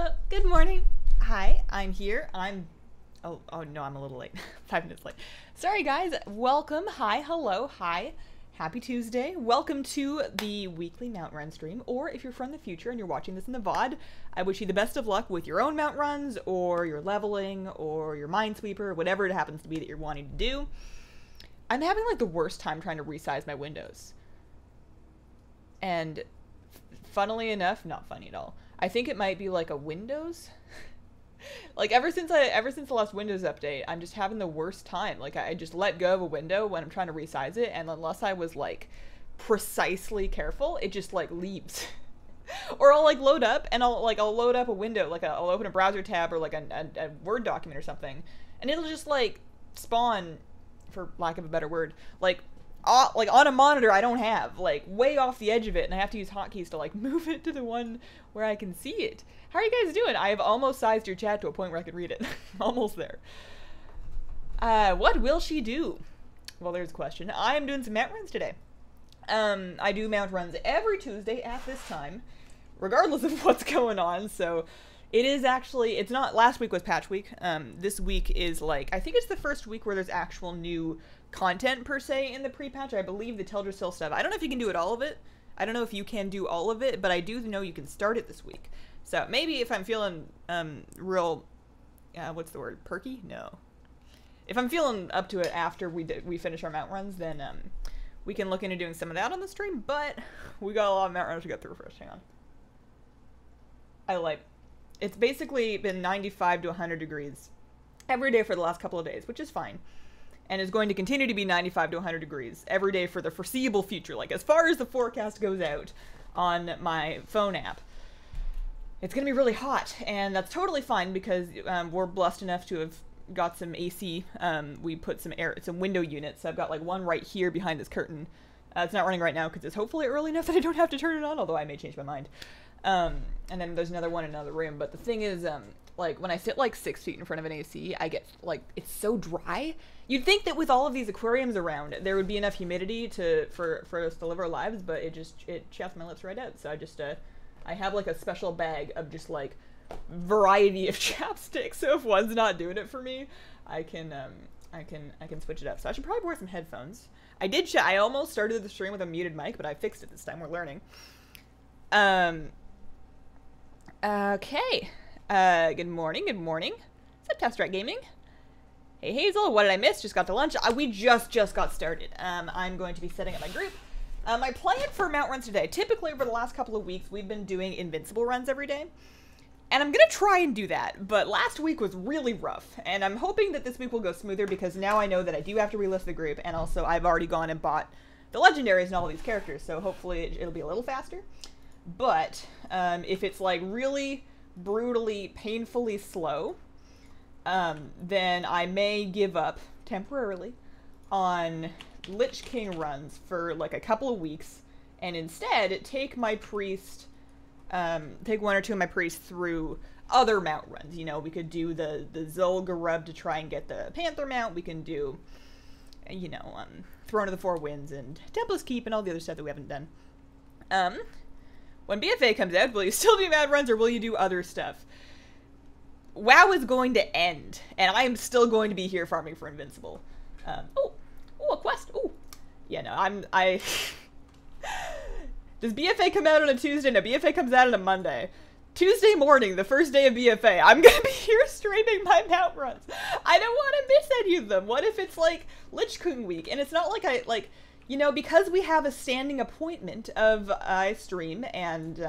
Hello, good morning. Hi, I'm here. Oh no, I'm a little late. 5 minutes late. Sorry guys, welcome. Hi, hello, hi. Happy Tuesday. Welcome to the weekly mount run stream, or if you're from the future and you're watching this in the VoD, I wish you the best of luck with your own mount runs, or your leveling, or your minesweeper, whatever it happens to be that you're wanting to do. I'm having like the worst time trying to resize my windows. And funnily enough, not funny at all, I think it might be like a Windows. Like ever since the last Windows update, I'm just having the worst time. Like I just let go of a window when I'm trying to resize it, and unless I was like precisely careful, it just like leaves. Or I'll like load up and I'll load up a window, like I'll open a browser tab or like a Word document or something, and it'll just like spawn, for lack of a better word, like on a monitor I don't have, like way off the edge of it, and I have to use hotkeys to like move it to the one where I can see it. How are you guys doing? I have almost sized your chat to a point where I could read it. Almost there. What will she do? Well, there's a question. I am doing some mount runs today. I do mount runs every Tuesday at this time, regardless of what's going on, so it is actually, it's not, last week was patch week. This week is like, I think it's the first week where there's actual new content per se in the pre-patch. I believe the Teldrassil stuff. I don't know if you can do all of it. I don't know if you can do all of it, but I do know you can start it this week. So maybe if I'm feeling real, what's the word, perky? No. If I'm feeling up to it after we finish our mount runs, then we can look into doing some of that on the stream, but we got a lot of mount runs to get through first. Hang on. It's basically been 95 to 100 degrees every day for the last couple of days, which is fine. And is going to continue to be 95 to 100 degrees every day for the foreseeable future, like as far as the forecast goes out on my phone app. It's going to be really hot, and that's totally fine because we're blessed enough to have got some AC. We put some window units. So I've got like one right here behind this curtain. It's not running right now because it's hopefully early enough that I don't have to turn it on, although I may change my mind. And then there's another one in another room. But the thing is, like when I sit like 6 feet in front of an AC, I get like, it's so dry. You'd think that with all of these aquariums around, there would be enough humidity for us to live our lives, but it chaps my lips right out. So I have like a special bag of just like variety of chapstick. So if one's not doing it for me, I can switch it up. So I should probably wear some headphones. I almost started the stream with a muted mic, but I fixed it this time. We're learning. Okay. Good morning. Good morning. Is that Test Rat Gaming? Hey Hazel, what did I miss? Just got to lunch. We just got started. I'm going to be setting up my group. My plan for mount runs today, typically over the last couple of weeks, we've been doing Invincible runs every day. And I'm going to try and do that, but last week was really rough. And I'm hoping that this week will go smoother because now I know that I do have to relist the group, and also I've already gone and bought the legendaries and all these characters, so hopefully it'll be a little faster. But if it's like really brutally, painfully slow, then I may give up temporarily on Lich King runs for like a couple of weeks, and instead take my priest, take one or two of my priests through other mount runs. You know, we could do the Zulga rub to try and get the Panther mount. We can do, you know, Throne of the Four Winds and Temple's Keep and all the other stuff that we haven't done. When BFA comes out, will you still do mount runs or will you do other stuff? WoW is going to end, and I am still going to be here farming for Invincible. Oh, a quest. Oh, yeah, no, Does BFA come out on a Tuesday? No, BFA comes out on a Monday. Tuesday morning, the first day of BFA, I'm gonna be here streaming my mount runs. I don't want to miss any of them. What if it's like Lich King week, and it's not like you know, because we have a standing appointment of I stream and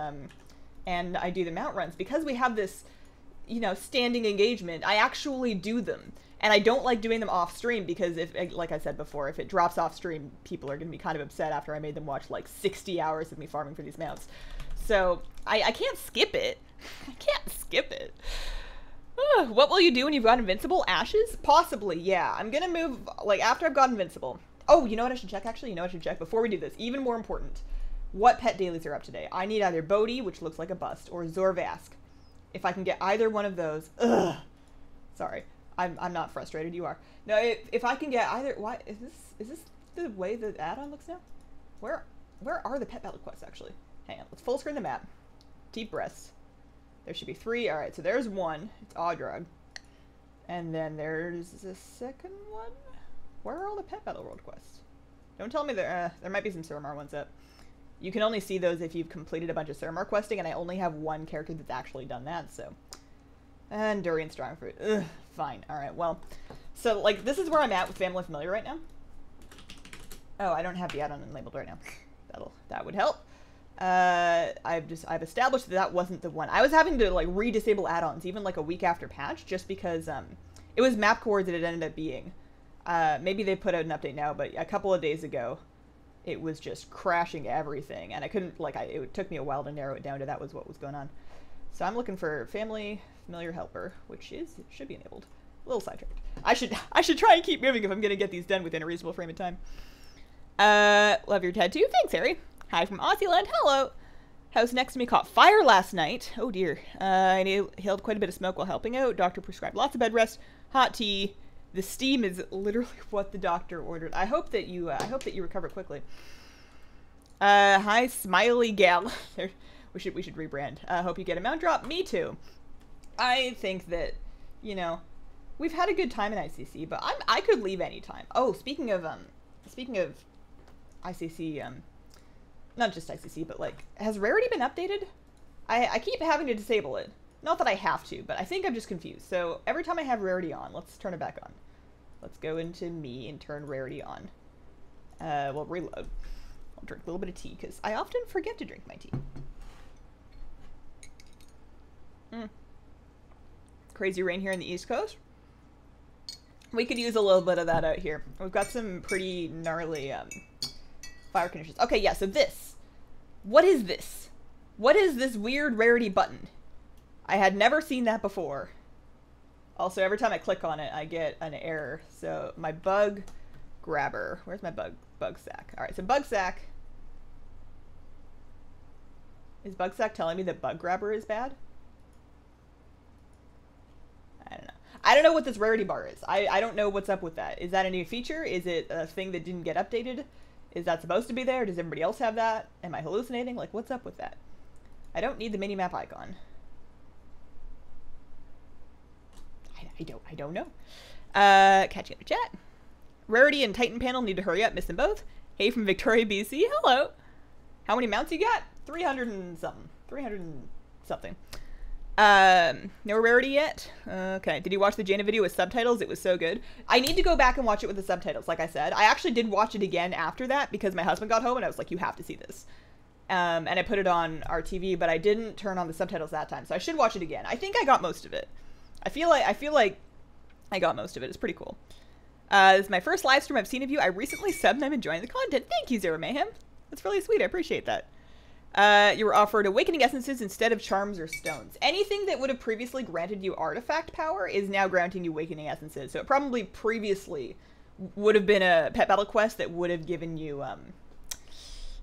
I do the mount runs, because we have this, you know, standing engagement, I actually do them. And I don't like doing them off stream because if, like I said before, if it drops off stream, people are going to be kind of upset after I made them watch like 60 hours of me farming for these mounts. So I can't skip it. I can't skip it. What will you do when you've got Invincible? Ashes? Possibly, yeah. I'm going to move, like, after I've got Invincible. Oh, you know what I should check, actually? You know what I should check? Before we do this, even more important, what pet dailies are up today? I need either VoD, which looks like a bust, or Zorvask. If I can get either one of those, sorry. I'm not frustrated, you are. No, if I can get either, why, is this the way the add-on looks now? Where are the pet battle quests, actually? Hang on, let's full screen the map. Deep breaths. There should be 3. All right, so there's 1. It's Audrog. And then there's the second one. Where are all the Pet Battle World quests? Don't tell me there might be some Suramar ones up. You can only see those if you've completed a bunch of Suramar questing, and I only have 1 character that's actually done that, so. And Durian Strongfruit. Ugh, fine. Alright, well. So, like, this is where I'm at with Family Familiar right now. Oh, I don't have the add-on labeled right now. That would help. I've established that wasn't the one. I was having to, like, re-disable add-ons even, like, a week after patch, just because, it was map coords that it ended up being. Maybe they put out an update now, but a couple of days ago, it was just crashing everything, and I couldn't, like, it took me a while to narrow it down to that was what was going on. So I'm looking for Family Familiar Helper, which should be enabled. A little sidetracked. I should try and keep moving if I'm gonna get these done within a reasonable frame of time. Love your tattoo. Thanks, Harry. Hi from Aussieland. Hello. House next to me caught fire last night. Oh dear. I inhaled quite a bit of smoke while helping out. Doctor prescribed lots of bed rest, hot tea. The steam is literally what the doctor ordered. I hope that you recover quickly. Hi, smiley gal. we should rebrand. Hope you get a mount drop. Me too. I think that, you know, we've had a good time in ICC, but I could leave anytime. Oh, speaking of ICC, not just ICC, but like, has Rarity been updated? I keep having to disable it. Not that I have to, but I think I'm just confused. So every time I have Rarity on, let's turn it back on. Let's go into me and turn Rarity on. We'll reload. I'll drink a little bit of tea, because I often forget to drink my tea. Crazy rain here on the East Coast. We could use a little bit of that out here. We've got some pretty gnarly fire conditions. Okay, yeah, so this. What is this? What is this weird Rarity button? I had never seen that before. Also, every time I click on it, I get an error. So, my bug grabber. Where's my bug sack? Alright, so bug sack. Is bug sack telling me that bug grabber is bad? I don't know. I don't know what this rarity bar is. I don't know what's up with that. Is that a new feature? Is it a thing that didn't get updated? Is that supposed to be there? Does everybody else have that? Am I hallucinating? Like, what's up with that? I don't need the mini-map icon. I don't know. Catching up to chat. Rarity and Titan panel need to hurry up. Miss them both. Hey from Victoria, BC. Hello. How many mounts you got? 300 and something. 300 and something. No rarity yet? Okay. Did you watch the Jaina video with subtitles? It was so good. I need to go back and watch it with the subtitles, like I said. I actually did watch it again after that because my husband got home and I was like, you have to see this. And I put it on our TV, but I didn't turn on the subtitles that time, so I should watch it again. I think I got most of it. I feel like I got most of it. It's pretty cool. This is my first live stream I've seen of you. I recently subbed and I'm enjoying the content. Thank you, Zero Mayhem. That's really sweet. I appreciate that. You were offered awakening essences instead of charms or stones. Anything that would have previously granted you artifact power is now granting you awakening essences. So it probably previously would have been a pet battle quest that would have given you,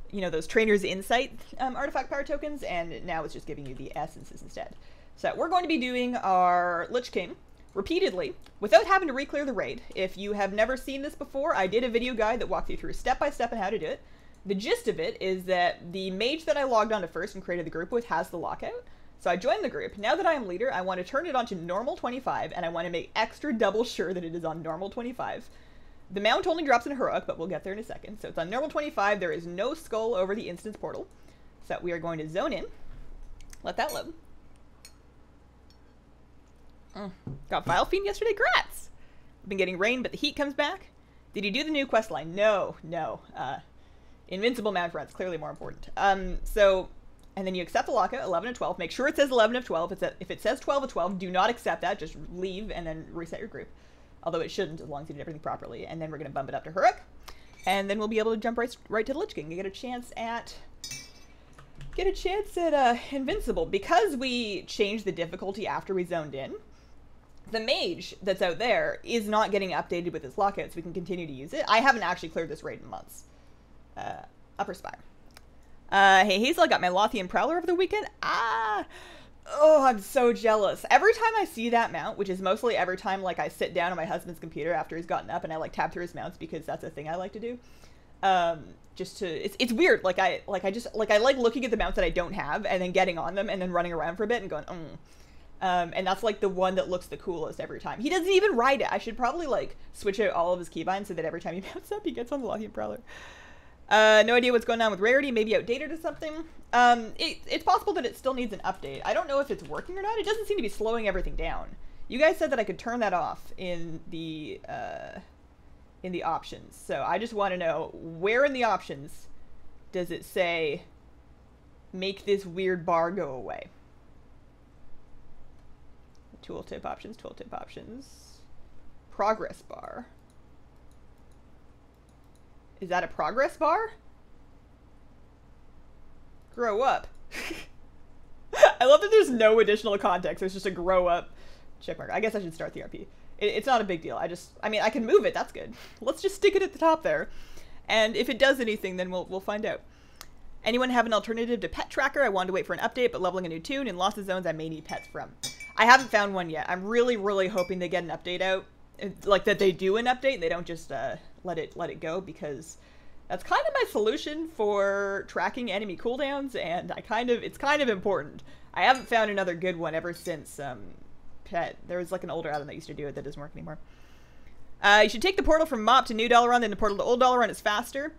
you know, those trainers insight artifact power tokens, and now it's just giving you the essences instead. So we're going to be doing our Lich King repeatedly without having to re-clear the raid. If you have never seen this before, I did a video guide that walked you through step by step on how to do it. The gist of it is that the mage that I logged onto first and created the group with has the lockout. So I joined the group. Now that I am leader, I want to turn it on to normal 25, and I want to make extra double sure that it is on normal 25. The mount only drops in heroic, but we'll get there in a second. So it's on normal 25. There is no skull over the instance portal. So we are going to zone in. Let that load. Got Vile Fiend yesterday? Grats! I've been getting rain, but the heat comes back. Did you do the new questline? No. Invincible mount fronts, clearly more important. And then you accept the lockout, 11 of 12. Make sure it says 11 of 12. If it says 12 of 12, do not accept that. Just leave and then reset your group. Although it shouldn't, as long as you did everything properly. And then we're going to bump it up to heroic. And then we'll be able to jump right to the Lich King and get a chance at Invincible. Because we changed the difficulty after we zoned in, the mage that's out there is not getting updated with his lockout, so we can continue to use it. I haven't actually cleared this raid in months. Upper Spire. Hey Hazel, I got my Lothian Prowler over the weekend. Oh, I'm so jealous. Every time I see that mount, which is mostly every time like I sit down on my husband's computer after he's gotten up and I like tab through his mounts because that's a thing I like to do. Just to, it's weird. Like I like looking at the mounts that I don't have and then getting on them and then running around for a bit and going, and that's like the one that looks the coolest every time. He doesn't even ride it. I should probably like switch out all of his keybinds so that every time he mounts up, he gets on the Lothian Prowler. No idea what's going on with rarity, maybe outdated or something. It's possible that it still needs an update. I don't know if it's working or not. It doesn't seem to be slowing everything down. You guys said that I could turn that off in the options. So I just want to know, where in the options does it say make this weird bar go away? Tooltip options, progress bar. Is that a progress bar? Grow up. I love that there's no additional context. There's just a grow up checkmark. I guess I should start the RP. It's not a big deal. I mean, I can move it. That's good. Let's just stick it at the top there. And if it does anything, then we'll find out. Anyone have an alternative to Pet Tracker? I wanted to wait for an update, but leveling a new tune in lost zones I may need pets from. I haven't found one yet. I'm really, really hoping they get an update out. Like that they do an update. They don't just let it go, because that's kind of my solution for tracking enemy cooldowns, and it's kind of important. I haven't found another good one ever since Pet. There was like an older add-on that used to do it that doesn't work anymore. You should take the portal from Mop to New Dalaran, then the portal to Old Dalaran is faster.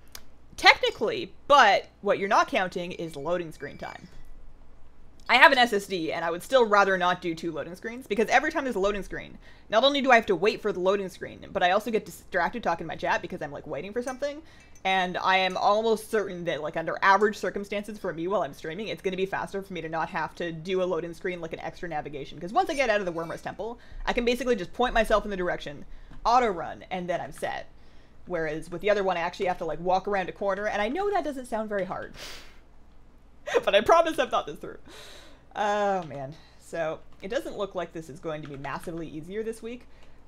Technically, but what you're not counting is loading screen time. I have an SSD, and I would still rather not do 2 loading screens, because every time there's a loading screen, not only do I have to wait for the loading screen, but I also get distracted talking to my chat because I'm, like, waiting for something, and I am almost certain that, like, under average circumstances for me while I'm streaming, it's going to be faster for me to not have to do a loading screen, like an extra navigation, because once I get out of the Wormrest Temple, I can basically just point myself in the direction, auto-run, and then I'm set. Whereas with the other one, I actually have to, like, walk around a corner, and I know that doesn't sound very hard. But I promise I've thought this through. Oh, man. So, it doesn't look like this is going to be massively easier this week.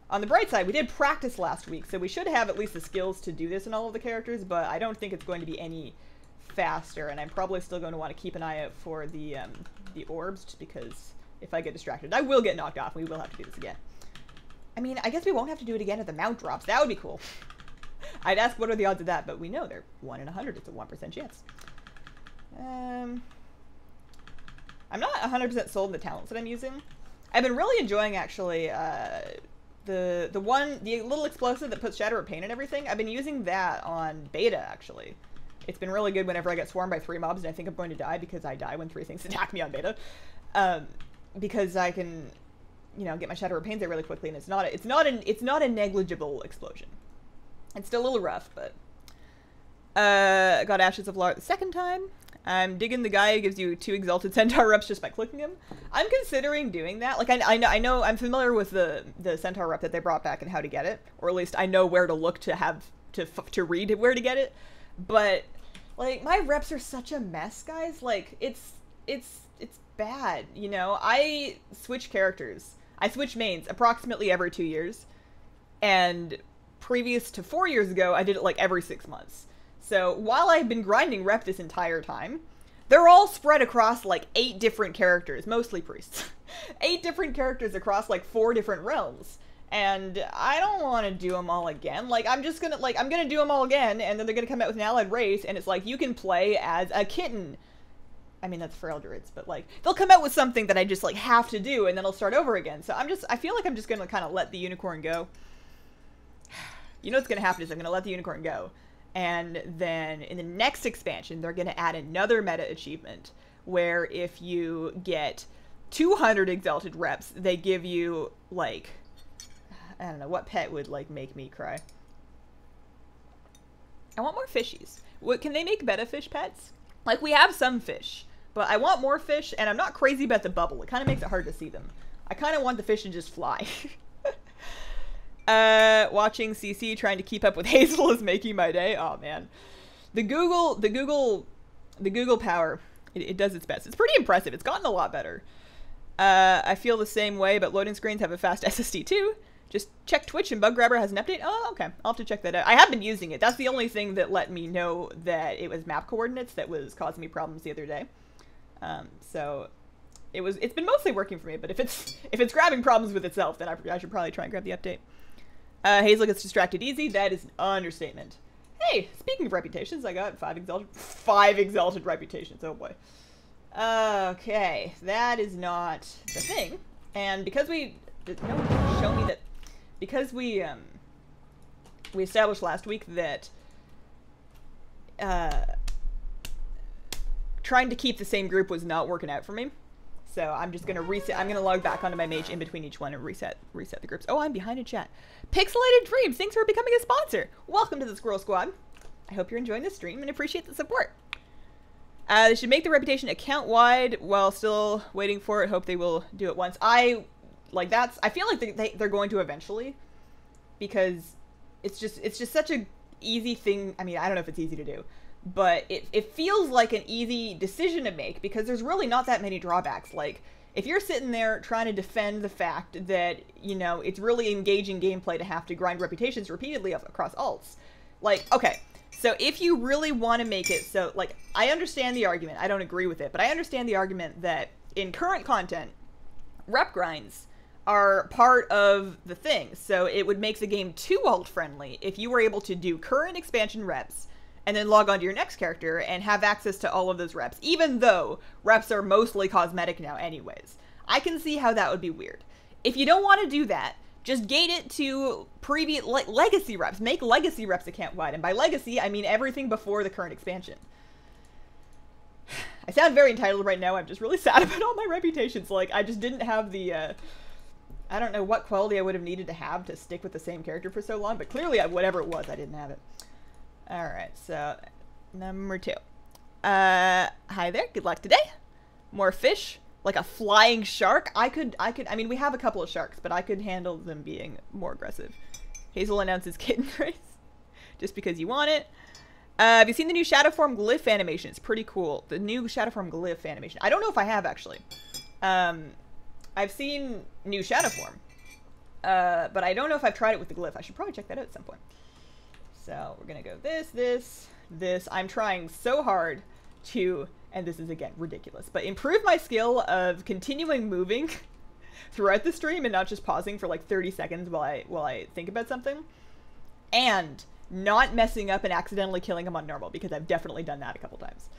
On the bright side, we did practice last week, so we should have at least the skills to do this in all of the characters, but I don't think it's going to be any faster, and I'm probably still going to want to keep an eye out for the orbs, just because if I get distracted, I will get knocked off, and we will have to do this again. I mean, I guess we won't have to do it again if the mount drops. That would be cool. I'd ask what are the odds of that, but we know they're 1 in 100. It's a 1% chance. I'm not 100% sold on the talents that I'm using. I've been really enjoying, actually, the little explosive that puts Shadow of Pain and everything. I've been using that on beta, actually. It's been really good whenever I get swarmed by 3 mobs and I think I'm going to die, because I die when 3 things attack me on beta. Because I can, you know, get my Shadow of Pains there really quickly, and it's not a negligible explosion. It's still a little rough, but got Ashes of Lar the 2nd time. I'm digging the guy who gives you 2 Exalted Centaur reps just by clicking him. I'm considering doing that. Like, I know I'm familiar with the Centaur rep that they brought back and how to get it, or at least I know where to look to read where to get it. But like, my reps are such a mess, guys. Like, it's bad, you know. I switch characters. I switch mains approximately every 2 years, and previous to 4 years ago, I did it like every 6 months. So while I've been grinding rep this entire time, they're all spread across like 8 different characters, mostly priests. 8 different characters across like 4 different realms. And I don't want to do them all again. Like, I'm gonna do them all again, and then they're gonna come out with an allied race, and it's like, you can play as a kitten. I mean, that's for Eldritch, but like, they'll come out with something that I just like have to do, and then I'll start over again. So I feel like I'm just gonna kind of let the unicorn go. You know what's gonna happen is I'm gonna let the unicorn go. And then in the next expansion, they're going to add another meta achievement where if you get 200 exalted reps, they give you, like, I don't know, what pet would, like, make me cry? I want more fishies. What, can they make betta fish pets? Like, we have some fish, but I want more fish, and I'm not crazy about the bubble. It kind of makes it hard to see them. I kind of want the fish to just fly. Watching CC trying to keep up with Hazel is making my day. Oh man, the Google power, it does its best. It's pretty impressive. It's gotten a lot better. I feel the same way, but loading screens have a fast SSD too. Just check Twitch and Bug Grabber has an update. Oh, okay. I'll have to check that out. I have been using it. That's the only thing that let me know that it was map coordinates that was causing me problems the other day. So it's been mostly working for me, but if it's grabbing problems with itself, then I should probably try and grab the update. Hazel gets distracted easy. That is an understatement. Hey, speaking of reputations, I got 5 exalted reputations. Oh boy. Okay, that is not the thing. And because we show me that because we established last week that trying to keep the same group was not working out for me. So I'm just gonna reset. I'm gonna log back onto my mage in between each one and reset the groups. Oh, I'm behind in chat. Pixelated Dreams, thanks for becoming a sponsor. Welcome to the Squirrel Squad. I hope you're enjoying the stream and appreciate the support. They should make the reputation account wide while still waiting for it. Hope they will do it once. I feel like they're going to eventually, because it's just such a easy thing. I mean, I don't know if it's easy to do, but it feels like an easy decision to make because there's really not that many drawbacks. Like, if you're sitting there trying to defend the fact that, you know, it's really engaging gameplay to have to grind reputations repeatedly across alts, like, okay, so if you really want to make it so, like, I understand the argument. I don't agree with it, but I understand the argument that in current content, rep grinds are part of the thing. So it would make the game too alt-friendly if you were able to do current expansion reps and then log on to your next character and have access to all of those reps, even though reps are mostly cosmetic now anyways. I can see how that would be weird. If you don't want to do that, just gate it to previous legacy reps. Make legacy reps account wide. And by legacy, I mean everything before the current expansion. I sound very entitled right now. I'm just really sad about all my reputations. Like, I just didn't have the, I don't know what quality I would have needed to have to stick with the same character for so long, but clearly, whatever it was, I didn't have it. Alright, so, number 2. Hi there, good luck today. More fish, like a flying shark. I mean, we have a couple of sharks, but I could handle them being more aggressive. Hazel announces kitten race, just because you want it. Have you seen the new Shadowform glyph animation? It's pretty cool. The new Shadowform glyph animation. I don't know if I have, actually. I've seen new Shadowform, but I don't know if I've tried it with the glyph. I should probably check that out at some point. So we're gonna go this. I'm trying so hard to, and this is again ridiculous, but improve my skill of continuing moving throughout the stream and not just pausing for like 30 seconds while I think about something, and not messing up and accidentally killing him on normal, because I've definitely done that a couple times.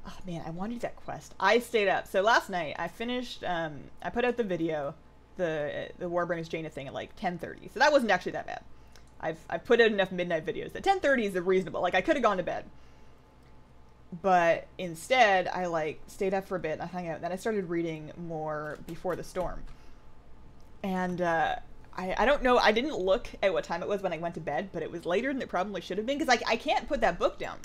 Oh man, I wanted that quest. I stayed up. So last night I finished, I put out the video, the Warburners Jaina thing at like 10:30. So that wasn't actually that bad. I've put out enough midnight videos that 10:30 is a reasonable, like I could have gone to bed. But instead, I like stayed up for a bit and I hung out, and then I started reading more Before the Storm. And I don't know, I didn't look at what time it was when I went to bed, but it was later than it probably should have been, because I can't put that book down.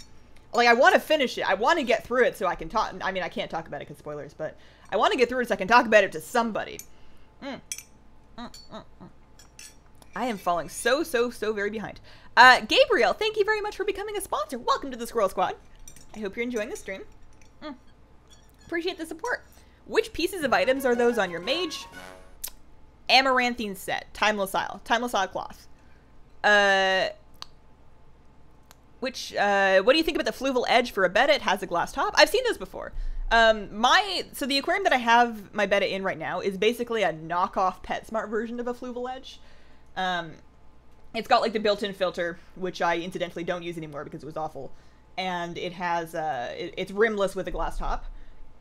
Like, I want to finish it. I want to get through it so I can talk. I mean, I can't talk about it because spoilers, but I want to get through it so I can talk about it to somebody. I am falling so very behind. Gabriel, thank you very much for becoming a sponsor. Welcome to the Squirrel Squad. I hope you're enjoying the stream. Appreciate the support. Which pieces of items are those on your mage? Amaranthine set. Timeless Isle. Timeless Isle cloth. What do you think about the Fluval Edge for a beta? It has a glass top. I've seen those before. So the aquarium that I have my beta in right now is basically a knockoff PetSmart version of a Fluval Edge. It's got like the built-in filter, which I incidentally don't use anymore because it was awful. And it has, it's rimless with a glass top.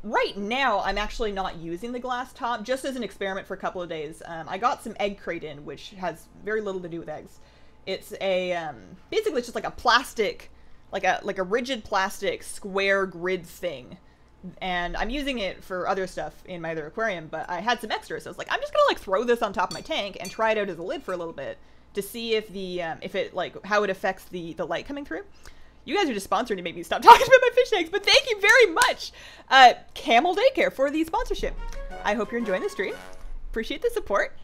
Right now, I'm actually not using the glass top, just as an experiment for a couple of days. I got some egg crate in, which has very little to do with eggs. It's a, basically it's just like a plastic, like a rigid plastic square grid thing. And I'm using it for other stuff in my other aquarium, but I had some extra, so I was like, I'm just gonna like throw this on top of my tank and try it out as a lid for a little bit to see if the, how it affects the light coming through. You guys are just sponsoring to make me stop talking about my fish tanks, but thank you very much, Camel Daycare, for the sponsorship. I hope you're enjoying the stream. Appreciate the support.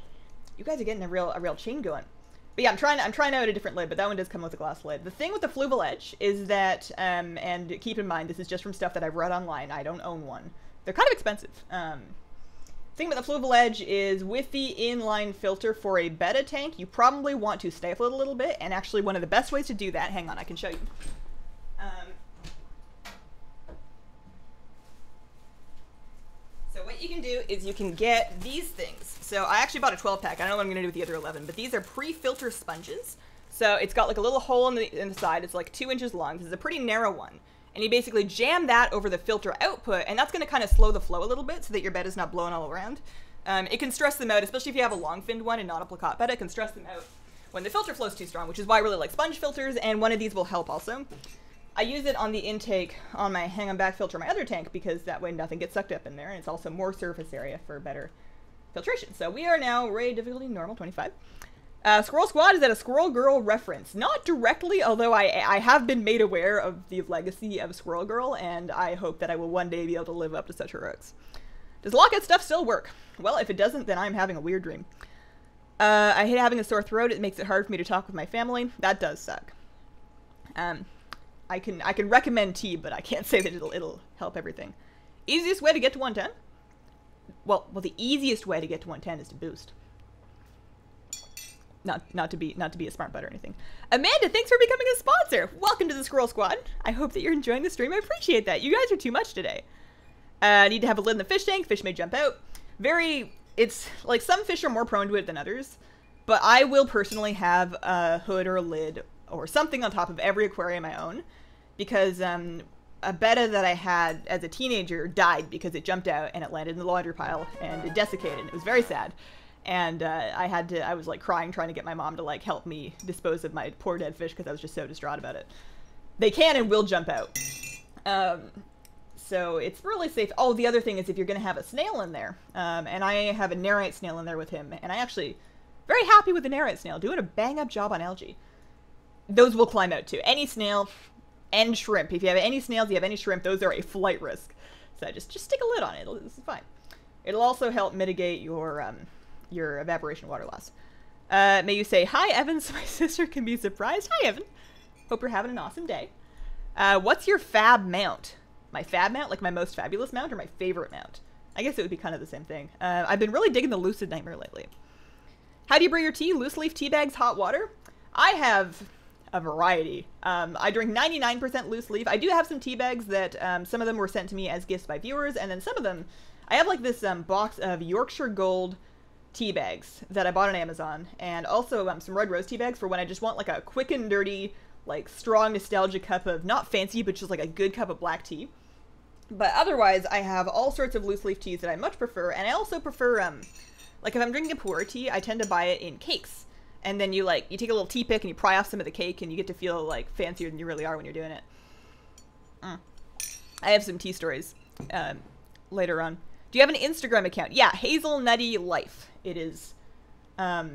You guys are getting a real chain going. But yeah, I'm trying out a different lid, but that one does come with a glass lid. The thing with the Fluval Edge is that, and keep in mind, this is just from stuff that I've read online. I don't own one. They're kind of expensive. Thing about the Fluval Edge is with the inline filter for a beta tank, you probably want to stifle it a little bit, and actually one of the best ways to do that, hang on, I can show you. So what you can do is you can get these things. So I actually bought a 12-pack. I don't know what I'm going to do with the other 11, but these are pre-filter sponges. So it's got like a little hole in the side. It's like 2 inches long. This is a pretty narrow one. And you basically jam that over the filter output, and that's going to kind of slow the flow a little bit so that your bed is not blowing all around. It can stress them out, especially if you have a long-finned one and not a placat bed. It can stress them out when the filter flow's too strong, which is why I really like sponge filters, and one of these will help also. I use it on the intake on my hang-on-back filter, my other tank, because that way nothing gets sucked up in there, and it's also more surface area for better filtration. So we are now raid difficulty normal 25. Squirrel Squad is at a Squirrel Girl reference. Not directly, although I have been made aware of the legacy of Squirrel Girl, and I hope that I will one day be able to live up to such heroics. Does lockout stuff still work? Well, if it doesn't, then I'm having a weird dream. I hate having a sore throat. It makes it hard for me to talk with my family. That does suck. I can recommend tea, but I can't say that it'll help everything. Easiest way to get to 110? Well, the easiest way to get to 110 is to boost. Not to be a smart butt or anything. Amanda, thanks for becoming a sponsor. Welcome to the Squirrel Squad. I hope that you're enjoying the stream. I appreciate that. You guys are too much today. Need to have a lid in the fish tank. Fish may jump out. It's like some fish are more prone to it than others, but I will personally have a hood or a lid or something on top of every aquarium I own, because a betta that I had as a teenager died because it jumped out and it landed in the laundry pile and it desiccated. It was very sad. And I was like crying trying to get my mom to like help me dispose of my poor dead fish because I was just so distraught about it. They can and will jump out. So it's really safe. Oh, the other thing is if you're going to have a snail in there, and I have a narite snail in there with him, and I actually very happy with the narite snail, doing a bang up job on algae. Those will climb out too. Any snail and shrimp. If you have any snails, you have any shrimp, those are a flight risk. So just stick a lid on it. This is fine. It'll also help mitigate your evaporation water loss. May you say, hi, Evan, so my sister can be surprised. Hi, Evan. Hope you're having an awesome day. What's your fab mount? My fab mount? Like my most fabulous mount or my favorite mount? I guess it would be kind of the same thing. I've been really digging the Lucid Nightmare lately. How do you brew your tea? Loose leaf tea bags, hot water? I have a variety. I drink 99% loose leaf. I do have some tea bags that some of them were sent to me as gifts by viewers, and then some of them, I have like this box of Yorkshire Gold tea bags that I bought on Amazon, and also some red rose tea bags for when I just want like a quick and dirty, like strong nostalgia cup of, not fancy, but just like a good cup of black tea. But otherwise, I have all sorts of loose leaf teas that I much prefer, and I also prefer, like if I'm drinking a pu'er tea, I tend to buy it in cakes. And then you take a little tea pick and you pry off some of the cake, and you get to feel like fancier than you really are when you're doing it. I have some tea stories later on. Do you have an Instagram account? Yeah, Hazelnutty Life. It is. I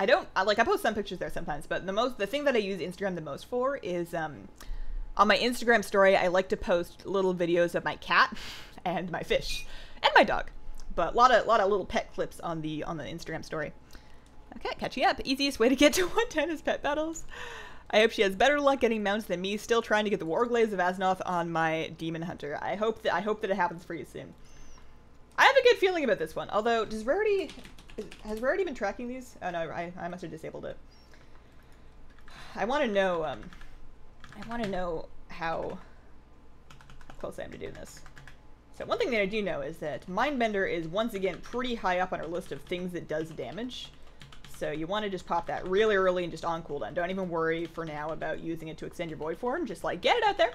post some pictures there sometimes, but the thing that I use Instagram the most for is on my Instagram story, I like to post little videos of my cat and my fish and my dog, but a lot of little pet clips on the Instagram story. Okay, catching up. Easiest way to get to 110 is pet battles. I hope she has better luck getting mounts than me. Still trying to get the Warglaze of Aznaroth on my Demon Hunter. I hope that it happens for you soon. I have a good feeling about this one. Although, has Rarity been tracking these? Oh no, I must have disabled it. I want to know. I want to know how close I am to doing this. So one thing that I do know is that Mindbender is once again pretty high up on our list of things that does damage. So you want to just pop that really early and just on cooldown. Don't even worry for now about using it to extend your void form. Just like get it out there,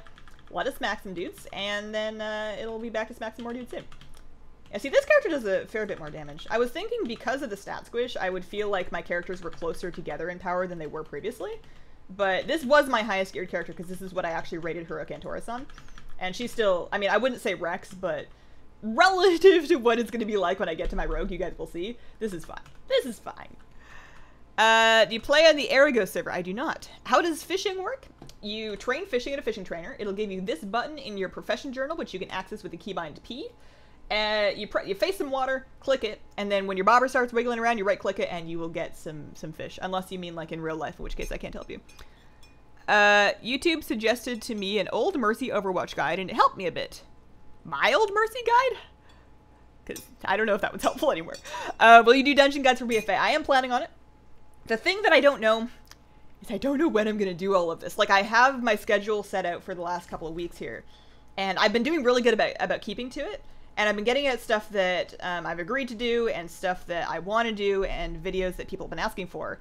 let it smack some dudes, and then it'll be back to smack some more dudes soon. Yeah, see, this character does a fair bit more damage. I was thinking because of the stat squish, I would feel like my characters were closer together in power than they were previously. But this was my highest geared character because this is what I actually rated Heroic Antorus on. And she's still, I mean, I wouldn't say Rex, but relative to what it's going to be like when I get to my rogue, you guys will see, this is fine. This is fine. Do you play on the Erigo server? I do not. How does fishing work? You train fishing at a fishing trainer. It'll give you this button in your profession journal, which you can access with the keybind P. You face some water, click it, and then when your bobber starts wiggling around, you right-click it, and you will get some fish. Unless you mean like in real life, in which case I can't help you. YouTube suggested to me an Old Mercy Overwatch guide, and it helped me a bit. My Old Mercy guide? Because I don't know if that was helpful anymore. Will you do dungeon guides for BFA? I am planning on it. The thing that I don't know is I don't know when I'm going to do all of this. Like, I have my schedule set out for the last couple of weeks here, and I've been doing really good about keeping to it. And I've been getting at stuff that I've agreed to do and stuff that I want to do and videos that people have been asking for.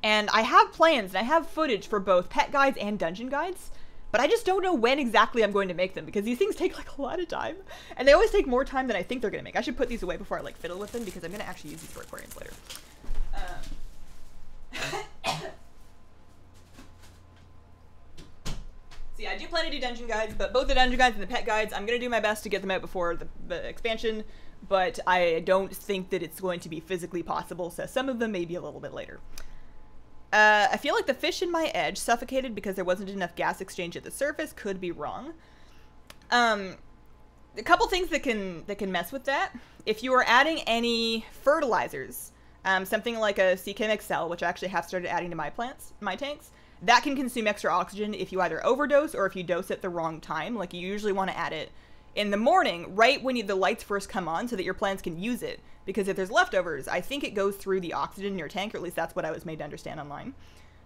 And I have plans and I have footage for both pet guides and dungeon guides, but I just don't know when exactly I'm going to make them because these things take like a lot of time, and they always take more time than I think they're going to make. I should put these away before I like fiddle with them because I'm going to actually use these for aquariums later. See, I do plan to do dungeon guides, but both the dungeon guides and the pet guides, I'm going to do my best to get them out before the expansion, but I don't think that it's going to be physically possible, so some of them may be a little bit later. I feel like the fish in my edge suffocated because there wasn't enough gas exchange at the surface. Could be wrong. A couple things that can mess with that. If you are adding any fertilizers, something like a CChem XL, which I actually have started adding to my tanks, that can consume extra oxygen if you either overdose or if you dose at the wrong time. Like, you usually want to add it in the morning, right when the lights first come on, so that your plants can use it. Because if there's leftovers, I think it goes through the oxygen in your tank, or at least that's what I was made to understand online.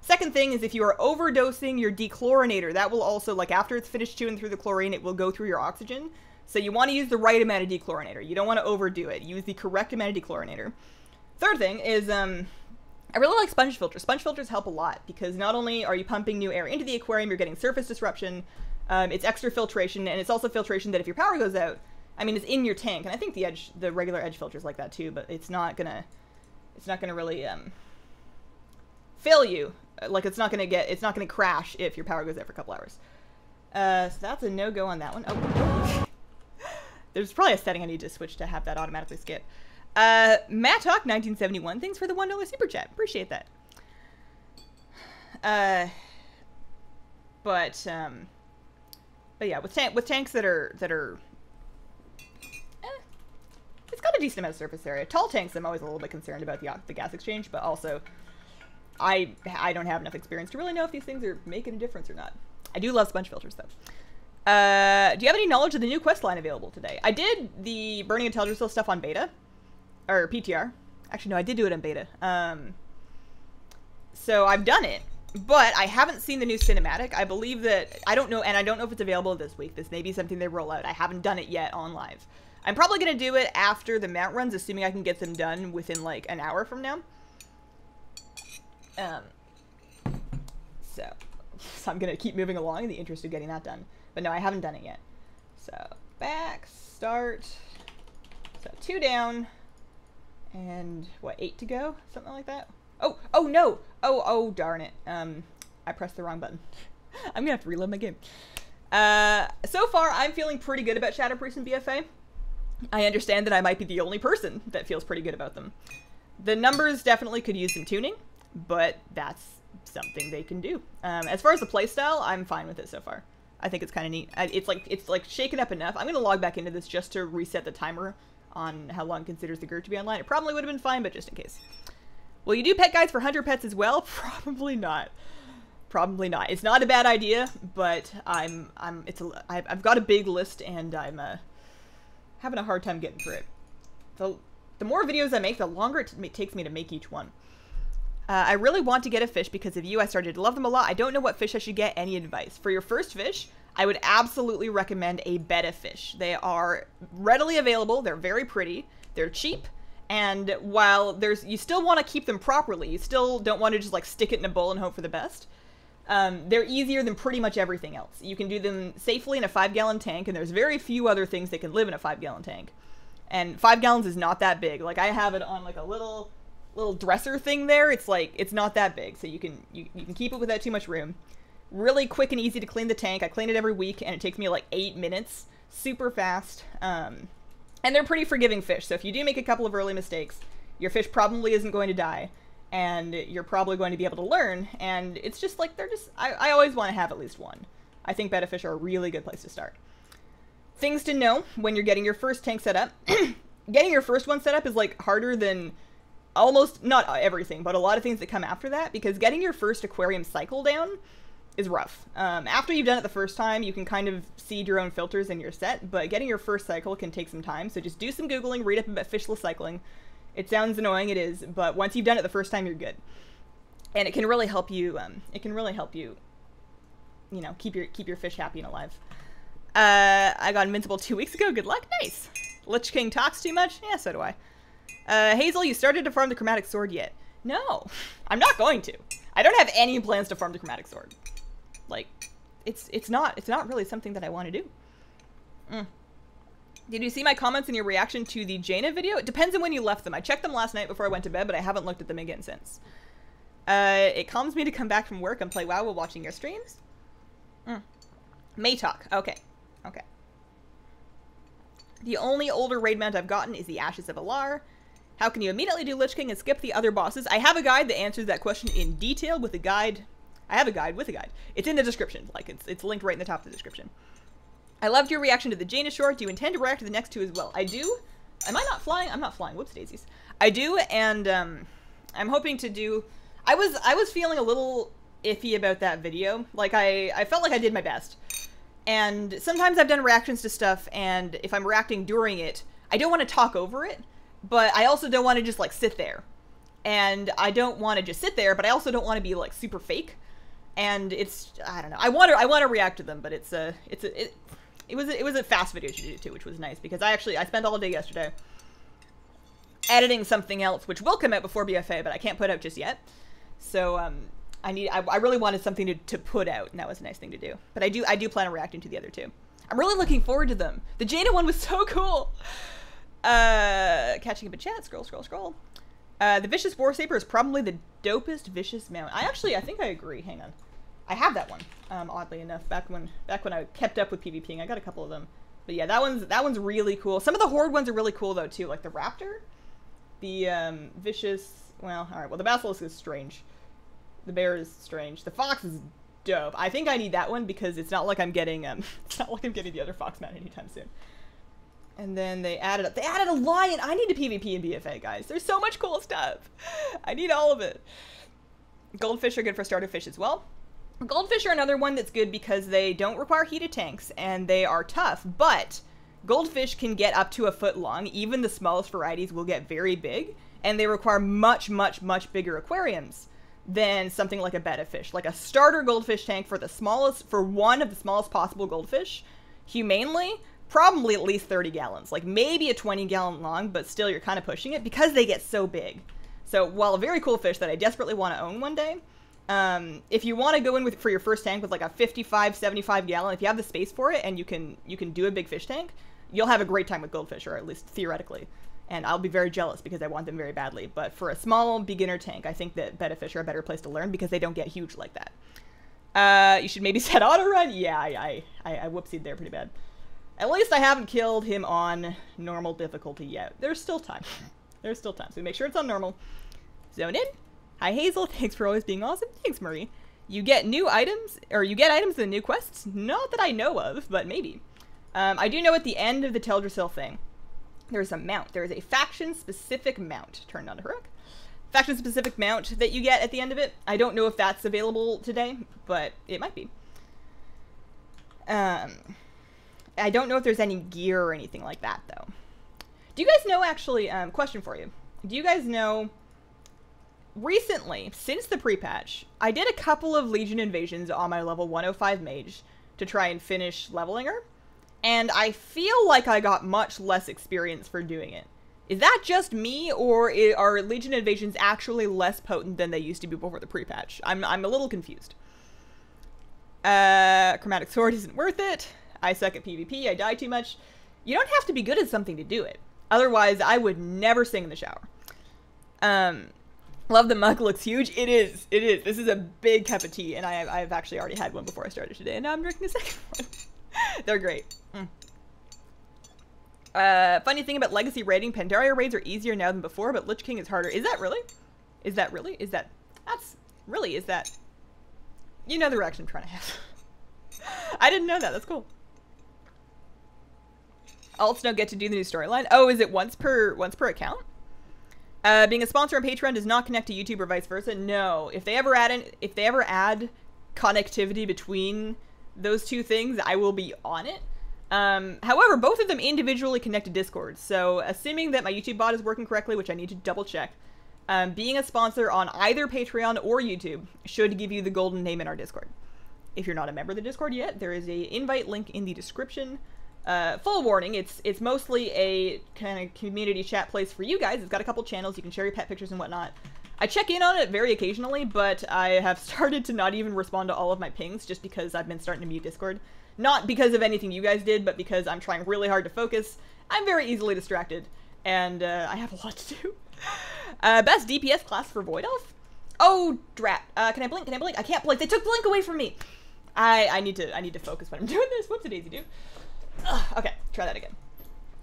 Second thing is if you are overdosing your dechlorinator, that will also, like, after it's finished chewing through the chlorine, it will go through your oxygen. So you want to use the right amount of dechlorinator. You don't want to overdo it. Use the correct amount of dechlorinator. Third thing is, I really like sponge filters. Sponge filters help a lot because not only are you pumping new air into the aquarium, you're getting surface disruption, it's extra filtration, and it's also filtration that if your power goes out, I mean, it's in your tank, and I think the regular edge filter's like that too, but it's not gonna really, fail you. Like, it's not gonna crash if your power goes out for a couple hours. So that's a no-go on that one. Oh. There's probably a setting I need to switch to have that automatically skip. Matt Talk 1971, thanks for the $1 super chat. Appreciate that. But yeah, with tanks that are it's got a decent amount of surface area. Tall tanks, I'm always a little bit concerned about the gas exchange, but also I don't have enough experience to really know if these things are making a difference or not. I do love sponge filters though. Do you have any knowledge of the new questline available today? I did the Burning and Teldrassil stuff on beta. Or PTR. Actually, no, I did do it in beta. So I've done it, but I haven't seen the new cinematic. I believe that, I don't know, and I don't know if it's available this week. This may be something they roll out. I haven't done it yet on live. I'm probably going to do it after the mount runs, assuming I can get them done within like an hour from now. So I'm going to keep moving along in the interest of getting that done. But no, I haven't done it yet. So back, start. So 2 down. And what, 8 to go? Something like that? Oh no! Oh, darn it. I pressed the wrong button. I'm gonna have to reload my game. So far, I'm feeling pretty good about Shadow Priest and BFA. I understand that I might be the only person that feels pretty good about them. The numbers definitely could use some tuning, but that's something they can do. As far as the playstyle, I'm fine with it so far. I think it's kind of neat. It's like shaken up enough. I'm gonna log back into this just to reset the timer on how long it considers the group to be online. It probably would have been fine, but just in case. Will you do pet guides for hunter pets as well? Probably not. Probably not. It's not a bad idea, but I've got a big list and I'm having a hard time getting through it. The more videos I make, the longer it takes me to make each one. I really want to get a fish because of you. I started to love them a lot. I don't know what fish I should get. Any advice? For your first fish, I would absolutely recommend a betta fish. They are readily available. They're very pretty. They're cheap. And while you still want to keep them properly, you still don't want to just like stick it in a bowl and hope for the best. They're easier than pretty much everything else. You can do them safely in a 5-gallon tank, and there's very few other things that can live in a 5-gallon tank. And 5 gallons is not that big. Like, I have it on like a little dresser thing there. It's like, it's not that big, so you can keep it without too much room. Really quick and easy to clean the tank. I clean it every week, and it takes me like 8 minutes. Super fast. And they're pretty forgiving fish, so if you do make a couple of early mistakes, your fish probably isn't going to die, and you're probably going to be able to learn, and it's just like, I always want to have at least one. I think betta fish are a really good place to start. Things to know when you're getting your first tank set up. Getting your first one set up is like harder than almost, not everything, but a lot of things that come after that, because getting your first aquarium cycle down is rough. After you've done it the first time, you can kind of seed your own filters in your set, but getting your first cycle can take some time, so just do some Googling, read up about fishless cycling. It sounds annoying, it is, but once you've done it the first time, you're good. And it can really help you, you know, keep your fish happy and alive. I got Invincible 2 weeks ago, good luck, nice. Lich King talks too much? Yeah, so do I. Hazel, you started to farm the chromatic sword yet? No, I'm not going to. I don't have any plans to farm the chromatic sword. Like, it's not really something that I want to do. Did you see my comments and your reaction to the Jaina video? It depends on when you left them. I checked them last night before I went to bed, but I haven't looked at them again since. It calms me to come back from work and play WoW while watching your streams. May talk. Okay. Okay. The only older raid mount I've gotten is the Ashes of Alar. How can you immediately do Lich King and skip the other bosses? I have a guide that answers that question in detail with a guide. I have a guide with a guide. It's in the description. Like, it's linked right in the top of the description. I loved your reaction to the Jaina short. Do you intend to react to the next two as well? I do. Am I not flying? I'm not flying. Whoops daisies. I do, and I'm hoping to do... I was feeling a little iffy about that video. Like, I felt like I did my best. And sometimes I've done reactions to stuff, and if I'm reacting during it, I don't want to talk over it, but I also don't want to just, like, sit there. And I don't want to just sit there, but I also don't want to be, like, super fake. And it's... I don't know. I want to react to them, but it was a fast video to do too, which was nice because I spent all day yesterday editing something else, which will come out before BFA, but I can't put out just yet. So I really wanted something to put out, and that was a nice thing to do. But I do plan on reacting to the other two. I'm really looking forward to them. The Jaina one was so cool. Catching up in chat. Scroll. The Vicious War Saber is probably the dopest Vicious mount. I think I agree. Hang on. I have that one, oddly enough, back when I kept up with PvPing. I got a couple of them. But yeah, that one's really cool. Some of the Horde ones are really cool, though, too. Like the Raptor, the Vicious... Well, alright, well, the Basilisk is strange. The Bear is strange. The Fox is dope. I think I need that one because it's not like I'm getting, it's not like I'm getting the other Fox mount anytime soon. And then they added a Lion! I need to PvP in BFA, guys. There's so much cool stuff. I need all of it. Goldfish are good for starter fish as well. Goldfish are another one that's good because they don't require heated tanks, and they are tough, but goldfish can get up to a foot long. Even the smallest varieties will get very big, and they require much, much, much bigger aquariums than something like a betta fish. Like a starter goldfish tank for one of the smallest possible goldfish, humanely, probably at least 30 gallons. Like maybe a 20-gallon long, but still you're kind of pushing it because they get so big. So while a very cool fish that I desperately want to own one day, if you want to go in for your first tank with like a 55, 75 gallon, if you have the space for it and you can do a big fish tank, you'll have a great time with goldfish, or at least theoretically. And I'll be very jealous because I want them very badly. But for a small beginner tank, I think that betta fish are a better place to learn because they don't get huge like that. You should maybe set auto run. Yeah, I whoopsied there pretty bad. At least I haven't killed him on normal difficulty yet. There's still time. There's still time. So make sure it's on normal. Zone in. Hi Hazel, thanks for always being awesome. Thanks Marie. You get new items, or you get items in the new quests? Not that I know of, but maybe. I do know at the end of the Teldrassil thing, there's a mount. There is a faction-specific mount. Turned on to Haruk. Faction-specific mount that you get at the end of it. I don't know if that's available today, but it might be. I don't know if there's any gear or anything like that, though. Do you guys know, actually, question for you. Do you guys know... Recently, since the pre-patch, I did a couple of Legion invasions on my level 105 mage to try and finish leveling her, and I feel like I got much less experience for doing it. Is that just me, or are Legion invasions actually less potent than they used to be before the pre-patch? I'm a little confused. Chromatic Sword isn't worth it. I suck at PvP, I die too much. You don't have to be good at something to do it. Otherwise, I would never sing in the shower. Love the mug, looks huge. It is. It is. This is a big cup of tea, and I've actually already had one before I started today, and now I'm drinking a second one. They're great. Funny thing about Legacy raiding, Pandaria raids are easier now than before, but Lich King is harder. Is that really? Is that really? Is that... That's... Really, is that... You know the reaction I'm trying to have. I didn't know that. That's cool. Alts don't get to do the new storyline. Oh, is it once per account? Being a sponsor on Patreon does not connect to YouTube or vice versa. No. If they ever add connectivity between those two things, I will be on it. However, both of them individually connect to Discord. So, assuming that my YouTube bot is working correctly, which I need to double check, being a sponsor on either Patreon or YouTube should give you the golden name in our Discord. If you're not a member of the Discord yet, there is an invite link in the description. Full warning, it's mostly a kind of community chat place for you guys. It's got a couple channels, you can share your pet pictures and whatnot. I check in on it very occasionally, but I have started to not even respond to all of my pings just because I've been starting to mute Discord. Not because of anything you guys did, but because I'm trying really hard to focus. I'm very easily distracted, and I have a lot to do. Best DPS class for Void Elf? Oh, drat. Can I blink? Can I blink? I can't blink. They took blink away from me. I need to focus when I'm doing this. What's a daisy do? Okay, try that again.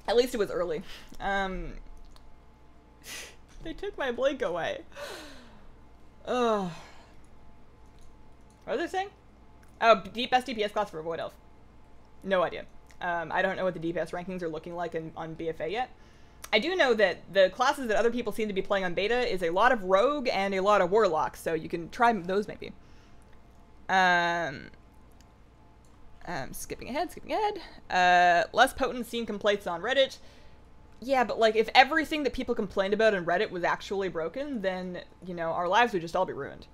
At least it was early. They took my blink away. Ugh. What was I saying? Oh, best DPS class for Void Elf. No idea. I don't know what the DPS rankings are looking like on BFA yet. I do know that the classes that other people seem to be playing on beta is a lot of Rogue and a lot of Warlock, so you can try those maybe. Skipping ahead. Less potent Steam complaints on Reddit. Yeah, but like if everything that people complained about on Reddit was actually broken, then, you know, our lives would just all be ruined.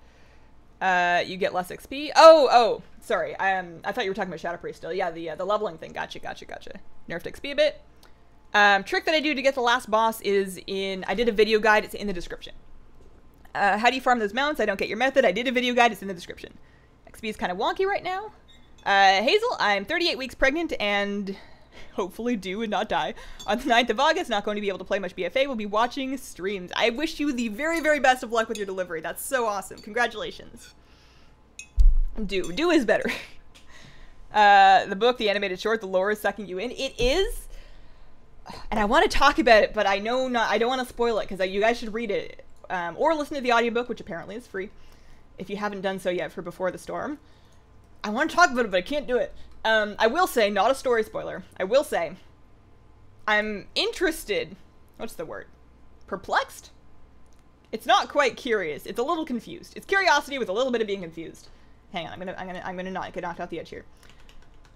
You get less XP. Oh, sorry. I thought you were talking about Shadow Priest still. Yeah, the leveling thing. Gotcha. Nerfed XP a bit. Trick that I do to get the last boss is I did a video guide. It's in the description. How do you farm those mounts? I don't get your method. I did a video guide. It's in the description. XP is kind of wonky right now. Hazel, I'm 38 weeks pregnant and hopefully due and not die. On the 9th of August, not going to be able to play much BFA. We'll be watching streams. I wish you the very, very best of luck with your delivery. That's so awesome. Congratulations. Do is better. The book, the animated short, the lore is sucking you in. It is. And I want to talk about it, but I don't want to spoil it because you guys should read it. Or listen to the audiobook, which apparently is free. If you haven't done so yet for Before the Storm. I want to talk about it, but I can't do it. I will say, not a story spoiler, I will say, I'm interested, what's the word? Perplexed? It's not quite curious, it's a little confused. It's curiosity with a little bit of being confused. Hang on, I'm gonna not get knocked off the edge here.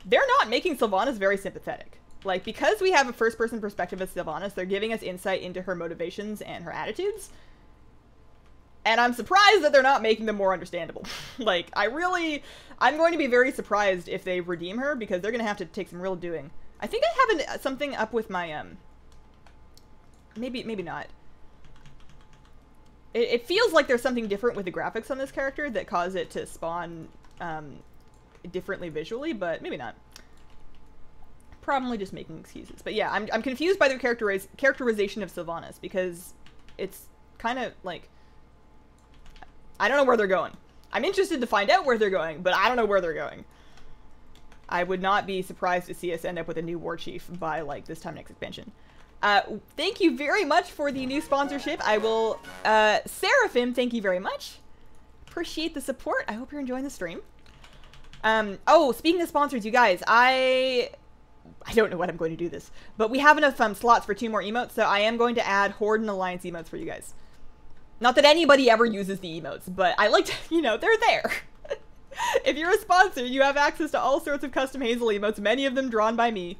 They're not making Sylvanas very sympathetic. Like, because we have a first-person perspective of Sylvanas, they're giving us insight into her motivations and her attitudes. And I'm surprised that they're not making them more understandable. Like, I'm going to be very surprised if they redeem her, because they're going to have to take some real doing. I think I have something up with my, maybe not. It feels like there's something different with the graphics on this character that cause it to spawn, differently visually, but maybe not. Probably just making excuses. But yeah, I'm confused by their characterization of Sylvanas, because it's kind of, like, I don't know where they're going. I'm interested to find out where they're going, but I don't know where they're going. I would not be surprised to see us end up with a new war chief by, like, this time next expansion. Thank you very much for the new sponsorship. I will, Seraphim, thank you very much. Appreciate the support. I hope you're enjoying the stream. Oh, speaking of sponsors, you guys, I don't know what I'm going to do this, but we have enough slots for 2 more emotes, so I am going to add Horde and Alliance emotes for you guys. Not that anybody ever uses the emotes, but I like to, you know, they're there. If you're a sponsor, you have access to all sorts of custom Hazel emotes, many of them drawn by me.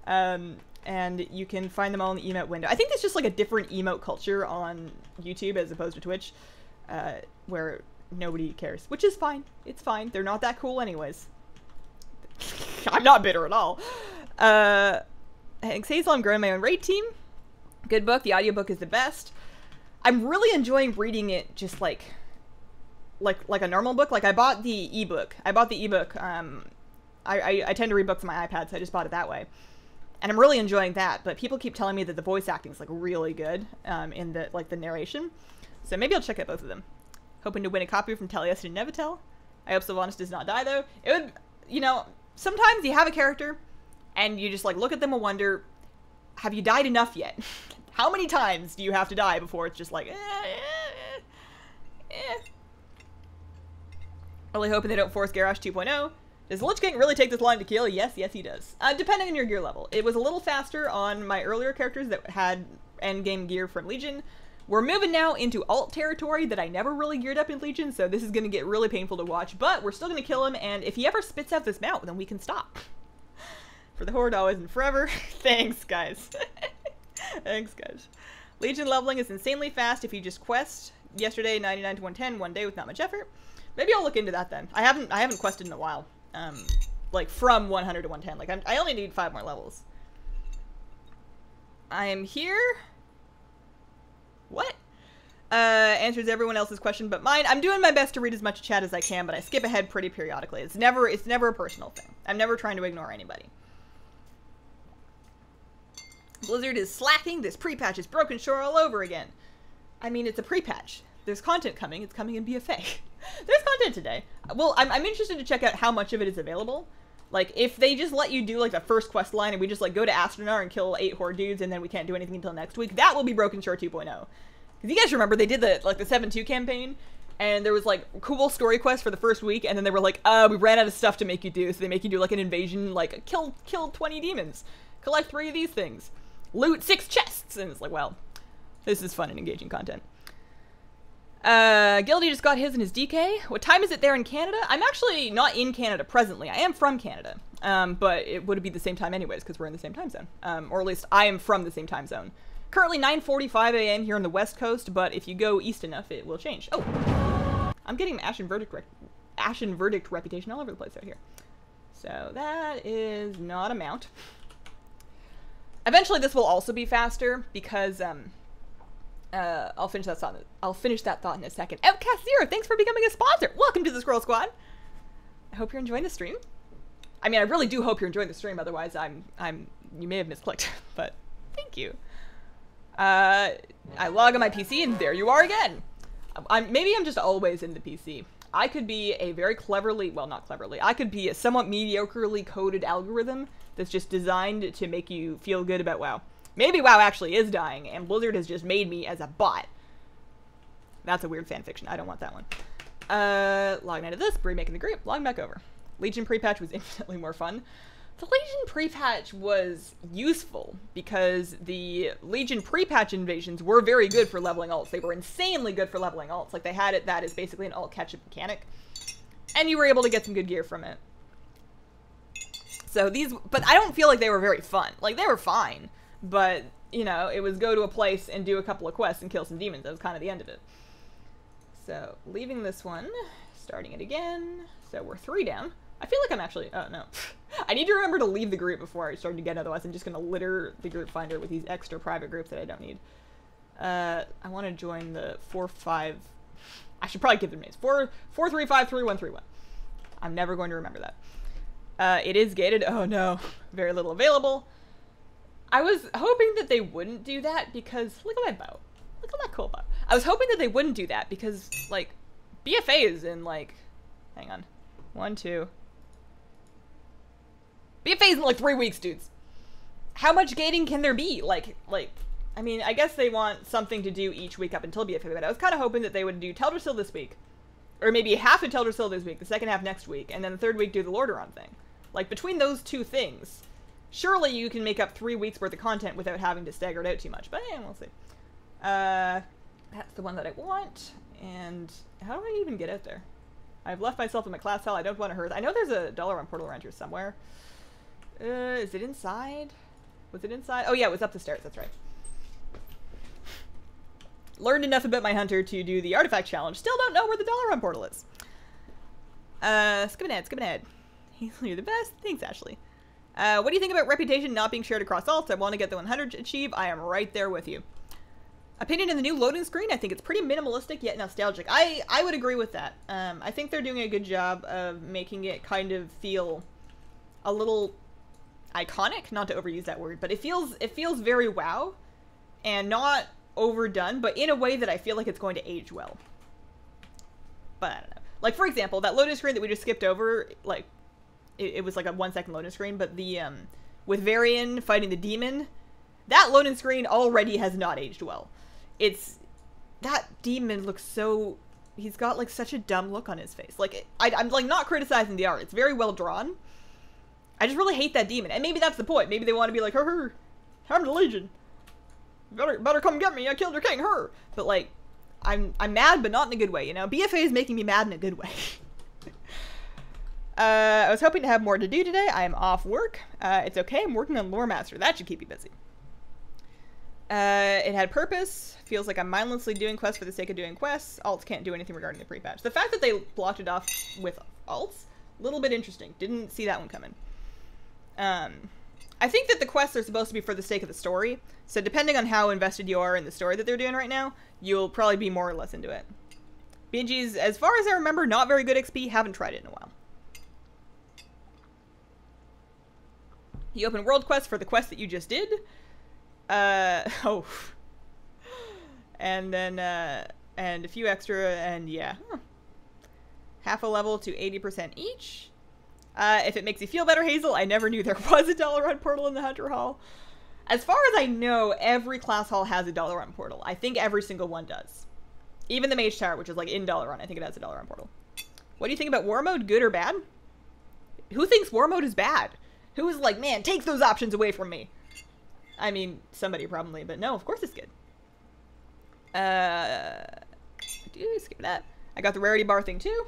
And you can find them all in the emote window. I think it's just like a different emote culture on YouTube as opposed to Twitch, where nobody cares, which is fine. It's fine. They're not that cool anyways. I'm not bitter at all. Thanks, Hazel. I'm growing my own raid team. Good book. The audiobook is the best. I'm really enjoying reading it just like a normal book. Like, I bought the ebook. I tend to read books on my iPad, so I just bought it that way. And I'm really enjoying that, but people keep telling me that the voice acting is, like, really good in the narration. So maybe I'll check out both of them. Hoping to win a copy from Taliesin and Nevitel. I hope Sylvanas does not die, though. It would, you know, sometimes you have a character, and you just, like, look at them and wonder, have you died enough yet? How many times do you have to die before it's just like, Really hoping they don't force Garrosh 2.0. Does Lich King really take this long to kill? Yes, he does. Depending on your gear level. It was a little faster on my earlier characters that had endgame gear from Legion. We're moving now into alt territory that I never really geared up in Legion, so this is going to get really painful to watch, but we're still going to kill him, and if he ever spits out this mount, then we can stop. For the Horde, always and forever. Thanks, guys. Thanks, guys. Legion leveling is insanely fast if you just quest. Yesterday, 99 to 110, one day with not much effort. Maybe I'll look into that then. I haven't quested in a while. Like, from 100 to 110. Like, I only need 5 more levels. I am here. What? answers everyone else's question but mine. I'm doing my best to read as much chat as I can, but I skip ahead pretty periodically. It's never a personal thing. I'm never trying to ignore anybody. Blizzard is slacking. This pre-patch is broken shore all over again. I mean, it's a pre-patch. There's content coming. It's coming in BFA. There's content today. Well, I'm interested to check out how much of it is available. Like, if they just let you do, like, the first quest line and we just, like, go to Astronar and kill 8 horde dudes and then we can't do anything until next week, that will be Broken Shore 2.0. Because you guys remember, they did the 7-2 campaign, and there was, like, cool story quests for the first week, and then they were like, we ran out of stuff to make you do, so they make you do, like, an invasion, like, kill 20 demons, collect 3 of these things, loot 6 chests, and it's like, well, this is fun and engaging content. Gildy just got his and his DK. What time is it there in Canada? I'm actually not in Canada presently. I am from Canada. But it would be the same time anyways, because we're in the same time zone. Or at least I am from the same time zone. Currently 9:45 a.m. here on the West Coast, but if you go east enough, it will change. Oh! I'm getting Ashen Verdict reputation all over the place out here. So that is not a mount. Eventually this will also be faster, because, I'll finish that thought in a second. Outcast Zero, thanks for becoming a sponsor. Welcome to the Scroll Squad. I hope you're enjoying the stream. I mean, I really do hope you're enjoying the stream. Otherwise, you may have misclicked, but thank you. I log on my PC and there you are again. Maybe I'm just always in the PC. I could be a very cleverly, well, not cleverly, I could be a somewhat mediocrely coded algorithm that's just designed to make you feel good about WoW. Maybe WoW actually is dying, and Blizzard has just made me as a bot. That's a weird fanfiction. I don't want that one. Logging out of this, remaking the group, logging back over. Legion pre-patch was infinitely more fun. The Legion pre-patch was useful, because the Legion pre-patch invasions were very good for leveling alts. They were insanely good for leveling alts. Like, they had it that is basically an alt catch-up mechanic. And you were able to get some good gear from it. So these, but I don't feel like they were very fun. Like, they were fine. But, you know, it was go to a place and do a couple of quests and kill some demons. That was kind of the end of it. So, leaving this one, starting it again. So, we're 3 down. I feel like I'm actually, oh no. I need to remember to leave the group before I start again, otherwise I'm just going to litter the group finder with these extra private groups that I don't need. I want to join the 4-5, I should probably give them names. 4-3-5-3-1-3-1. I'm never going to remember that. It is gated. Oh no. Very little available. I was hoping that they wouldn't do that because, look at my bow. Look at that cool bow. I was hoping that they wouldn't do that because, like, BFA is in, like, hang on. 1, 2. BFA is in, like, 3 weeks, dudes. How much gating can there be? Like, I mean, I guess they want something to do each week up until BFA, but I was kind of hoping that they would do Teldrassil this week. Or maybe half of Teldrassil this week, the second half next week, and then the 3rd week do the Lordaeron thing. Like, between those 2 things, surely you can make up 3 weeks worth of content without having to stagger it out too much, but yeah, we'll see. That's the one that I want, and how do I even get out there? I've left myself in my class cell, I don't want to hurt. I know there's a $1 portal around here somewhere. Is it inside? Was it inside? Oh yeah, it was up the stairs, that's right. Learned enough about my hunter to do the artifact challenge. Still don't know where the $1 portal is. Skipping ahead. You're the best. Thanks, Ashley. What do you think about reputation not being shared across alts? I want to get the 100 achieve. I am right there with you. Opinion in the new loading screen? I think it's pretty minimalistic yet nostalgic. I would agree with that. I think they're doing a good job of making it kind of feel a little iconic, not to overuse that word, but it feels very WoW and not overdone, but in a way that I feel like it's going to age well. But I don't know. Like, for example, that loading screen that we just skipped over, like, it was like a 1-second loading screen, but the, with Varian fighting the demon, that loading screen already has not aged well. That demon looks so, he's got, like, such a dumb look on his face. Like, I'm, like, not criticizing the art. It's very well drawn. I just really hate that demon. And maybe that's the point. Maybe they want to be like, her, I'm the Legion. Better come get me. I killed your king, her. But, like, I'm mad, but not in a good way, you know? BFA is making me mad in a good way. I was hoping to have more to do today. I am off work. It's okay. I'm working on Lore Master. That should keep you busy. It had purpose. Feels like I'm mindlessly doing quests for the sake of doing quests. Alts can't do anything regarding the pre-patch. The fact that they blocked it off with alts, a little bit interesting. Didn't see that one coming. I think that the quests are supposed to be for the sake of the story. So depending on how invested you are in the story that they're doing right now, you'll probably be more or less into it. BNG's, as far as I remember, not very good XP. Haven't tried it in a while. You open world quest for the quest that you just did. Oh. And then, and a few extra, and yeah. Half a level to 80% each. If it makes you feel better, Hazel, I never knew there was a dollar run portal in the Hunter Hall. As far as I know, every class hall has a dollar run portal. I think every single one does. Even the Mage Tower, which is like in dollar run, I think it has a dollar run portal. What do you think about war mode? Good or bad? Who thinks war mode is bad? Who is like, man, take those options away from me? I mean, somebody probably, but no, of course it's good. Skip that. I got the rarity bar thing too.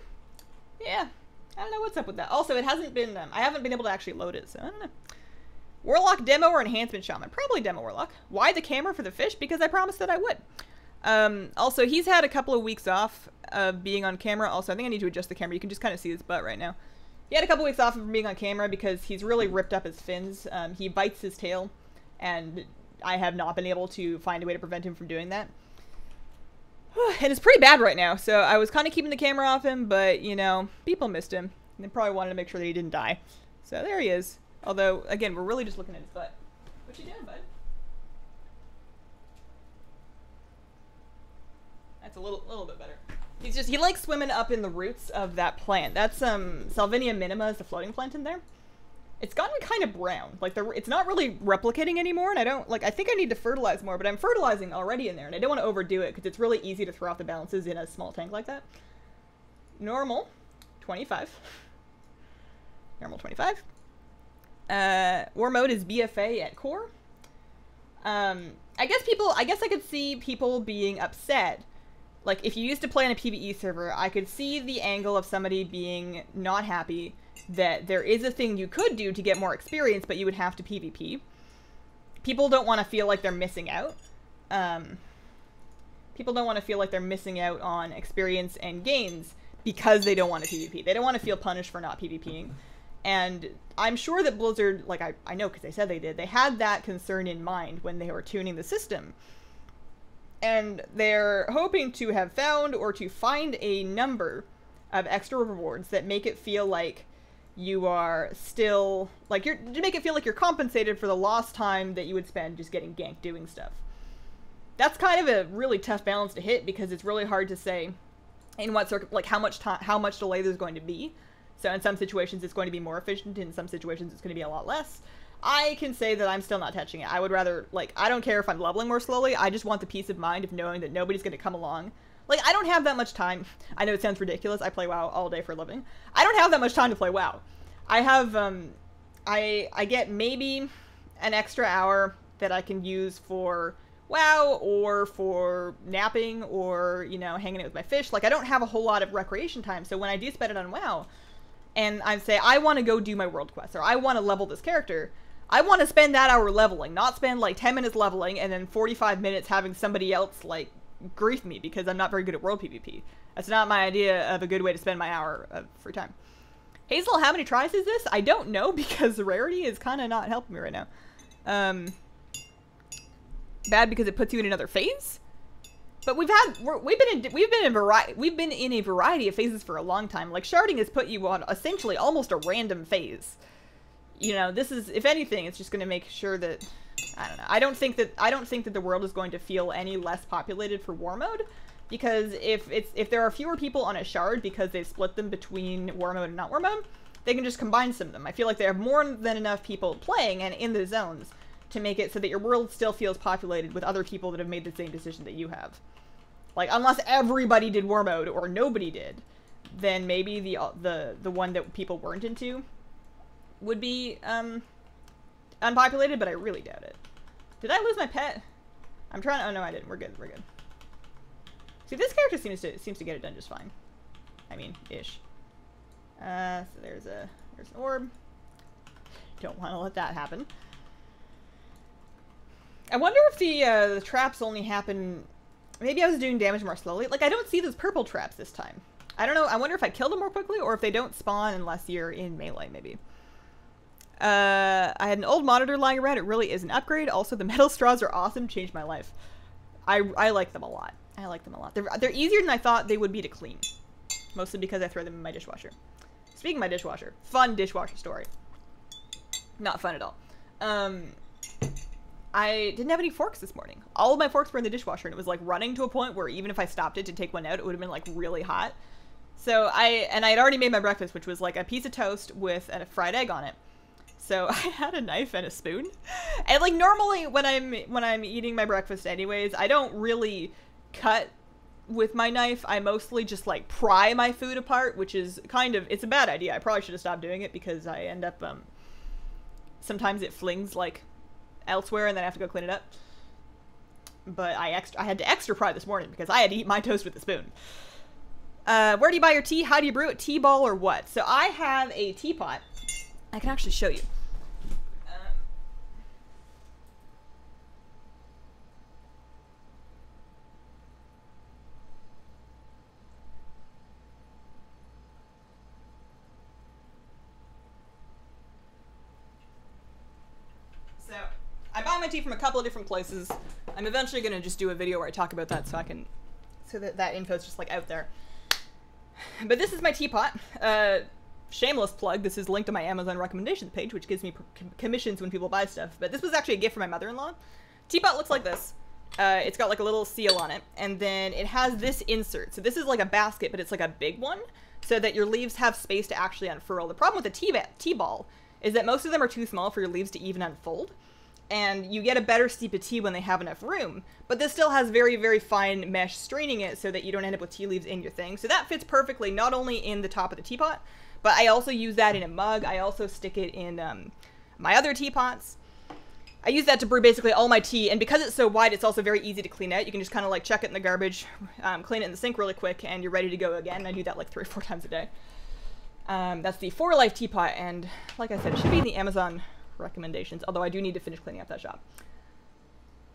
Yeah, I don't know what's up with that. Also, it hasn't been, I haven't been able to actually load it, so I don't know. Warlock demo or enhancement shaman? Probably demo warlock. Why the camera for the fish? Because I promised that I would. Also, he's had a couple of weeks off of being on camera. Also, I think I need to adjust the camera. You can just kind of see his butt right now. He had a couple weeks off from being on camera because he's really ripped up his fins. He bites his tail, and I have not been able to find a way to prevent him from doing that. And it's pretty bad right now, so I was kind of keeping the camera off him, but, you know, people missed him. And they probably wanted to make sure that he didn't die. So there he is. Although, again, we're really just looking at his butt. What you doing, bud? That's a little bit better. He likes swimming up in the roots of that plant. That's, Salvinia minima is the floating plant in there. It's gotten kind of brown. Like, it's not really replicating anymore, and I think I need to fertilize more, but I'm fertilizing already in there, and I don't want to overdo it, because it's really easy to throw off the balances in a small tank like that. Normal, 25. Normal, 25. War mode is BFA at core. I guess I could see people being upset. Like, if you used to play on a PvE server, I could see the angle of somebody being not happy that there is a thing you could do to get more experience, but you would have to PvP. People don't want to feel like they're missing out. People don't want to feel like they're missing out on experience and gains because they don't want to PvP. They don't want to feel punished for not PvPing. And I'm sure that Blizzard, like I know because they said they did, they had that concern in mind when they were tuning the system. And they're hoping to have found or to find a number of extra rewards that make it feel like you are still, like, to make it feel like you're compensated for the lost time that you would spend just getting ganked doing stuff. That's kind of a really tough balance to hit because it's really hard to say in what like how much delay there's going to be. So in some situations it's going to be more efficient, in some situations it's going to be a lot less. I can say that I'm still not touching it. I would rather, like, I don't care if I'm leveling more slowly, I just want the peace of mind of knowing that nobody's going to come along. Like, I don't have that much time. I know it sounds ridiculous, I play WoW all day for a living. I don't have that much time to play WoW. I have, I get maybe an extra hour that I can use for WoW, or for napping, or, you know, hanging out with my fish. Like, I don't have a whole lot of recreation time, so when I do spend it on WoW, and I say, I want to go do my world quest, or I want to level this character, I want to spend that hour leveling, not spend, like, 10 minutes leveling, and then 45 minutes having somebody else, like, grief me, because I'm not very good at world PvP. That's not my idea of a good way to spend my hour of free time. Hazel, how many tries is this? I don't know, because the rarity is kind of not helping me right now. Bad because it puts you in another phase? But we've been in a variety of phases for a long time. Like, sharding has put you on essentially almost a random phase. You know, this is, if anything, it's just going to make sure that, I don't know. I don't think that the world is going to feel any less populated for war mode, because if there are fewer people on a shard because they've split them between war mode and not war mode, they can just combine some of them. I feel like they have more than enough people playing and in the zones to make it so that your world still feels populated with other people that have made the same decision that you have. Like, unless everybody did war mode or nobody did, then maybe the one that people weren't into would be unpopulated, but I really doubt it. Did I lose my pet? I'm trying to, oh no I didn't. We're good, we're good. See, this character seems to get it done just fine. I mean, ish. So there's an orb. Don't want to let that happen. I wonder if the traps only happen, maybe I was doing damage more slowly. Like, I don't see those purple traps this time. I don't know, I wonder if I killed them more quickly, or if they don't spawn unless you're in melee, maybe. I had an old monitor lying around. It really is an upgrade. Also, the metal straws are awesome. Changed my life. I like them a lot. I like them a lot. They're easier than I thought they would be to clean. Mostly because I throw them in my dishwasher. Speaking of my dishwasher, fun dishwasher story. Not fun at all. I didn't have any forks this morning. All of my forks were in the dishwasher, and it was like running to a point where even if I stopped it to take one out, it would have been like really hot. So I had already made my breakfast, which was like a piece of toast with a fried egg on it. So I had a knife and a spoon. And like normally when I'm eating my breakfast anyways, I don't really cut with my knife. I mostly just like pry my food apart, which is kind of, it's a bad idea. I probably should have stopped doing it because I end up, sometimes it flings like elsewhere and then I have to go clean it up. But I had to extra pry this morning because I had to eat my toast with a spoon. Where do you buy your tea? How do you brew it? Tea ball or what? So I have a teapot. I can actually show you. So I buy my tea from a couple of different places. I'm eventually going to just do a video where I talk about that so that info is just like out there. But this is my teapot. Shameless plug, this is linked to my Amazon recommendations page, which gives me commissions when people buy stuff. But this was actually a gift from my mother-in-law. Teapot looks like this. It's got like a little seal on it, and then it has this insert. So this is like a basket, but it's like a big one, so that your leaves have space to actually unfurl. The problem with the tea ball is that most of them are too small for your leaves to even unfold, and you get a better steep of tea when they have enough room. But this still has very, very fine mesh screening it so that you don't end up with tea leaves in your thing. So that fits perfectly, not only in the top of the teapot, but I also use that in a mug. I also stick it in my other teapots. I use that to brew basically all my tea, and because it's so wide, it's also very easy to clean out. You can just kind of like chuck it in the garbage, clean it in the sink really quick, and you're ready to go again. I do that like 3 or 4 times a day. That's the 4 Life teapot, and like I said, it should be in the Amazon recommendations, although I do need to finish cleaning up that shop.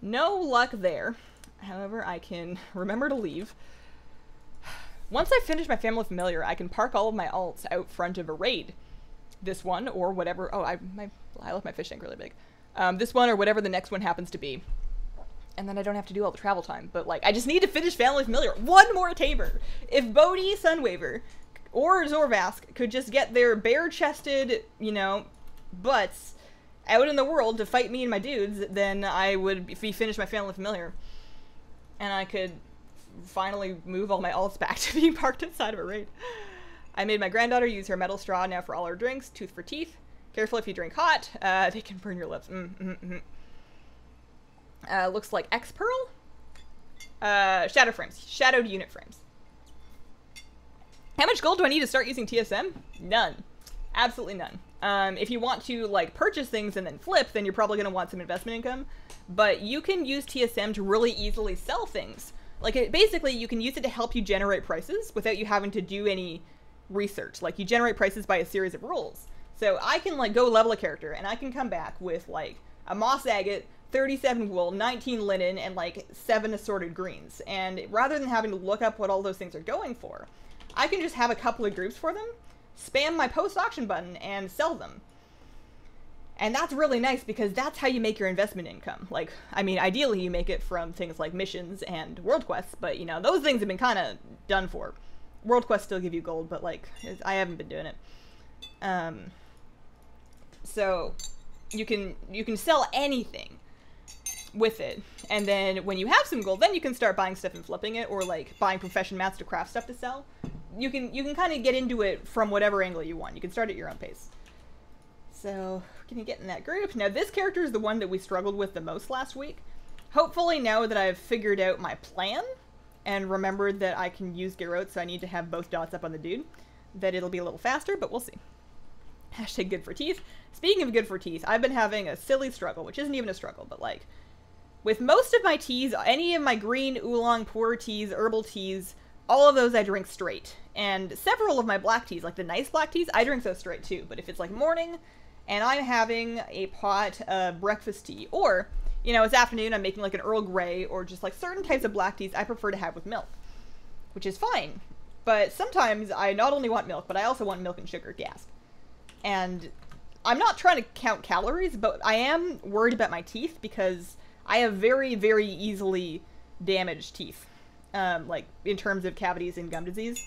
No luck there. However, I can remember to leave. Once I finish my family familiar, I can park all of my alts out front of a raid. This one, or whatever. Oh, I left my fish tank really big. This one, or whatever the next one happens to be. And then I don't have to do all the travel time. But, like, I just need to finish family familiar. One more tamer. If VoD, Sunwaver, or Zorvask could just get their bare-chested, you know, butts out in the world to fight me and my dudes, then I would be finished my family familiar. And I could finally move all my alts back to being parked inside of a raid. I made my granddaughter use her metal straw now for all her drinks. Tooth for teeth. Careful if you drink hot. They can burn your lips. Looks like X-Pearl. Shadow frames. Shadowed unit frames. How much gold do I need to start using TSM? None. Absolutely none. If you want to like purchase things and then flip, then you're probably going to want some investment income. But you can use TSM to really easily sell things. Like, basically, you can use it to help you generate prices without you having to do any research. Like, you generate prices by a series of rules. So I can, like, go level a character, and I can come back with, like, a moss agate, 37 wool, 19 linen, and, like, 7 assorted greens. And rather than having to look up what all those things are going for, I can just have a couple of groups for them, spam my post-auction button, and sell them. And that's really nice because that's how you make your investment income. Like, I mean, ideally you make it from things like missions and world quests, but, you know, those things have been kind of done for. World quests still give you gold, but, like, I haven't been doing it. So, you can sell anything with it, and then when you have some gold, then you can start buying stuff and flipping it, or, like, buying profession mats to craft stuff to sell. You can kind of get into it from whatever angle you want. You can start at your own pace. So, we're gonna get in that group. Now, this character is the one that we struggled with the most last week. Hopefully, now that I've figured out my plan and remembered that I can use Garrote, so I need to have both dots up on the dude, that it'll be a little faster, but we'll see. Hashtag good for teeth. Speaking of good for teeth, I've been having a silly struggle, which isn't even a struggle, but like, with most of my teas, any of my green, oolong, pu'er teas, herbal teas, all of those I drink straight. And several of my black teas, like the nice black teas, I drink those straight too. But if it's like morning, and I'm having a pot of breakfast tea, or, you know, it's afternoon, I'm making like an Earl Grey, or just like certain types of black teas I prefer to have with milk, which is fine. But sometimes I not only want milk, but I also want milk and sugar, gasp. And I'm not trying to count calories, but I am worried about my teeth because I have very, very easily damaged teeth, like in terms of cavities and gum disease.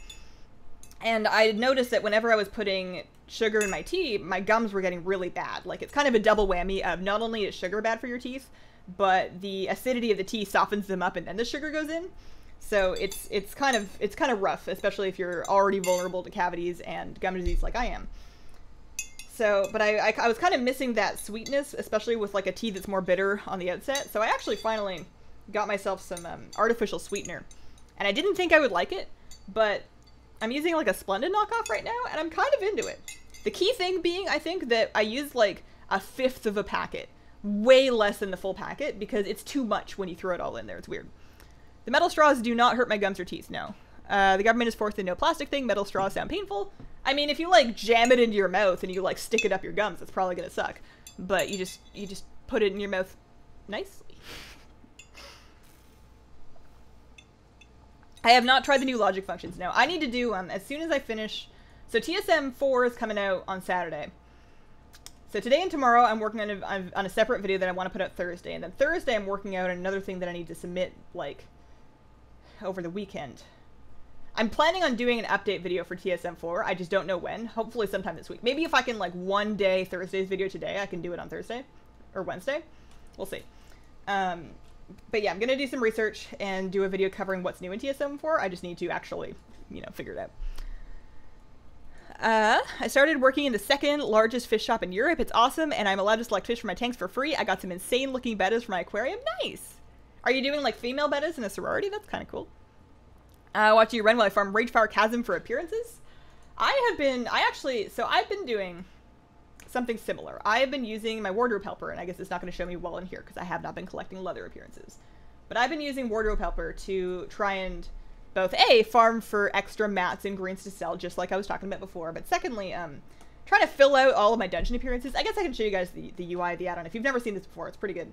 And I noticed that whenever I was putting sugar in my tea, my gums were getting really bad. Like, it's kind of a double whammy of not only is sugar bad for your teeth, but the acidity of the tea softens them up and then the sugar goes in. So it's kind of rough, especially if you're already vulnerable to cavities and gum disease like I am. So, but I was kind of missing that sweetness, especially with like a tea that's more bitter on the outset. So I actually finally got myself some artificial sweetener. And I didn't think I would like it, but I'm using like a Splendid knockoff right now, and I'm kind of into it. The key thing being, I think, that I use like a fifth of a packet. Way less than the full packet, because it's too much when you throw it all in there. It's weird. The metal straws do not hurt my gums or teeth, no. The government is forced the no plastic thing. Metal straws sound painful. I mean, if you like jam it into your mouth and you like stick it up your gums, it's probably gonna suck. But you just put it in your mouth nicely. I have not tried the new logic functions. No, I need to do as soon as I finish. So TSM 4 is coming out on Saturday. So today and tomorrow I'm working on a separate video that I want to put out Thursday, and then Thursday I'm working out on another thing that I need to submit like over the weekend. I'm planning on doing an update video for TSM 4. I just don't know when. Hopefully sometime this week. Maybe if I can like one day Thursday's video today, I can do it on Thursday or Wednesday. We'll see. But yeah, I'm going to do some research and do a video covering what's new in TSM 4. I just need to actually, you know, figure it out. I started working in the second largest fish shop in Europe. It's awesome, and I'm allowed to select fish for my tanks for free. I got some insane looking bettas for my aquarium. Nice! Are you doing like female bettas in a sorority? That's kind of cool. Watching you run while I farm Ragefire Chasm for appearances. I've been doing something similar. I have been using my wardrobe helper, and I guess it's not going to show me well in here because I have not been collecting leather appearances. But I've been using wardrobe helper to try and both A, farm for extra mats and greens to sell, just like I was talking about before, but secondly, trying to fill out all of my dungeon appearances. I guess I can show you guys the UI of the add-on. If you've never seen this before, it's pretty good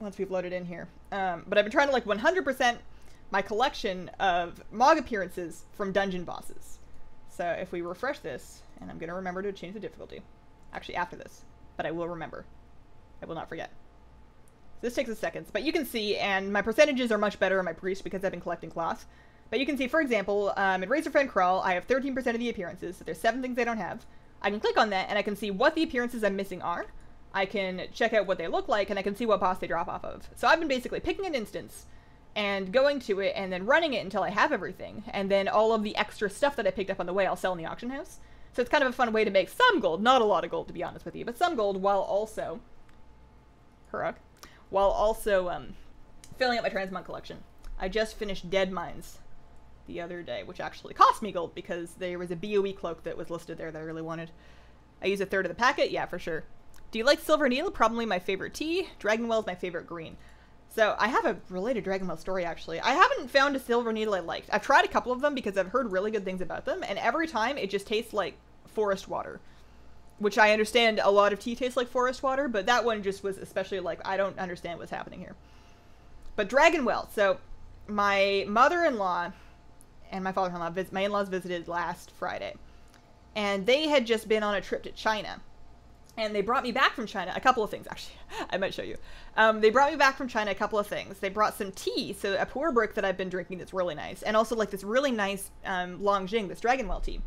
once we've loaded in here. But I've been trying to like 100% my collection of MOG appearances from dungeon bosses. So if we refresh this, and I'm going to remember to change the difficulty, actually after this, but I will remember. I will not forget. This takes a second, but you can see, and my percentages are much better on my priest because I've been collecting cloth. But you can see, for example, in Razorfriend Crawl, I have 13% of the appearances, so there's 7 things I don't have. I can click on that, and I can see what the appearances I'm missing are. I can check out what they look like, and I can see what boss they drop off of. So I've been basically picking an instance, and going to it, and then running it until I have everything. And then all of the extra stuff that I picked up on the way, I'll sell in the auction house. So it's kind of a fun way to make some gold, not a lot of gold to be honest with you, but some gold while also... filling up my transmog collection. I just finished Dead Mines the other day, which actually cost me gold because there was a BOE cloak that was listed there that I really wanted. I use a third of the packet? Yeah, for sure. Do you like Silver Needle? Probably my favorite tea. Dragonwell is my favorite green. So I have a related Dragonwell story, actually. I haven't found a Silver Needle I liked. I've tried a couple of them because I've heard really good things about them, and every time it just tastes like forest water. Which I understand a lot of tea tastes like forest water, but that one just was especially like, I don't understand what's happening here. But Dragonwell. So my mother-in-law and my father-in-law, my in-laws visited last Friday. And they had just been on a trip to China. And they brought me back from China a couple of things, actually. I might show you. They brought me back from China a couple of things. They brought some tea, so a pour brick that I've been drinking that's really nice. And also like this really nice Longjing, this Dragonwell tea.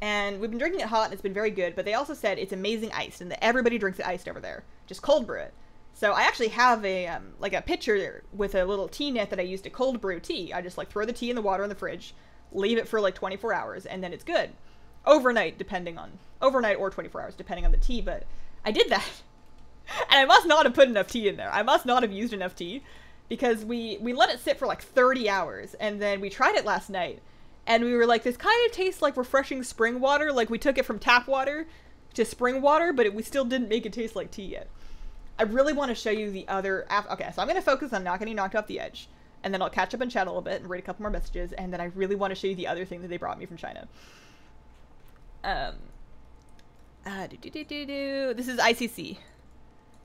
And we've been drinking it hot, and it's been very good, but they also said it's amazing iced, and that everybody drinks it iced over there. Just cold brew it. So I actually have a, like a pitcher with a little tea net that I use to cold brew tea. I just like throw the tea in the water in the fridge, leave it for like 24 hours, and then it's good. Overnight or 24 hours, depending on the tea, but I did that. And I must not have put enough tea in there. I must not have used enough tea, because we let it sit for like 30 hours, and then we tried it last night. And we were like, this kind of tastes like refreshing spring water. Like, we took it from tap water to spring water, but we still didn't make it taste like tea yet. I really want to show you the other... Okay, so I'm going to focus on not getting knocked off the edge. And then I'll catch up and chat a little bit and read a couple more messages. And then I really want to show you the other thing that they brought me from China. This is ICC.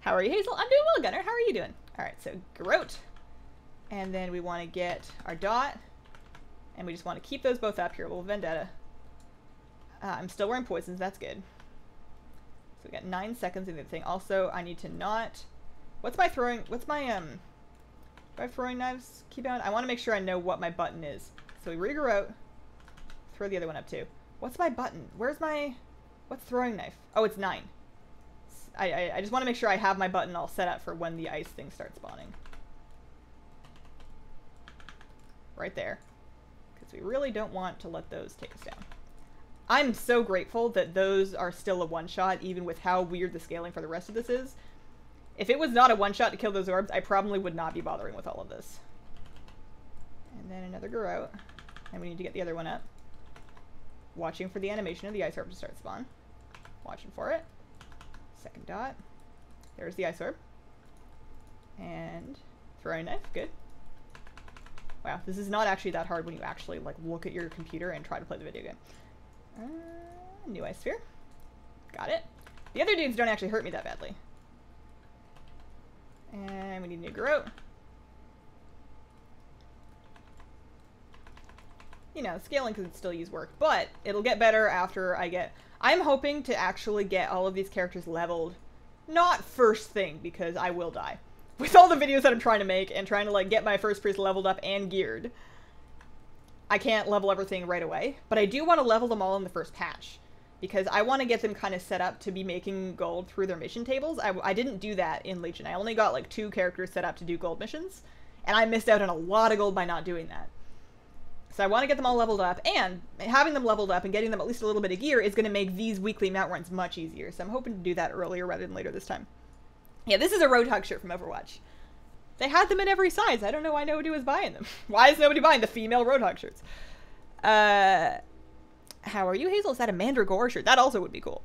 How are you, Hazel? I'm doing well, Gunnar. How are you doing? All right, so Garrote. And then we want to get our dot. And we just want to keep those both up here. Little Vendetta. I'm still wearing poisons. That's good. So we got 9 seconds in the thing. Also, I need to not... What's my throwing... What's my, Do I have throwing knives keybound? I want to make sure I know what my button is. So we regrow out. Throw the other one up too. What's my button? Where's my... What's throwing knife? Oh, it's 9. I just want to make sure I have my button all set up for when the ice thing starts spawning. Right there. Because we really don't want to let those take us down. I'm so grateful that those are still a one-shot, even with how weird the scaling for the rest of this is. If it was not a one-shot to kill those orbs, I probably would not be bothering with all of this. And then another grow out. And we need to get the other one up. Watching for the animation of the ice orb to start spawn. Watching for it. Second dot. There's the ice orb. And throwing knife. Good. Wow, this is not actually that hard when you actually like look at your computer and try to play the video game. New ice sphere. Got it. The other dudes don't actually hurt me that badly. And we need a new grow. You know, scaling can still use work, but it'll get better after I get... I'm hoping to actually get all of these characters leveled. Not first thing, because I will die. With all the videos that I'm trying to make and trying to like get my first priest leveled up and geared, I can't level everything right away. But I do want to level them all in the first patch, because I want to get them kind of set up to be making gold through their mission tables. I didn't do that in Legion. I only got like 2 characters set up to do gold missions, and I missed out on a lot of gold by not doing that. So I want to get them all leveled up, and having them leveled up and getting them at least a little bit of gear is going to make these weekly mount runs much easier. So I'm hoping to do that earlier rather than later this time. Yeah, this is a Roadhog shirt from Overwatch. They had them in every size. I don't know why nobody was buying them. Why is nobody buying the female Roadhog shirts? How are you, Hazel? Is that a Mandragora shirt? That also would be cool.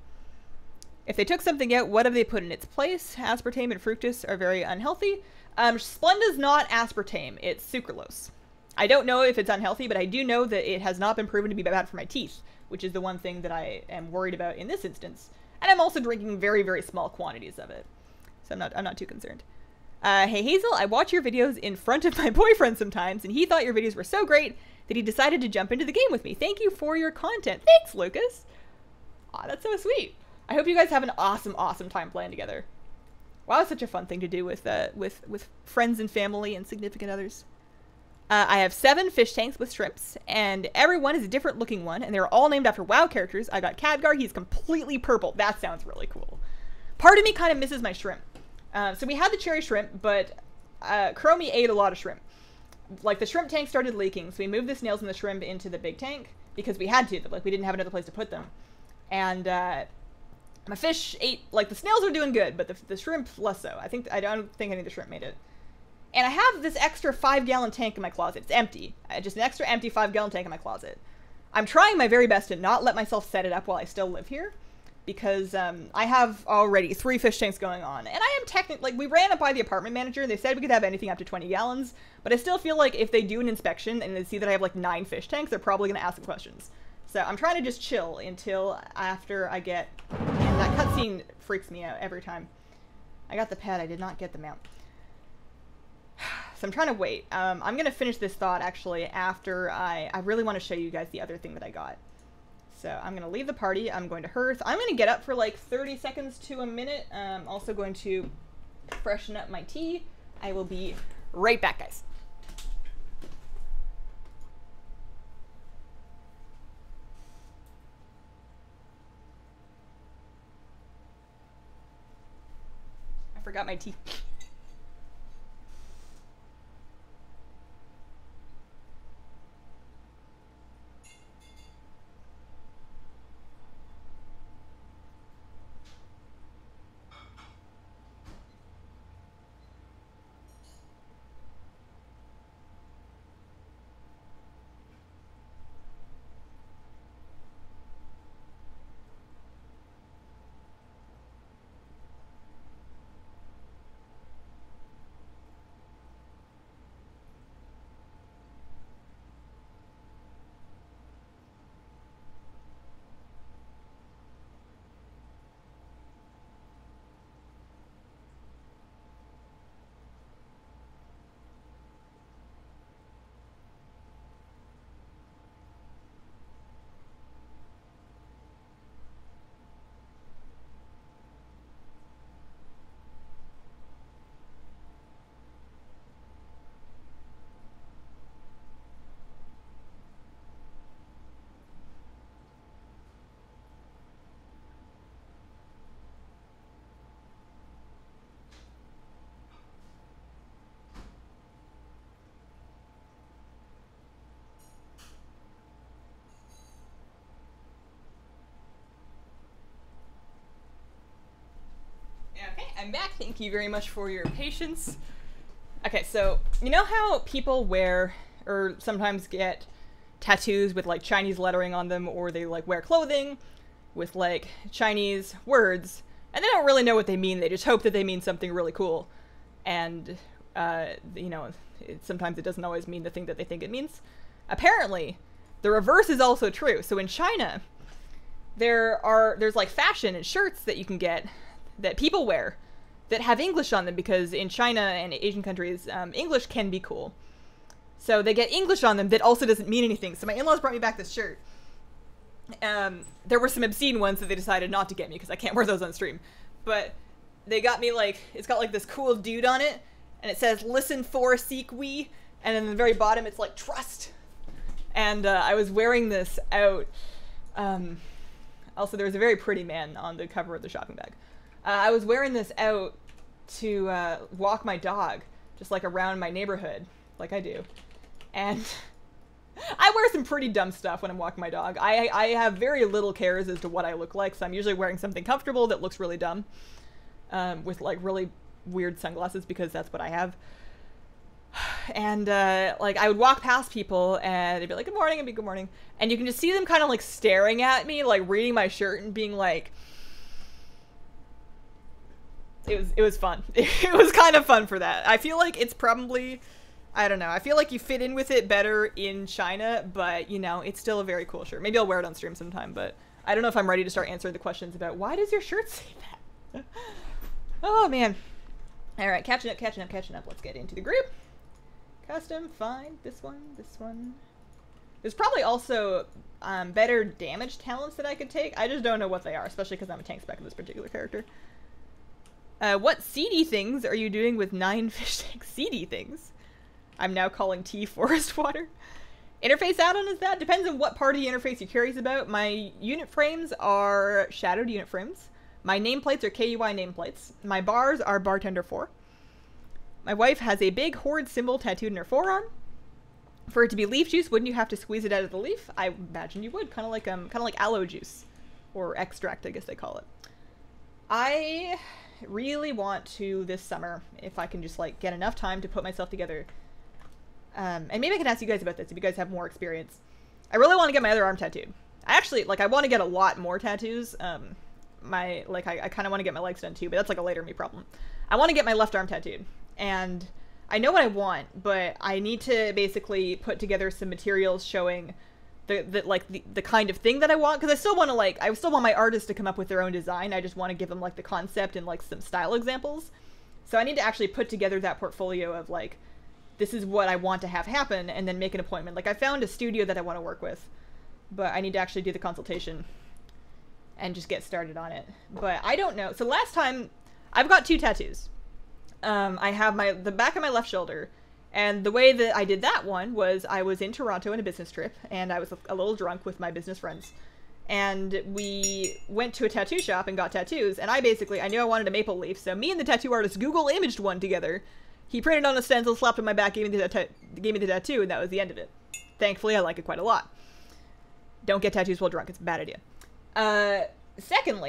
If they took something out, what have they put in its place? Aspartame and fructose are very unhealthy. Splenda's not aspartame. It's sucralose. I don't know if it's unhealthy, but I do know that it has not been proven to be bad for my teeth, which is the one thing that I am worried about in this instance. And I'm also drinking very, very small quantities of it. So I'm not too concerned. Hey Hazel, I watch your videos in front of my boyfriend sometimes, and he thought your videos were so great that he decided to jump into the game with me. Thank you for your content. Thanks, Lucas. Aw, that's so sweet. I hope you guys have an awesome, awesome time playing together. Wow, it's such a fun thing to do with friends and family and significant others. I have 7 fish tanks with shrimps, and every one is a different looking one, and they're all named after WoW characters. I got Khadgar, he's completely purple. That sounds really cool. Part of me kind of misses my shrimp. So we had the cherry shrimp, but Chromie ate a lot of shrimp. Like, the shrimp tank started leaking, so we moved the snails and the shrimp into the big tank, because we had to, like, we didn't have another place to put them. And my fish ate, like, the snails are doing good, but the shrimp less so. I don't think any of the shrimp made it. And I have this extra 5-gallon tank in my closet. It's empty. Just an extra empty 5-gallon tank in my closet. I'm trying my very best to not let myself set it up while I still live here, because I have already 3 fish tanks going on. And I am technically, like, we ran it by the apartment manager. They said we could have anything up to 20 gallons, but I still feel like if they do an inspection and they see that I have like 9 fish tanks, they're probably going to ask some questions. So I'm trying to just chill until after I get, and that cutscene freaks me out every time. I got the pad, I did not get the mount. So I'm trying to wait. I'm going to finish this thought, actually, after I really want to show you guys the other thing that I got. So I'm going to leave the party. I'm going to hearth. I'm going to get up for like 30 seconds to a minute. I'm also going to freshen up my tea. I will be right back, guys. I forgot my tea. I'm back. Thank you very much for your patience. Okay, so you know how people wear or sometimes get tattoos with like Chinese lettering on them, or they like wear clothing with like Chinese words and they don't really know what they mean. They just hope that they mean something really cool. And you know, sometimes it doesn't always mean the thing that they think it means. Apparently, the reverse is also true. So in China, there's like fashion and shirts that you can get that people wear that have English on them, because in China and Asian countries, English can be cool. So they get English on them that also doesn't mean anything. So my in-laws brought me back this shirt. There were some obscene ones that they decided not to get me because I can't wear those on stream. But they got me like, it's got like this cool dude on it, and it says, "Listen for, seek we," and then the very bottom it's like, "Trust." And I was wearing this out. Also, there was a very pretty man on the cover of the shopping bag. I was wearing this out to walk my dog, just like around my neighborhood, like I do. And I wear some pretty dumb stuff when I'm walking my dog. I have very little cares as to what I look like, so I'm usually wearing something comfortable that looks really dumb, with like really weird sunglasses, because that's what I have. And like I would walk past people and they'd be like, "Good morning," and be "Good morning," and you can just see them kind of like staring at me, like reading my shirt and being like, it was fun. It was kind of fun for that. I feel like it's probably, I don't know, I feel like you fit in with it better in China, but you know, it's still a very cool shirt. Maybe I'll wear it on stream sometime, but I don't know if I'm ready to start answering the questions about why does your shirt say that? Oh man. All right, catching up. Let's get into the group. Custom, fine. This one. There's probably also better damage talents that I could take. I just don't know what they are, especially because I'm a tank spec of this particular character. What seedy things are you doing with 9 fish tanks? Seedy things? I'm now calling tea forest water. Interface add-on is that? Depends on what part of the interface you're curious about. My unit frames are shadowed unit frames. My nameplates are KUI nameplates. My bars are bartender 4. My wife has a big horde symbol tattooed in her forearm. For it to be leaf juice, wouldn't you have to squeeze it out of the leaf? I imagine you would, kind of like aloe juice, or extract, I guess they call it. I really want to this summer, if I can just like get enough time to put myself together. And maybe I can ask you guys about this if you guys have more experience. I really want to get my other arm tattooed. I actually, like, I want to get a lot more tattoos. I kind of want to get my legs done too, but that's like a later me problem. I want to get my left arm tattooed. And I know what I want, but I need to basically put together some materials showing the kind of thing that I want, because I still want to I still want my artists to come up with their own design. I just want to give them like the concept and like some style examples. So I need to actually put together that portfolio of like, this is what I want to have happen, and then make an appointment. Like I found a studio that I want to work with, but I need to actually do the consultation and just get started on it. But I don't know. So last time, I've got 2 tattoos. I have the back of my left shoulder, and the way that I did that one was I was in Toronto on a business trip, and I was a little drunk with my business friends, and we went to a tattoo shop and got tattoos, and I knew I wanted a maple leaf, so me and the tattoo artist Google imaged one together. He printed on a stencil, slapped on my back, gave me the tattoo, and that was the end of it. Thankfully, I like it quite a lot. Don't get tattoos while drunk, it's a bad idea. Second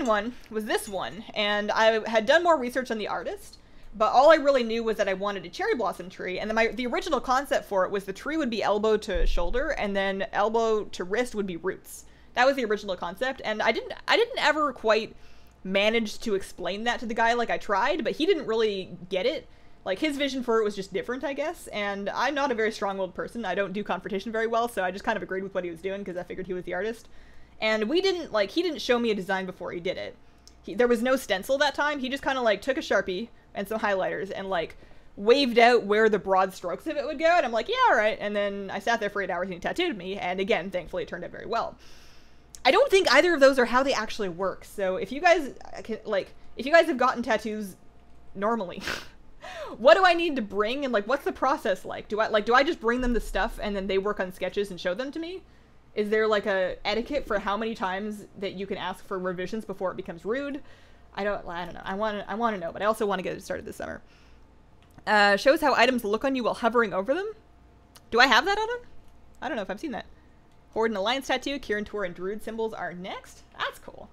one was this one, and I had done more research on the artist, but all I really knew was that I wanted a cherry blossom tree, and then the original concept for it was the tree would be elbow to shoulder, and then elbow to wrist would be roots. That was the original concept, and I didn't ever quite manage to explain that to the guy. Like I tried, but he didn't really get it. Like his vision for it was just different, I guess, and I'm not a very strong-willed person. I don't do confrontation very well, so I just kind of agreed with what he was doing because I figured he was the artist. And he didn't show me a design before he did it. There was no stencil that time. He just kind of like took a Sharpie and some highlighters and like waved out where the broad strokes of it would go. And I'm like, yeah, all right. And then I sat there for 8 hours and he tattooed me. And again, thankfully it turned out very well. I don't think either of those are how they actually work. So if you guys have gotten tattoos normally, what do I need to bring? And like, what's the process like? Do I just bring them the stuff and then they work on sketches and show them to me? Is there like a etiquette for how many times that you can ask for revisions before it becomes rude? I don't know. I want to know, but I also want to get it started this summer. Shows how items look on you while hovering over them. Do I have that on? I don't know if I've seen that. Horde and Alliance tattoo. Kirin Tor and Druid symbols are next. That's cool.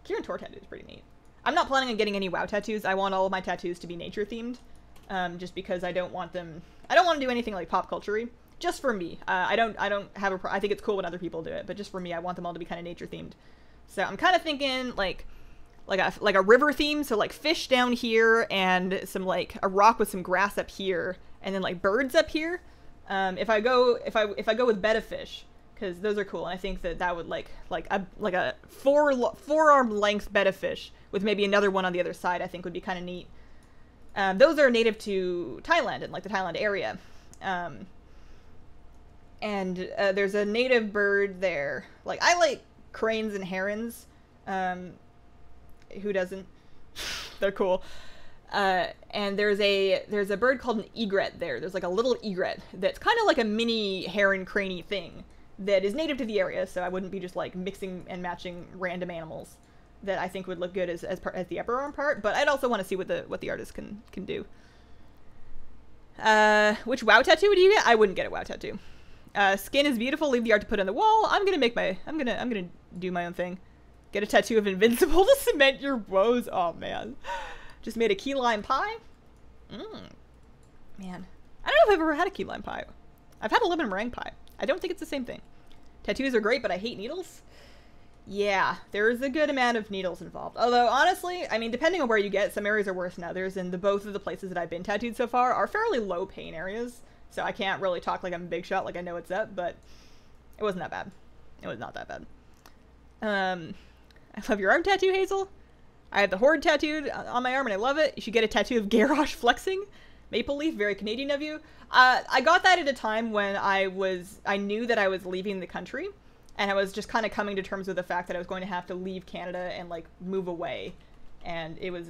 Kirin Tor tattoo is pretty neat. I'm not planning on getting any WoW tattoos. I want all of my tattoos to be nature themed, just because I don't want to do anything like pop culture-y. Just for me. I don't have I think it's cool when other people do it, but just for me, I want them all to be kind of nature themed. So I'm kind of thinking like a river theme, so like fish down here and some like a rock with some grass up here, and then like birds up here. If I go with betta fish, because those are cool, and I think that would like a forearm length betta fish with maybe another one on the other side, I think would be kind of neat. Those are native to Thailand and like the Thailand area. And there's a native bird there. Like, I like cranes and herons. Who doesn't? They're cool. And there's a bird called an egret there. There's like a little egret that's kind of like a mini heron craney thing that is native to the area, so I wouldn't be just like mixing and matching random animals that I think would look good as the upper arm part, but I'd also want to see what the artist can do. Which WoW tattoo would you get? I wouldn't get a WoW tattoo. Skin is beautiful, leave the art to put on the wall. I'm gonna do my own thing. Get a tattoo of Invincible to cement your woes. Oh man. Just made a key lime pie. Man. I don't know if I've ever had a key lime pie. I've had a lemon meringue pie. I don't think it's the same thing. Tattoos are great, but I hate needles. Yeah, there's a good amount of needles involved. Although, honestly, I mean, depending on where you get, some areas are worse than others, and both of the places that I've been tattooed so far are fairly low pain areas. So I can't really talk like I'm a big shot, like I know what's up, but it wasn't that bad. It was not that bad. I love your arm tattoo, Hazel. I have the Horde tattooed on my arm, and I love it. You should get a tattoo of Garrosh flexing. Maple Leaf, very Canadian of you. I got that at a time when I knew that I was leaving the country, and I was just kind of coming to terms with the fact that I was going to have to leave Canada and like move away, and it was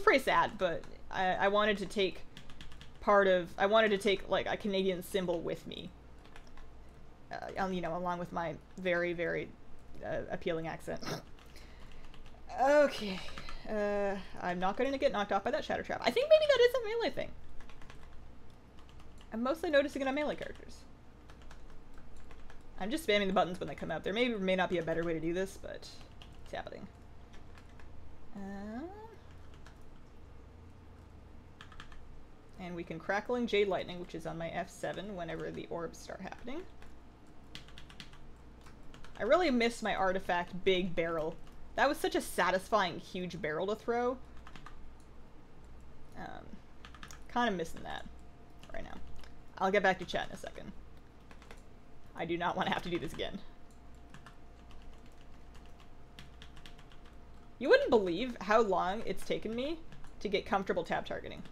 pretty sad. But I wanted to take like a Canadian symbol with me, you know, along with my very, very appealing accent. Okay, I'm not going to get knocked off by that shatter trap. I think maybe that is a melee thing. I'm mostly noticing it on melee characters. I'm just spamming the buttons when they come up. There may or may not be a better way to do this, but it's happening. And we can Crackling Jade Lightning, which is on my F7 whenever the orbs start happening. I really miss my artifact big barrel. That was such a satisfying huge barrel to throw. Kind of missing that right now. I'll get back to chat in a second. I do not want to have to do this again. You wouldn't believe how long it's taken me to get comfortable tab targeting.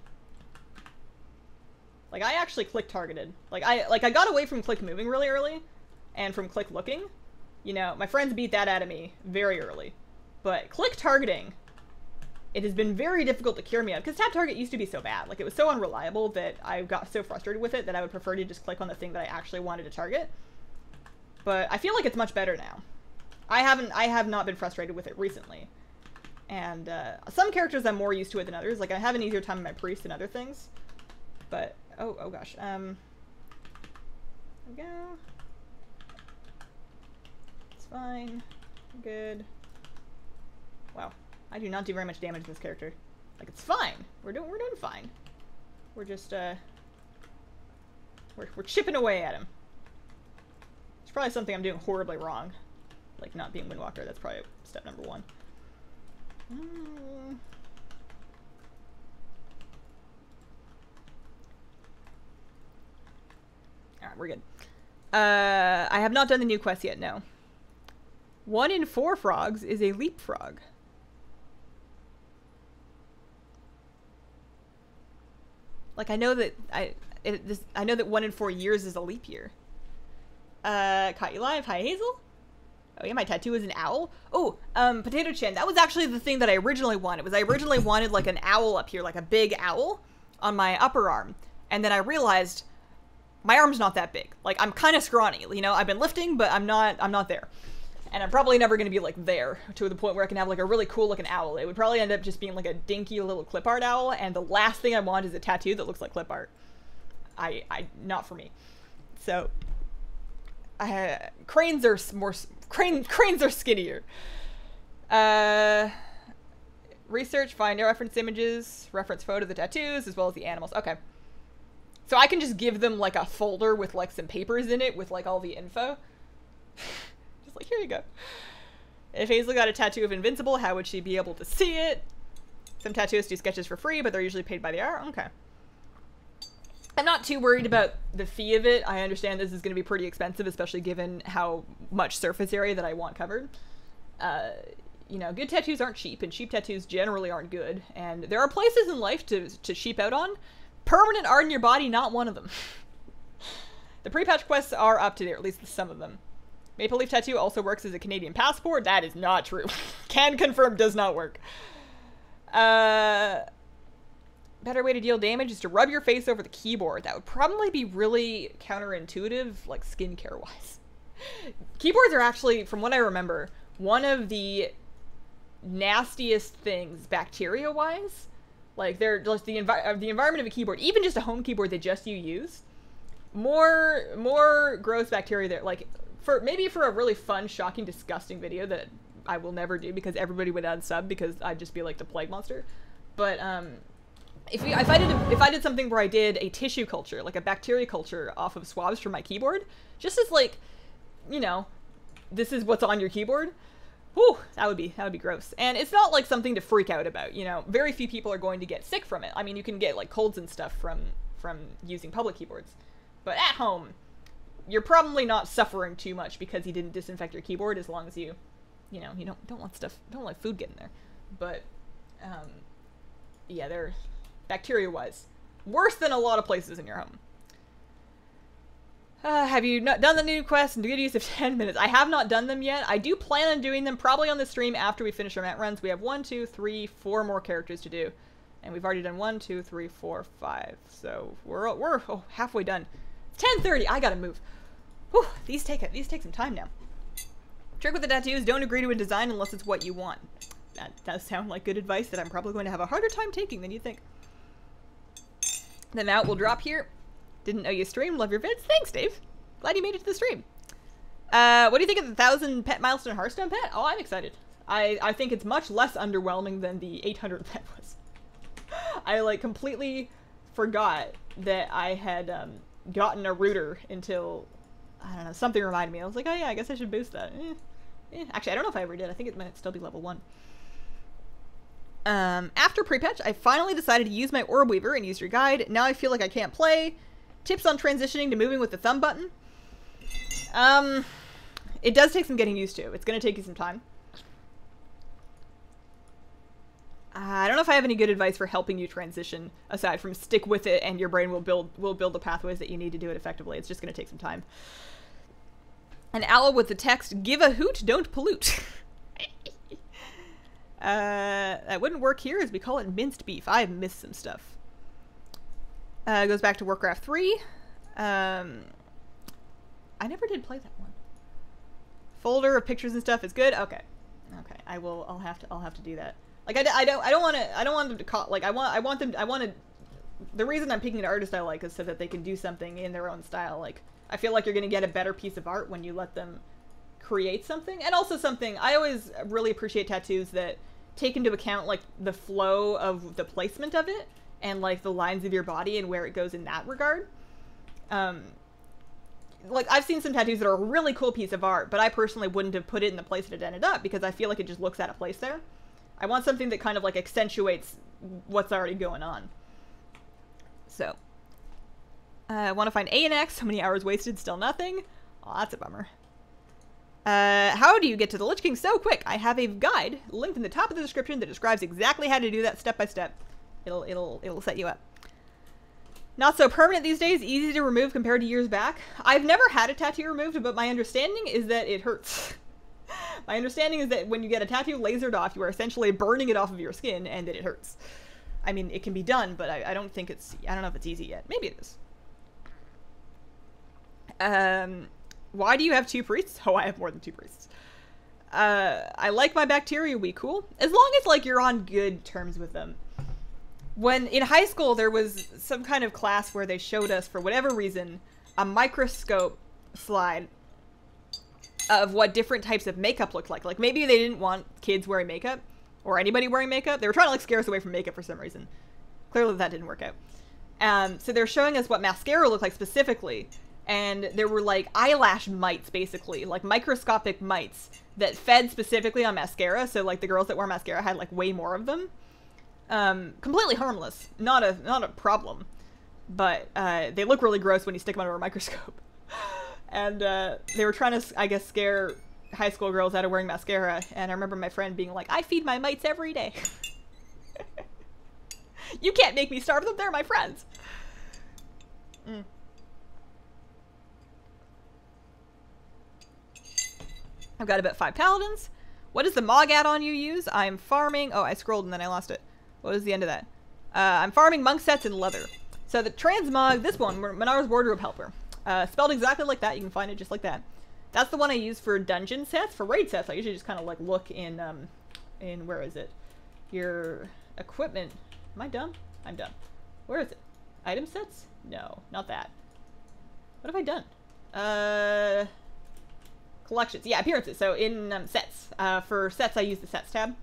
Like, I actually click targeted. I got away from click moving really early, and from click looking. You know, my friends beat that out of me very early. But click targeting, it has been very difficult to cure me of, because tab target used to be so bad. Like, it was so unreliable that I got so frustrated with it that I would prefer to just click on the thing that I actually wanted to target. But I feel like it's much better now. I have not been frustrated with it recently. And some characters I'm more used to it than others. Like, I have an easier time with my priest and other things. But, oh gosh. There we go. It's fine. Good. Wow. I do not do very much damage to this character. Like, it's fine. We're doing fine. We're just, we're chipping away at him. It's probably something I'm doing horribly wrong. Like, not being Windwalker. That's probably step number one. Alright, we're good. I have not done the new quest yet, no. 1 in 4 frogs is a leapfrog. Like, I know that I know that 1 in 4 years is a leap year. Caught you live. Hi, Hazel. Oh yeah, my tattoo is an owl. Oh, Potato Chin. That was actually the thing that I originally wanted. I originally wanted like an owl up here, like a big owl on my upper arm. And then I realized my arm's not that big. Like, I'm kind of scrawny, you know? I've been lifting, but I'm not there. And I'm probably never going to be like there to the point where I can have like a really cool looking owl. It would probably end up just being like a dinky little clip art owl. And the last thing I want is a tattoo that looks like clip art. Not for me. So, cranes are more, cranes are skinnier. Research, find reference images, reference photo of the tattoos, as well as the animals. Okay. So I can just give them, like, a folder with, like, some papers in it with, like, all the info. Just like, here you go. If Hazel got a tattoo of Invincible, how would she be able to see it? Some tattooists do sketches for free, but they're usually paid by the hour. Okay. I'm not too worried about the fee of it. I understand this is going to be pretty expensive, especially given how much surface area that I want covered. You know, good tattoos aren't cheap, and cheap tattoos generally aren't good. And there are places in life to cheap out on. Permanent art in your body, not one of them. The pre-patch quests are up to date, or at least some of them. Maple Leaf Tattoo also works as a Canadian passport. That is not true. Can confirm does not work. Better way to deal damage is to rub your face over the keyboard. That would probably be really counterintuitive, like skincare-wise. Keyboards are actually, from what I remember, one of the nastiest things bacteria-wise. Like, they're just the environment of a keyboard, even just a home keyboard that just you use. More gross bacteria there. Like, maybe for a really fun, shocking, disgusting video that I will never do because everybody would unsub because I'd just be like the plague monster. But if I did something where I did a tissue culture, like a bacteria culture off of swabs from my keyboard, just as like, you know, this is what's on your keyboard. Whew, that would be gross. And it's not like something to freak out about, you know. Very few people are going to get sick from it. I mean, you can get like colds and stuff from using public keyboards. But at home, you're probably not suffering too much because you didn't disinfect your keyboard, as long as you know, you don't want food getting there. But yeah, they're bacteria-wise worse than a lot of places in your home. Have you not done the new quests in good use of 10 minutes? I have not done them yet. I do plan on doing them probably on the stream after we finish our mat runs. We have 1, 2, 3, 4 more characters to do. And we've already done 1, 2, 3, 4, 5. So we're halfway done. It's 10:30. I gotta move. Whew, these take some time now. Trick with the tattoos, don't agree to a design unless it's what you want. That does sound like good advice that I'm probably going to have a harder time taking than you think. The mount will drop here. Didn't know you streamed. Love your vids. Thanks, Dave. Glad you made it to the stream. What do you think of the 1,000 pet milestone Hearthstone pet? Oh, I'm excited. I think it's much less underwhelming than the 800 pet was. I like completely forgot that I had gotten a rooter until, I don't know, something reminded me. I was like, oh yeah, I guess I should boost that. Actually, I don't know if I ever did. I think it might still be level 1. After pre-patch, I finally decided to use my Orb Weaver and use your guide. Now I feel like I can't play. Tips on transitioning to moving with the thumb button. It does take some getting used to. It's going to take you some time. I don't know if I have any good advice for helping you transition, aside from stick with it and your brain will build the pathways that you need to do it effectively. It's just going to take some time. An owl with the text, give a hoot, don't pollute. That wouldn't work here as we call it minced beef. I have missed some stuff. Goes back to Warcraft 3. I never did play that one. Folder of pictures and stuff is good. Okay. I'll have to do that. Like I don't want them to call, like I want to, the reason I'm picking an artist I like is so that they can do something in their own style. Like I feel like you're going to get a better piece of art when you let them create something. And also something, I always really appreciate tattoos that take into account like the flow of the placement of it and like the lines of your body and where it goes in that regard. Like I've seen some tattoos that are a really cool piece of art, but I personally wouldn't have put it in the place that it ended up because I feel like it just looks out of place there. I want something that kind of like accentuates what's already going on. So, I want to find A and X. So many hours wasted, still nothing. Oh, that's a bummer. How do you get to the Lich King so quick? I have a guide linked in the top of the description that describes exactly how to do that step by step. It'll set you up. Not so permanent these days, easy to remove compared to years back. I've never had a tattoo removed, but my understanding is that it hurts. My understanding is that when you get a tattoo lasered off, you are essentially burning it off of your skin, and that it hurts. I mean, it can be done, but I don't think it's, I don't know if it's easy yet. Maybe it is. Why do you have 2 priests? Oh, I have more than 2 priests. I like my bacteria, we cool. As long as, like, you're on good terms with them. When, in high school, there was some kind of class where they showed us, for whatever reason, a microscope slide of what different types of makeup looked like. Like, maybe they didn't want kids wearing makeup, or anybody wearing makeup. They were trying to like scare us away from makeup for some reason. Clearly that didn't work out. So they're showing us what mascara looked like specifically, and there were like eyelash mites, basically, like microscopic mites that fed specifically on mascara. So like the girls that wear mascara had like way more of them. Completely harmless, not a problem, but they look really gross when you stick them under a microscope. And they were trying to, I guess, scare high school girls out of wearing mascara. And I remember my friend being like, "I feed my mites every day." You can't make me starve them. They're my friends. I've got about 5 paladins. What is the Mog add-on you use? I'm farming... Oh, I scrolled and then I lost it. What was the end of that? I'm farming monk sets and leather. So the transmog, this one, Minara's Wardrobe Helper. Spelled exactly like that. You can find it just like that. That's the one I use for dungeon sets. For raid sets, I usually just kind of like look in where is it? Your equipment. Am I dumb? I'm dumb. Where is it? Item sets? No, not that. What have I done? Collections. Yeah, appearances. So in sets. For sets, I use the sets tab.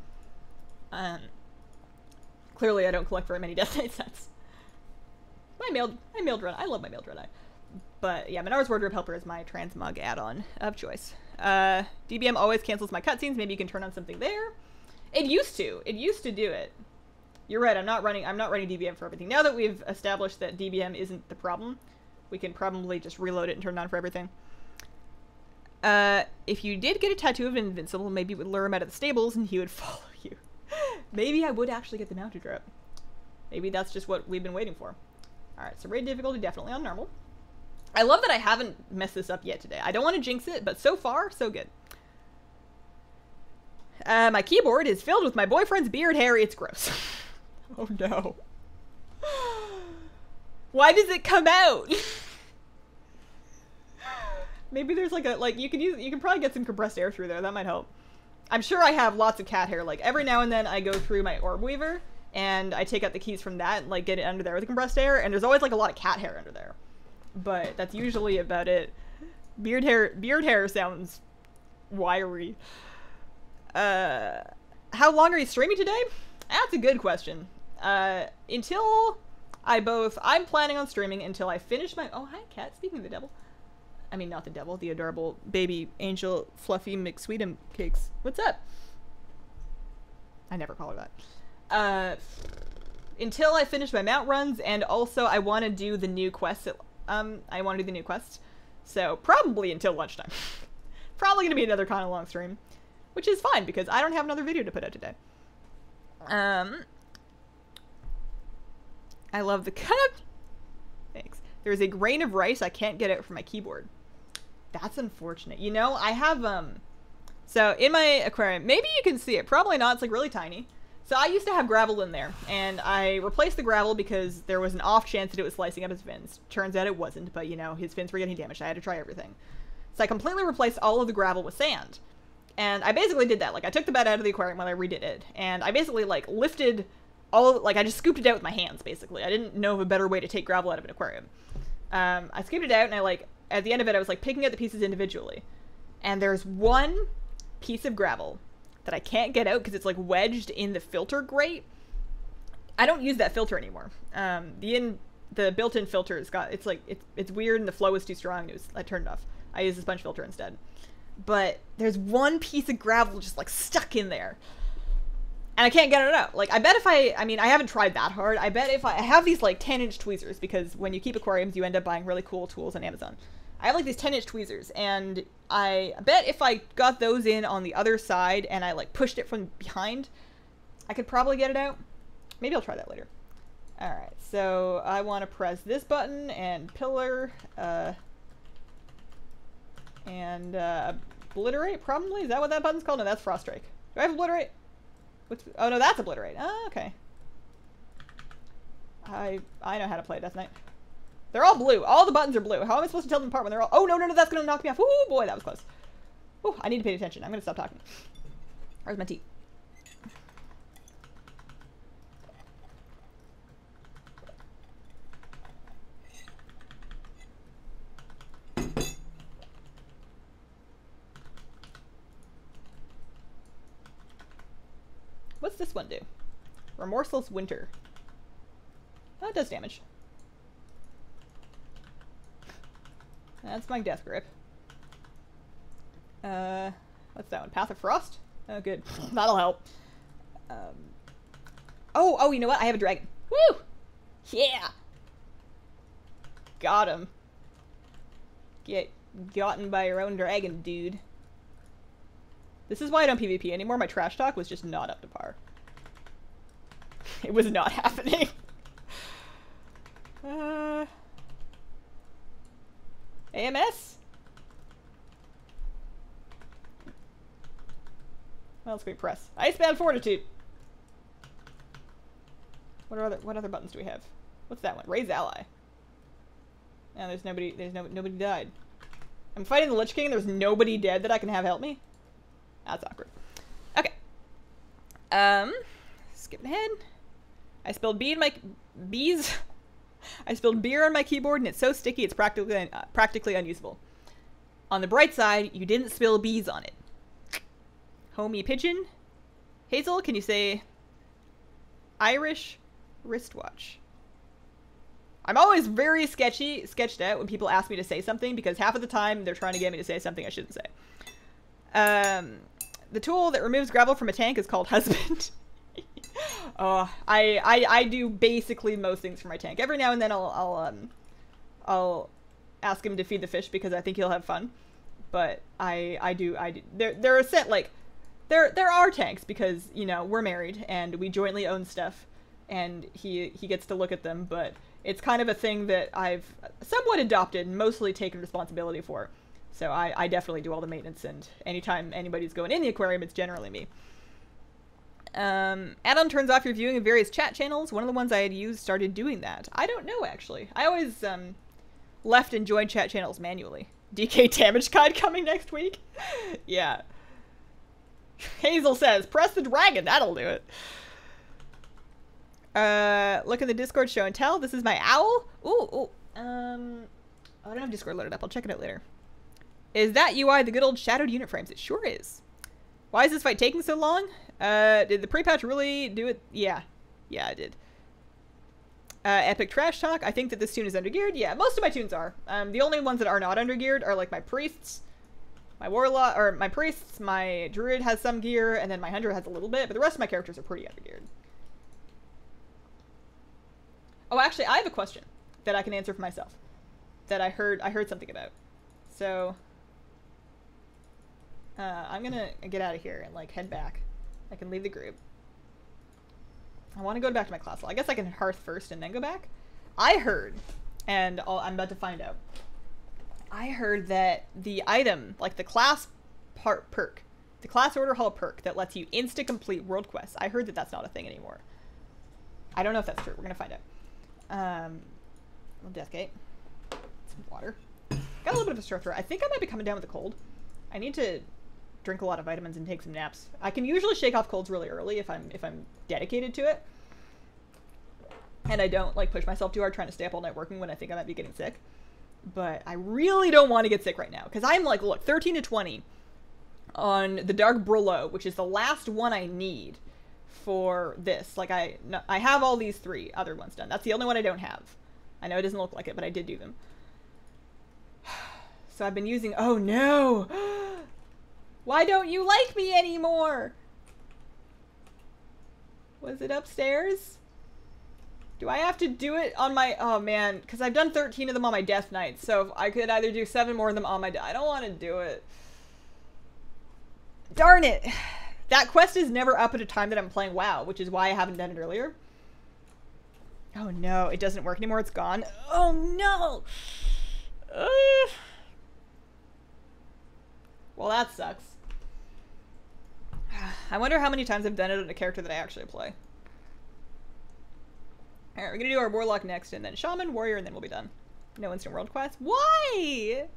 Clearly, I don't collect very many Death Knight sets. My mailed red. I love my mailed red eye. But yeah, Minara's Wardrobe Helper is my transmog add-on of choice. DBM always cancels my cutscenes. Maybe you can turn on something there. It used to. It used to do it. You're right. I'm not running DBM for everything. Now that we've established that DBM isn't the problem, we can probably just reload it and turn it on for everything. If you did get a tattoo of Invincible, maybe it would lure him out of the stables and he would follow you. Maybe I would actually get the mounted drop. Maybe that's just what we've been waiting for. Alright, so raid difficulty definitely on normal. I love that I haven't messed this up yet today. I don't want to jinx it, but so far, so good. My keyboard is filled with my boyfriend's beard hair. It's gross. Oh no. Why does it come out? Maybe there's like you can probably get some compressed air through there. That might help. I'm sure I have lots of cat hair. Like every now and then I go through my orb weaver and I take out the keys from that and like get it under there with the compressed air, and there's always like a lot of cat hair under there. But that's usually about it. Beard hair sounds wiry. How long are you streaming today? That's a good question. I'm planning on streaming until I finish my... Oh, hi, cat. Speaking of the devil. I mean, not the devil. The adorable baby angel fluffy McSweetum cakes. What's up? I never call her that. Until I finish my mount runs, and also I want to do the new quests. I want to do the new quests. So, probably until lunchtime. Probably going to be another kind of long stream. Which is fine, because I don't have another video to put out today. I love the cup. Thanks. There's a grain of rice I can't get out from my keyboard. That's unfortunate. You know, I have, so in my aquarium, maybe you can see it. Probably not. It's like really tiny. So I used to have gravel in there, and I replaced the gravel because there was an off chance that it was slicing up his fins. Turns out it wasn't, but you know, his fins were getting damaged. I had to try everything. So I completely replaced all of the gravel with sand. And I basically did that. Like, I took the bed out of the aquarium when I redid it, and I basically, like, lifted all, like, I just scooped it out with my hands, basically. I didn't know of a better way to take gravel out of an aquarium. I scooped it out, and I, like, at the end of it, I was, like, picking out the pieces individually. And there's one piece of gravel that I can't get out because it's, like, wedged in the filter grate. I don't use that filter anymore. The built-in filter has got, it's, like, it's weird, and the flow is too strong. I turned it off. I use the sponge filter instead. But there's one piece of gravel just, like, stuck in there. And I can't get it out. Like, I bet if I mean, I haven't tried that hard. I bet if I have these, like, 10-inch tweezers, because when you keep aquariums, you end up buying really cool tools on Amazon. I have, like, these 10-inch tweezers, and I bet if I got those in on the other side and I, like, pushed it from behind, I could probably get it out. Maybe I'll try that later. Alright, so I want to press this button and pillar, and obliterate, probably? Is that what that button's called? No, that's frost strike. Do I have obliterate? Oh no, that's obliterate. Oh, okay. I know how to play Death Knight. They're all blue. All the buttons are blue. How am I supposed to tell them apart when they're all... Oh, no, that's gonna knock me off. Ooh, boy, that was close. Ooh, I need to pay attention. I'm gonna stop talking. Where's my tea? What's this one do? Remorseless Winter. Oh, it does damage. That's my death grip. What's that one? Path of Frost? Oh, good. That'll help. Oh, you know what? I have a dragon. Woo! Yeah! Got him. Get gotten by your own dragon, dude. This is why I don't PvP anymore. My trash talk was just not up to par. It was not happening. AMS? What else can we press? Icebound Fortitude. What other buttons do we have? What's that one? Raise ally. No, nobody died. I'm fighting the Lich King and there's nobody dead that I can have help me? That's awkward. Okay. Skipping ahead. I spilled bees. I spilled beer on my keyboard and it's so sticky it's practically unusable. On the bright side, you didn't spill bees on it. Homie pigeon. Hazel, can you say Irish wristwatch? I'm always very sketched out when people ask me to say something because half of the time they're trying to get me to say something I shouldn't say. The tool that removes gravel from a tank is called husband. Oh, I do basically most things for my tank. Every now and then I'll ask him to feed the fish because I think he'll have fun. But I do. There are set like there are tanks because, you know, we're married and we jointly own stuff and he gets to look at them, but it's kind of a thing that I've somewhat adopted and mostly taken responsibility for. So I definitely do all the maintenance, and anytime anybody's going in the aquarium, it's generally me. Add-on turns off your viewing of various chat channels. One of the ones I had used started doing that. I don't know, actually. I always left and joined chat channels manually. DK Damage Guide coming next week? Yeah. Hazel says, press the dragon, that'll do it. Look in the Discord show and tell. This is my owl. Ooh. I don't have Discord loaded up. I'll check it out later. Is that UI the good old shadowed unit frames? It sure is. Why is this fight taking so long? Did the pre-patch really do it? Yeah, it did. Epic trash talk. I think that this tune is undergeared. Yeah, most of my tunes are. The only ones that are not undergeared are like my priests, my warlock, or my priests, my druid has some gear, and then my hunter has a little bit, but the rest of my characters are pretty undergeared. Oh, actually, I have a question that I can answer for myself that I heard something about. So I'm gonna get out of here and like head back. I can leave the group. I want to go back to my class. Well, I guess I can hearth first and then go back. I heard, and I'm about to find out. I heard that the item, like the class perk, the class order hall perk that lets you insta-complete world quests, I heard that that's not a thing anymore. I don't know if that's true. We're gonna find out. Deathgate. Some water. Got a little bit of a sore throat. I think I might be coming down with a cold. I need to drink a lot of vitamins and take some naps. I can usually shake off colds really early if I'm dedicated to it. And I don't like push myself too hard trying to stay up all night working when I think I might be getting sick. But I really don't want to get sick right now because I'm like, look, 13 to 20 on the Dark Brullo, which is the last one I need for this. Like I have all these 3 other ones done. That's the only one I don't have. I know it doesn't look like it, but I did do them. So I've been using, oh no! Why don't you like me anymore? Was it upstairs? Do I have to do it on my, oh man, because I've done 13 of them on my death nights, so I could either do 7 more of them on my, I don't want to do it. Darn it! That quest is never up at a time that I'm playing WoW, which is why I haven't done it earlier. Oh no, it doesn't work anymore, it's gone. Oh no! Well, that sucks. I wonder how many times I've done it on a character that I actually play. Alright, we're gonna do our Warlock next, and then Shaman, Warrior, and then we'll be done. No instant world quest. Why?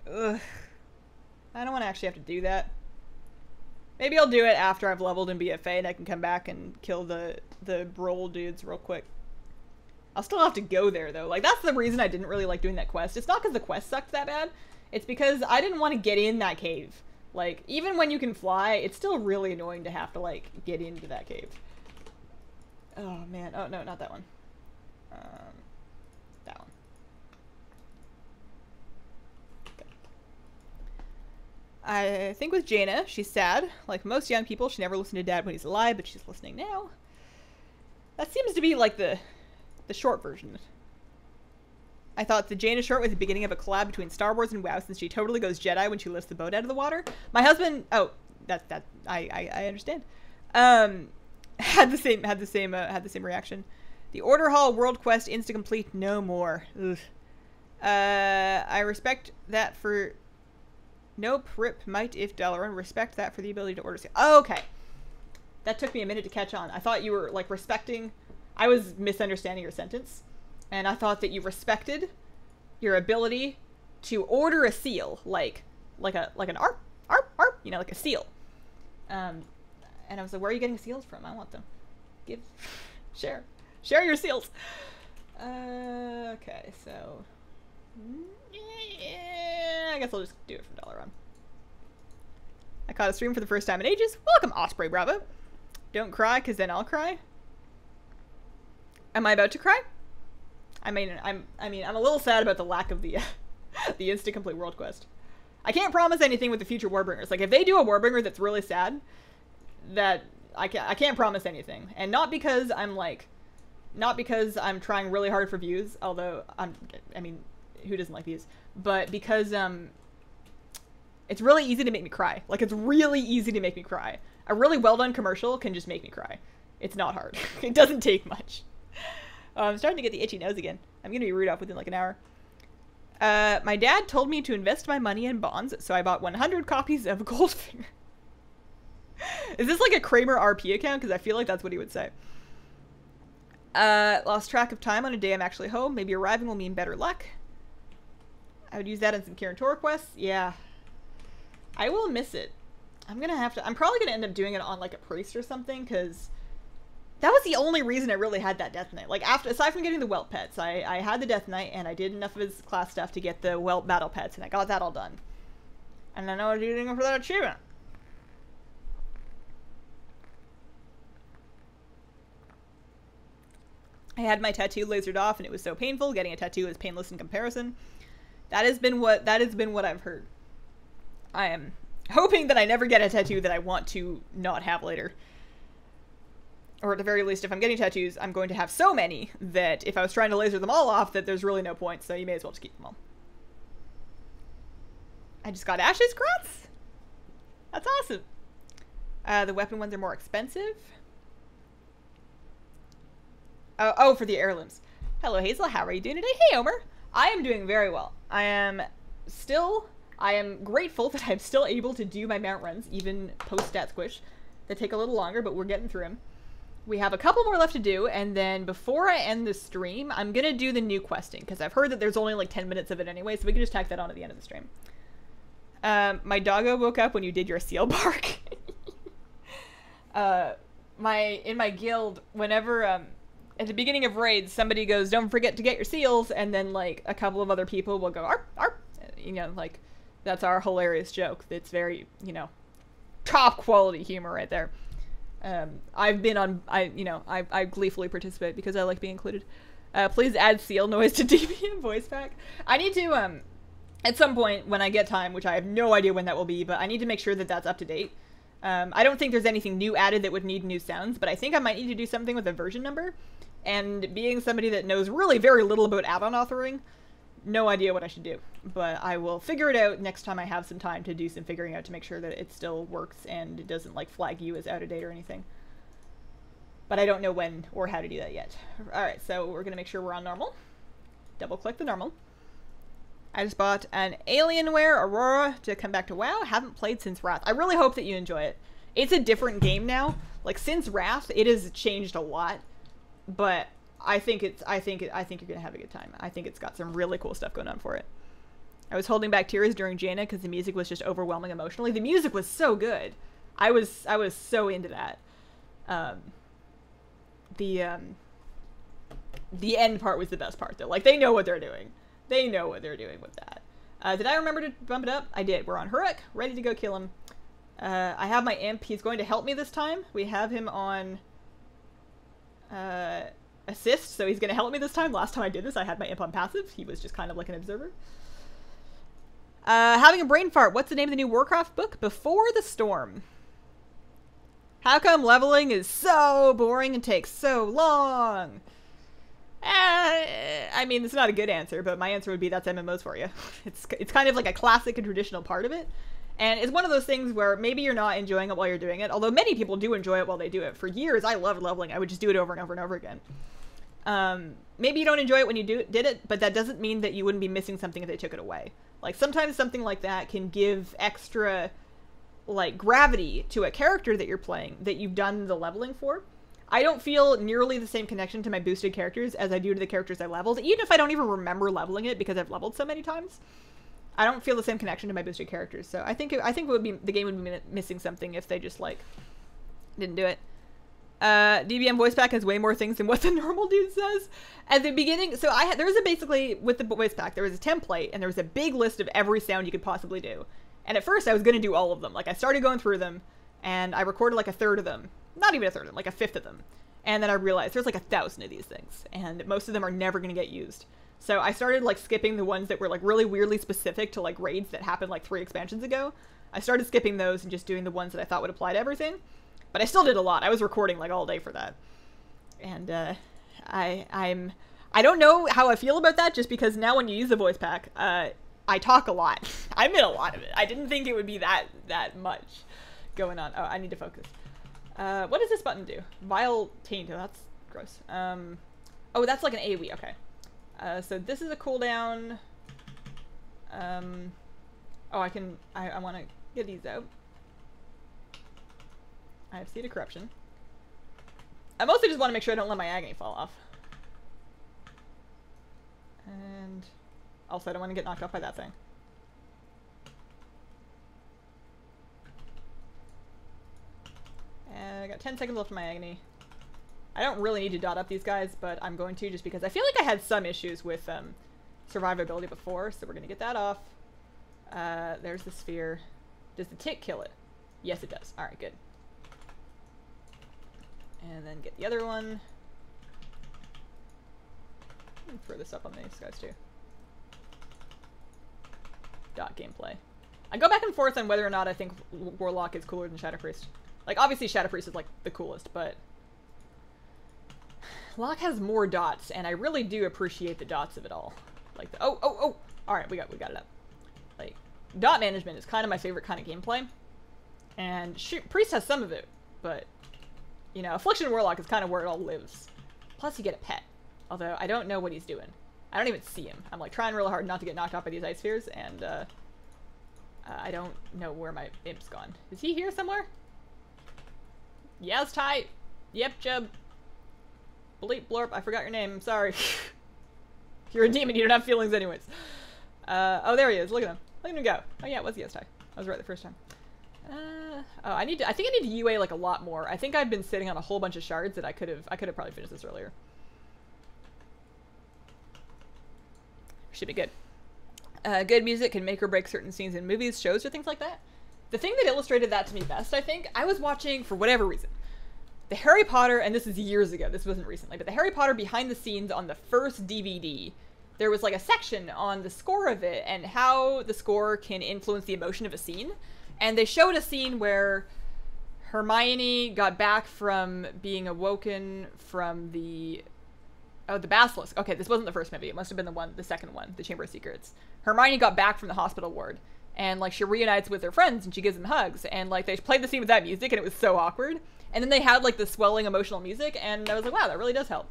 Ugh. I don't want to actually have to do that. Maybe I'll do it after I've leveled in BFA and I can come back and kill the Brawl dudes real quick. I'll still have to go there, though. Like, that's the reason I didn't really like doing that quest. It's not because the quest sucked that bad. It's because I didn't want to get in that cave. Like, even when you can fly, it's still really annoying to have to, like, get into that cave. Oh, man. Oh, no, not that one. That one. Okay. I think with Jaina, she's sad. Like most young people, she never listened to Dad when he's alive, but she's listening now. That seems to be, like, the short version. I thought the Jaina short was the beginning of a collab between Star Wars and WoW, since she totally goes Jedi when she lifts the boat out of the water. My husband, I understand. Had the same reaction. The Order Hall World Quest insta complete no more. Ugh. I respect that for nope, rip might if Dalaran. Respect that for the ability to order. Oh, okay. That took me a minute to catch on. I thought you were like respecting. I was misunderstanding your sentence. And I thought that you respected your ability to order a seal, like an arp, you know, like a seal. And I was like, where are you getting seals from? I want them. Share your seals. Okay, so yeah, I guess I'll just do it from Dalaran. I caught a stream for the first time in ages. Welcome, Osprey Bravo. Don't cry, cause then I'll cry. Am I about to cry? I mean, I'm a little sad about the lack of the the instant complete world quest. I can't promise anything with the future Warbringers. Like, if they do a Warbringer that's really sad, that I can't promise anything. And not because I'm trying really hard for views, although I mean, who doesn't like views? But because it's really easy to make me cry. Like, it's really easy to make me cry. A really well done commercial can just make me cry. It's not hard. It doesn't take much. I'm starting to get the itchy nose again. I'm gonna be rude off within like an hour. My dad told me to invest my money in bonds, so I bought 100 copies of Goldfinger. Is this like a Kramer RP account? Because I feel like that's what he would say. Lost track of time on a day I'm actually home. Maybe arriving will mean better luck. I would use that in some Kirin Tor quests. Yeah. I will miss it. I'm probably gonna end up doing it on like a priest or something, because that was the only reason I really had that Death Knight. Like, aside from getting the Welt pets, I had the Death Knight, and I did enough of his class stuff to get the Welt battle pets, and I got that all done. And I know I was using them for that achievement. I had my tattoo lasered off, and it was so painful. Getting a tattoo is painless in comparison. That has been what I've heard. I am hoping that I never get a tattoo that I want to not have later. Or at the very least, if I'm getting tattoos, I'm going to have so many that if I was trying to laser them all off, that there's really no point, so you may as well just keep them all. I just got Ashes Grats? That's awesome. The weapon ones are more expensive. Oh, for the heirlooms. Hello, Hazel. How are you doing today? Hey, Omer. I am doing very well. I am grateful that I'm still able to do my mount runs, even post-stat squish. They take a little longer, but we're getting through them. We have a couple more left to do, and then before I end the stream, I'm gonna do the new questing, because I've heard that there's only like 10 minutes of it anyway, so we can just tack that on at the end of the stream. My doggo woke up when you did your seal bark. In my guild, whenever, at the beginning of raids, somebody goes, don't forget to get your seals, and then like a couple of other people will go, arp, arp. You know, like, that's our hilarious joke. It's very, you know, top quality humor right there. I gleefully participate because I like being included. Please add seal noise to DB and voice pack. I need to, at some point when I get time, which I have no idea when that will be, but I need to make sure that that's up to date. I don't think there's anything new added that would need new sounds, but I think I might need to do something with the version number. And being somebody that knows really very little about add-on authoring, no idea what I should do. But I will figure it out next time I have some time to do some figuring out to make sure that it still works and it doesn't like flag you as out of date or anything. But I don't know when or how to do that yet. Alright, so we're going to make sure we're on normal. Double click the normal. I just bought an Alienware Aurora to come back to WoW. Haven't played since Wrath. I really hope that you enjoy it. It's a different game now. Like, since Wrath, it has changed a lot. But I think you're gonna have a good time. I think it's got some really cool stuff going on for it. I was holding back tears during Jaina because the music was just overwhelming emotionally. The music was so good. I was so into that. The end part was the best part though. Like, they know what they're doing. They know what they're doing with that. Did I remember to bump it up? I did. We're on Huruk, ready to go kill him. I have my imp. He's going to help me this time. We have him on assist, so he's going to help me this time. Last time I did this, I had my imp on passive. He was just kind of like an observer. Having a brain fart. What's the name of the new Warcraft book? Before the Storm. How come leveling is so boring and takes so long? I mean, it's not a good answer, but my answer would be that's MMOs for you. It's kind of like a classic and traditional part of it. And it's one of those things where maybe you're not enjoying it while you're doing it, although many people do enjoy it while they do it. For years, I loved leveling. I would just do it over and over and over again. Maybe you don't enjoy it when you did it, but that doesn't mean that you wouldn't be missing something if they took it away. Like, sometimes something like that can give extra, like, gravity to a character that you're playing that you've done the leveling for. I don't feel nearly the same connection to my boosted characters as I do to the characters I leveled, even if I don't even remember leveling it because I've leveled so many times. I don't feel the same connection to my boosted characters, so I think it would be, the game would be missing something if they just, like, didn't do it. DBM voice pack has way more things than what the normal dude says. At the beginning, so there was basically, with the voice pack, there was a template, and there was a big list of every sound you could possibly do. And at first, I was going to do all of them. Like, I started going through them, and I recorded, like, a third of them. Not even a third of them, like a fifth of them. And then I realized there's, like, 1,000 of these things, and most of them are never going to get used. So I started, like, skipping the ones that were, like, really weirdly specific to, like, raids that happened, like, 3 expansions ago. I started skipping those and just doing the ones that I thought would apply to everything. But I still did a lot. I was recording, like, all day for that. And, I don't know how I feel about that, just because now when you use the voice pack, I talk a lot. I'm in a lot of it. I didn't think it would be that much going on. Oh, I need to focus. What does this button do? Vile Taint. Oh, that's gross. Oh, that's like an AoE. Okay. So this is a cooldown. Oh, I want to get these out. I have Seed of Corruption. I mostly just want to make sure I don't let my agony fall off. And also, I don't want to get knocked off by that thing. And I got 10 seconds left of my agony. I don't really need to dot up these guys, but I'm going to just because I feel like I had some issues with survivability before, so we're going to get that off. There's the sphere. Does the tick kill it? Yes, it does. Alright, good. And then get the other one. And throw this up on these guys too. Dot gameplay. I go back and forth on whether or not I think Warlock is cooler than Shadow Priest. Like, obviously Shadow Priest is, like, the coolest, but Locke has more dots, and I really do appreciate the dots of it all. Like, oh! Alright, we got it up. Like, dot management is kind of my favorite kind of gameplay. And Priest has some of it, but, you know, Affliction Warlock is kind of where it all lives. Plus, you get a pet. Although, I don't know what he's doing. I don't even see him. I'm, like, trying really hard not to get knocked off by these ice spheres, and, I don't know where my imp's gone. Is he here somewhere? Yes, Ty. Yep, Jub. Bleep blorp. I forgot your name. I'm sorry. You're a demon. You don't have feelings anyways. Oh, there he is. Look at him. Look at him go. Oh, yeah, it was Yes, Ty. I was right the first time. Oh, I think I need to UA, like, a lot more. I think I've been sitting on a whole bunch of shards that I could have probably finished this earlier. Should be good. Good music can make or break certain scenes in movies, shows, or things like that. The thing that illustrated that to me best, I think, I was watching, for whatever reason, the Harry Potter, and this is years ago, this wasn't recently, but the Harry Potter behind the scenes on the first DVD, there was like a section on the score of it and how the score can influence the emotion of a scene. And they showed a scene where Hermione got back from being awoken from the Basilisk. Okay, this wasn't the first movie. It must have been the second one, the Chamber of Secrets. Hermione got back from the hospital ward. And, like, she reunites with her friends, and she gives them hugs. And, like, they played the scene with that music, and it was so awkward. And then they had, like, the swelling emotional music, and I was like, wow, that really does help.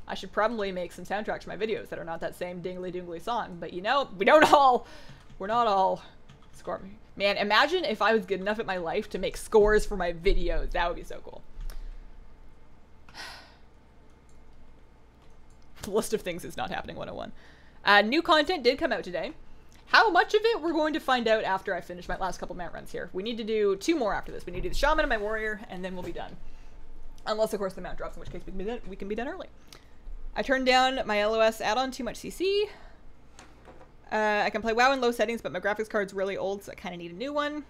I should probably make some soundtracks for my videos that are not that same dingly-dingly song. But, you know, we're not all score. Man, imagine if I was good enough at my life to make scores for my videos. That would be so cool. The list of things is not happening 101. New content did come out today. How much of it, we're going to find out after I finish my last couple mount runs here. We need to do 2 more after this. We need to do the Shaman and my Warrior, and then we'll be done. Unless, of course, the mount drops, in which case we can be done early. I turned down my LOS add-on, too much CC. I can play WoW in low settings, but my graphics card's really old, so I kind of need a new one.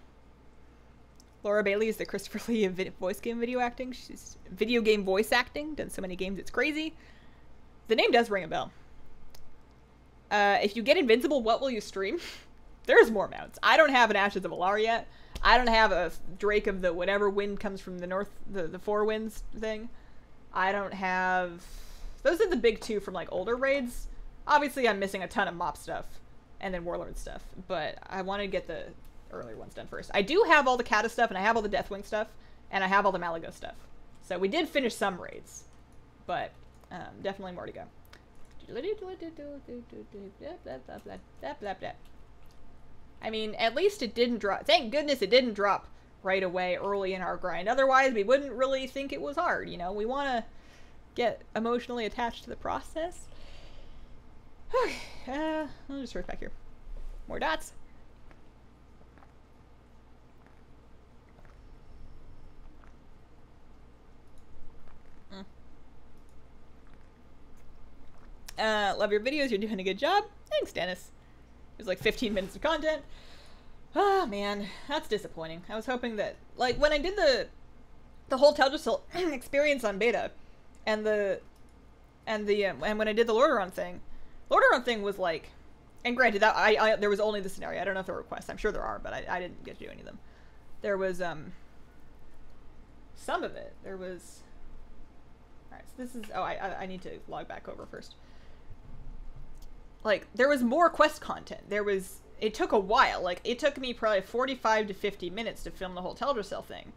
Laura Bailey is the Christopher Lee of voice game video acting. She's video game voice acting. Done so many games, it's crazy. The name does ring a bell. If you get Invincible, what will you stream? There's more mounts. I don't have an Ashes of Alar yet. I don't have a Drake of the whatever wind comes from the north, the Four Winds thing. I don't have... Those are the big two from, like, older raids. Obviously, I'm missing a ton of mop stuff and then Warlord stuff, but I want to get the earlier ones done first. I do have all the Kata stuff, and I have all the Deathwing stuff, and I have all the Malaga stuff. So we did finish some raids, but definitely more to go. I mean, at least it didn't drop. Thank goodness it didn't drop right away early in our grind. Otherwise, we wouldn't really think it was hard, you know? We want to get emotionally attached to the process. Okay, I'll just search back here. More dots. Love your videos. You're doing a good job. Thanks, Dennis. It was like 15 minutes of content. Oh, man. That's disappointing. I was hoping that, like, when I did the whole Teldrassil experience on beta, and when I did the Lordaeron thing was like, and granted, that there was only the scenario. I don't know if there were requests. I'm sure there are, but I didn't get to do any of them. There was, some of it. There was... Alright, so this is... Oh, I need to log back over first. Like, there was more quest content. It took a while. Like, it took me probably 45 to 50 minutes to film the whole Teldrassil thing.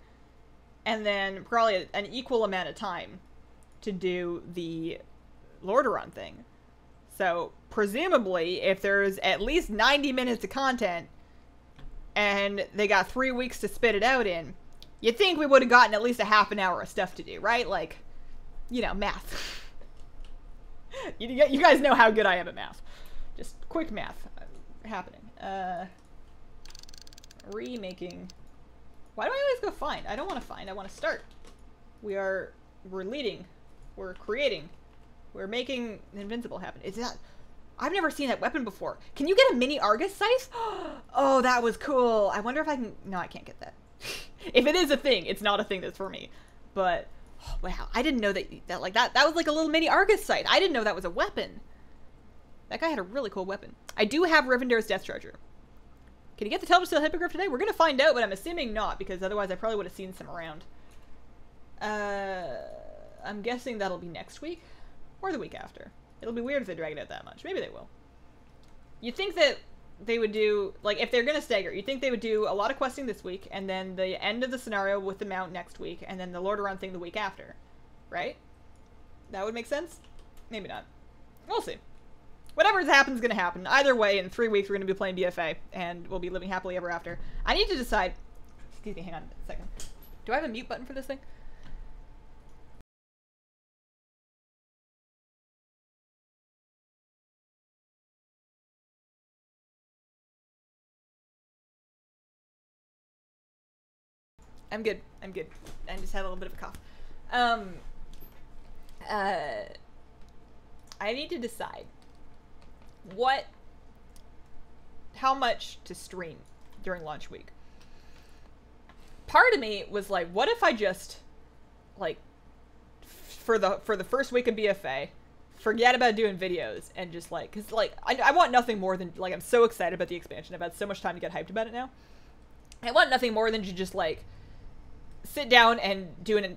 And then probably an equal amount of time to do the Lordaeron thing. So, presumably, if there's at least 90 minutes of content, and they got 3 weeks to spit it out in, you'd think we would have gotten at least a half an hour of stuff to do, right? Like, you know, math. You guys know how good I am at math. Just quick math happening. Remaking. Why do I always go find? I don't want to find. I want to start. We're leading. We're creating. We're making Invincible happen. Is that... I've never seen that weapon before. Can you get a mini Argus scythe? Oh, that was cool. I wonder if I can... No, I can't get that. If it is a thing, it's not a thing that's for me. But... Oh, wow, I didn't know that was like a little mini Argus sight. I didn't know that was a weapon. That guy had a really cool weapon. I do have Rivendar's Death Charger. Can you get the Teldrassil Hippogriff today? We're gonna find out, but I'm assuming not, because otherwise I probably would have seen some around. I'm guessing that'll be next week, or the week after. It'll be weird if they drag it out that much. Maybe they will. You'd think that they would do, like, if they're gonna stagger, you'd think they would do a lot of questing this week, and then the end of the scenario with the mount next week, and then the Lordaeron thing the week after. Right? That would make sense? Maybe not. We'll see. Whatever happens is gonna happen. Either way, in 3 weeks we're gonna be playing BFA, and we'll be living happily ever after. I need to decide... Excuse me, hang on a second. Do I have a mute button for this thing? I'm good. I'm good. I just had a little bit of a cough. I need to decide how much to stream during launch week. Part of me was like, what if I just, like, for the first week of BFA, forget about doing videos and just, like, because, like, I want nothing more than, like, I'm so excited about the expansion. I've had so much time to get hyped about it now. I want nothing more than to just, like, sit down and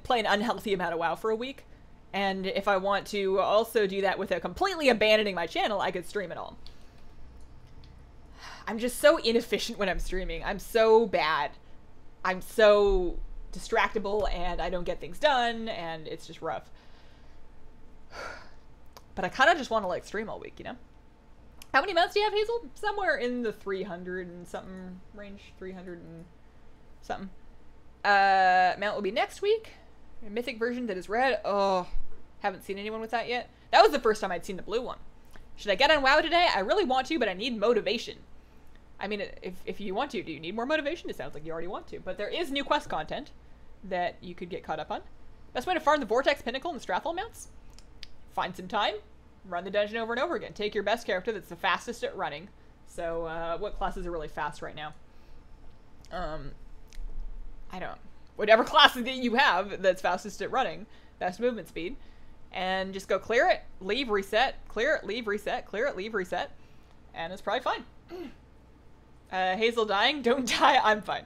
play an unhealthy amount of WoW for a week. And if I want to also do that without completely abandoning my channel, I could stream it all. I'm just so inefficient when I'm streaming. I'm so bad. I'm so distractible and I don't get things done and it's just rough. But I kind of just want to, like, stream all week, you know? How many mounts do you have, Hazel? Somewhere in the 300 and something range. 300 and something. Mount will be next week. A mythic version that is red. Oh, haven't seen anyone with that yet. That was the first time I'd seen the blue one. Should I get on WoW today? I really want to, but I need motivation. I mean, if you want to, do you need more motivation? It sounds like you already want to. But there is new quest content that you could get caught up on. Best way to farm the Vortex Pinnacle and the Strathal mounts? Find some time. Run the dungeon over and over again. Take your best character that's the fastest at running. So, what classes are really fast right now? I don't... Whatever classes that you have that's fastest at running, fast movement speed, and just go clear it, leave, reset, clear it, leave, reset, clear it, leave, reset, and it's probably fine. Hazel dying? Don't die, I'm fine.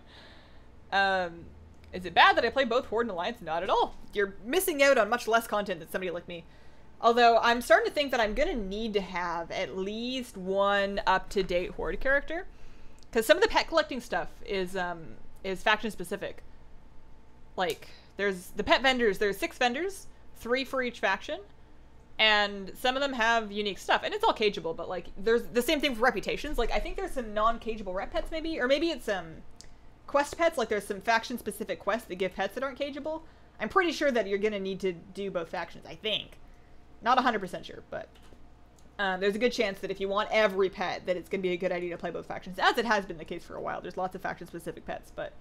Is it bad that I play both Horde and Alliance? Not at all. You're missing out on much less content than somebody like me. Although, I'm starting to think that I'm gonna need to have at least one up-to-date Horde character. Because some of the pet collecting stuff is faction-specific. Like, there's the pet vendors, there's 6 vendors, 3 for each faction, and some of them have unique stuff, and it's all cageable, but, like, there's the same thing for reputations. Like, I think there's some non-cageable rep pets, maybe, or maybe it's, quest pets, like there's some faction-specific quests that give pets that aren't cageable. I'm pretty sure that you're gonna need to do both factions, I think. Not 100% sure, but there's a good chance that if you want every pet, that it's gonna be a good idea to play both factions, as it has been the case for a while. There's lots of faction-specific pets, but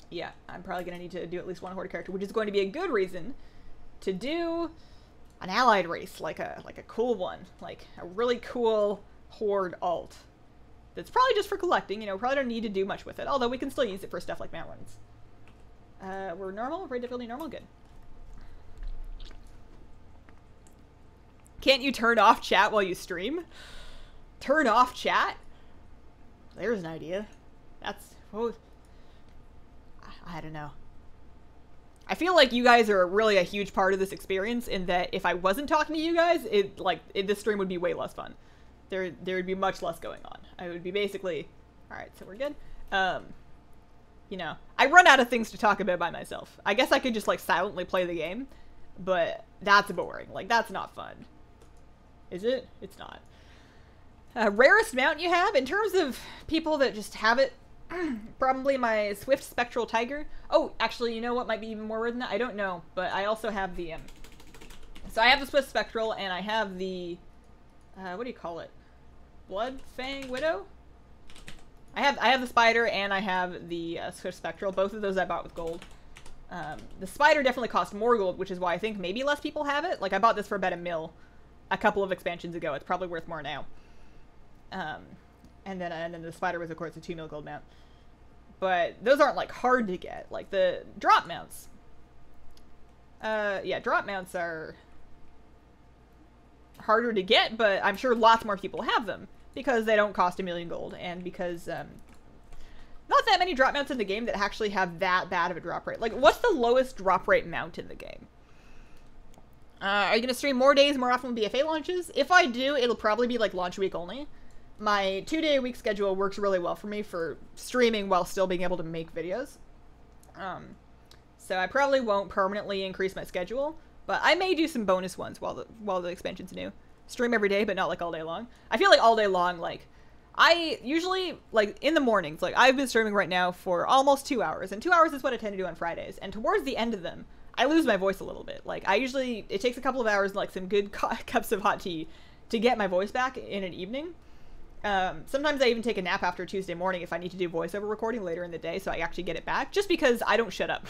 yeah, I'm probably gonna need to do at least one Horde character, which is going to be a good reason to do an allied race, like a cool one, like a really cool Horde alt. That's probably just for collecting, you know, probably don't need to do much with it, although we can still use it for stuff like mount runs. We're normal? Very difficulty normal? Good. Can't you turn off chat while you stream? Turn off chat? There's an idea. That's... Oh, I don't know. I feel like you guys are really a huge part of this experience in that if I wasn't talking to you guys, this stream would be way less fun. There would be much less going on. I would be basically... Alright, so we're good. You know, I run out of things to talk about by myself. I guess I could just, like, silently play the game, but that's boring. Like, that's not fun. Is it? It's not. Rarest mount you have? In terms of people that just have it, probably my Swift Spectral Tiger. Oh, actually, you know what might be even more rare than that? I don't know, but I also have the, so I have the Swift Spectral, and I have the, what do you call it? Blood Fang Widow? I have the Spider, and I have the Swift Spectral. Both of those I bought with gold. The Spider definitely cost more gold, which is why I think maybe less people have it. Like, I bought this for about $1 mil a couple of expansions ago. It's probably worth more now. And then the Spider was, of course, a 2 mil gold mount. But those aren't, like, hard to get. Like, the drop mounts. Yeah, drop mounts are harder to get, but I'm sure lots more people have them. Because they don't cost $1 million gold, and because, not that many drop mounts in the game that actually have that bad of a drop rate. Like, what's the lowest drop rate mount in the game? Are you going to stream more days, more often with BFA launches? If I do, it'll probably be, like, launch week only. My 2-day-a-week schedule works really well for me for streaming while still being able to make videos. So I probably won't permanently increase my schedule, but I may do some bonus ones while the expansion's new. Stream every day, but not, like, all day long. I feel like all day long, like, I usually, like, in the mornings, like, I've been streaming right now for almost 2 hours, and 2 hours is what I tend to do on Fridays, and towards the end of them, I lose my voice a little bit. Like, it takes a couple of hours and, like, some good cups of hot tea to get my voice back in an evening. Sometimes I even take a nap after Tuesday morning if I need to do voiceover recording later in the day, so I actually get it back, just because I don't shut up.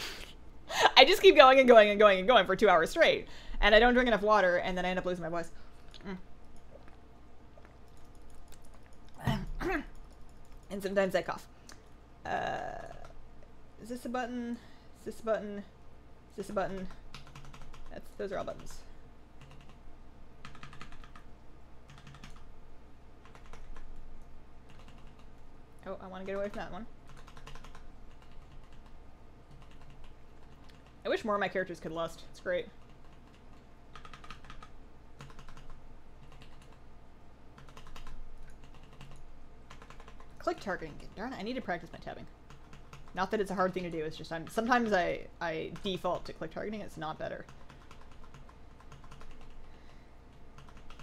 I just keep going and going and going and going for 2 hours straight, and I don't drink enough water, and then I end up losing my voice. And sometimes I cough. Is this a button? Is this a button? Is this a button? Those are all buttons. Oh, I want to get away from that one. I wish more of my characters could lust. It's great. Click targeting. Darn it, I need to practice my tabbing. Not that it's a hard thing to do, it's just sometimes I default to click targeting, it's not better.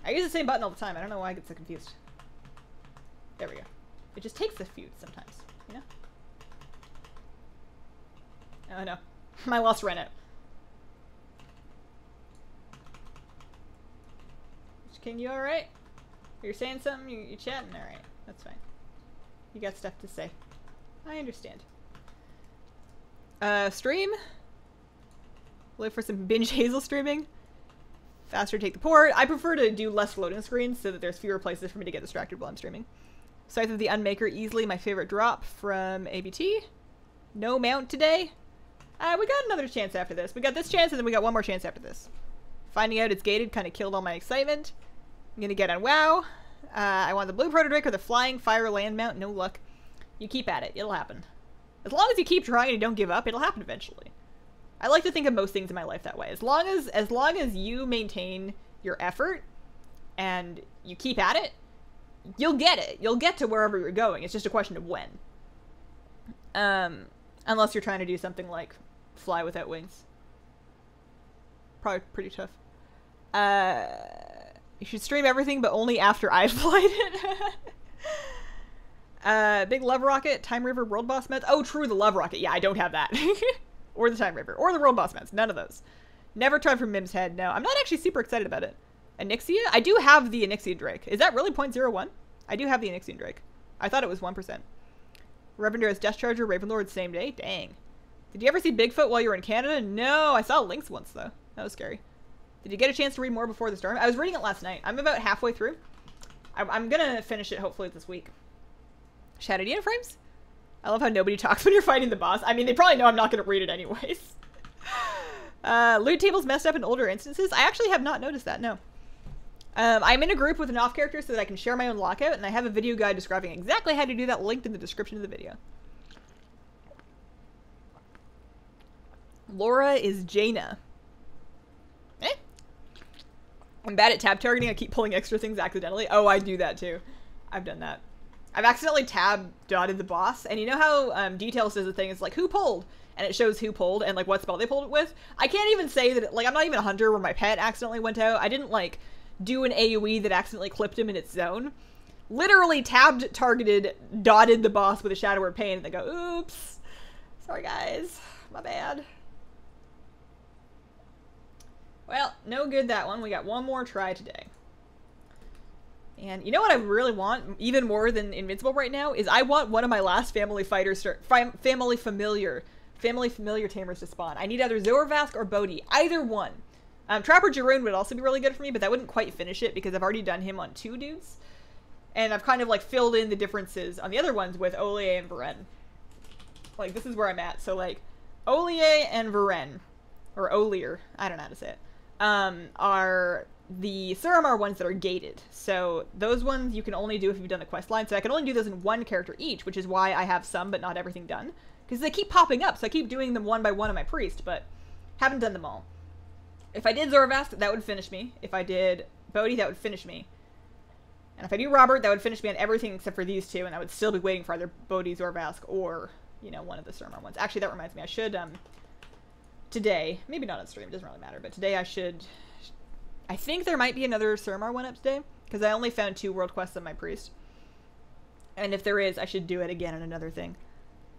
I use the same button all the time, I don't know why I get so confused. There we go. It just takes a few sometimes, you know? Oh no, my loss ran out. King, you alright? You're saying something? You're chatting? Alright, that's fine. You got stuff to say. I understand. Stream? Live for some binge Hazel streaming? Faster to take the port. I prefer to do less loading screens so that there's fewer places for me to get distracted while I'm streaming. Scythe of the Unmaker, easily my favorite drop from ABT. No mount today. We got another chance after this. We got this chance and then we got one more chance after this. Finding out it's gated kind of killed all my excitement. I'm gonna get on WoW. I want the blue proto drake or the flying fire land mount. No luck. You keep at it. It'll happen. As long as you keep trying and you don't give up, it'll happen eventually. I like to think of most things in my life that way. As long as you maintain your effort and you keep at it, you'll get it. You'll get to wherever you're going. It's just a question of when. Unless you're trying to do something like fly without wings. Probably pretty tough. You should stream everything, but only after I've played it. Big Love Rocket, Time River, World Boss Meds. Oh, true, the Love Rocket. Yeah, I don't have that. Or the Time River. Or the World Boss Meds. None of those. Never tried for Mim's Head. No, I'm not actually super excited about it. Onyxia? I do have the Onyxian Drake. Is that really 0.01? I do have the Onyxian Drake. I thought it was 1%. Revendar's Death Charger, Ravenlord, same day? Dang. Did you ever see Bigfoot while you were in Canada? No, I saw Lynx once, though. That was scary. Did you get a chance to read more before the storm? I was reading it last night. I'm about halfway through. I'm gonna finish it hopefully this week. Shattered Uniframes? I love how nobody talks when you're fighting the boss. I mean, they probably know I'm not gonna read it anyways. Loot tables messed up in older instances? I actually have not noticed that, no. I'm in a group with an off character so that I can share my own lockout, and I have a video guide describing exactly how to do that linked in the description of the video. Laura is Jaina. Eh? I'm bad at tab targeting. I keep pulling extra things accidentally. Oh, I do that too. I've done that. I've accidentally tab dotted the boss, and you know how details does the thing? It's like who pulled, and it shows who pulled and like what spell they pulled it with. I can't even say that. Like I'm not even a hunter where my pet accidentally went out. I didn't like do an AoE that accidentally clipped him in its zone. Literally tabbed, targeted, dotted the boss with a Shadow Word Pain, and they go, oops. Sorry guys, my bad. Well, no good that one. We got one more try today. And you know what I really want, even more than Invincible right now, is I want one of my last family fighters, family familiar tamers to spawn. I need either Zorvask or VoD, either one. Trapper Jiroon would also be really good for me, but that wouldn't quite finish it because I've already done him on 2 dudes. And I've kind of like filled in the differences on the other ones with Ollier and Varen. Like this is where I'm at. So like Ollier and Varen, or Ollier, I don't know how to say it, are the Suramar ones that are gated. So those ones you can only do if you've done the quest line. So I can only do those in 1 character each, which is why I have some but not everything done. Because they keep popping up, so I keep doing them one by one on my priest, but haven't done them all. If I did Zorvask, that would finish me. If I did VoD, that would finish me. And if I do Robert, that would finish me on everything except for these 2, and I would still be waiting for either VoD, Zorvask, or, you know, one of the Suramar ones. Actually, that reminds me, I should, today, maybe not on stream, it doesn't really matter, but today I should, I think there might be another Suramar one up today, because I only found 2 world quests on my priest. And if there is, I should do it again on another thing.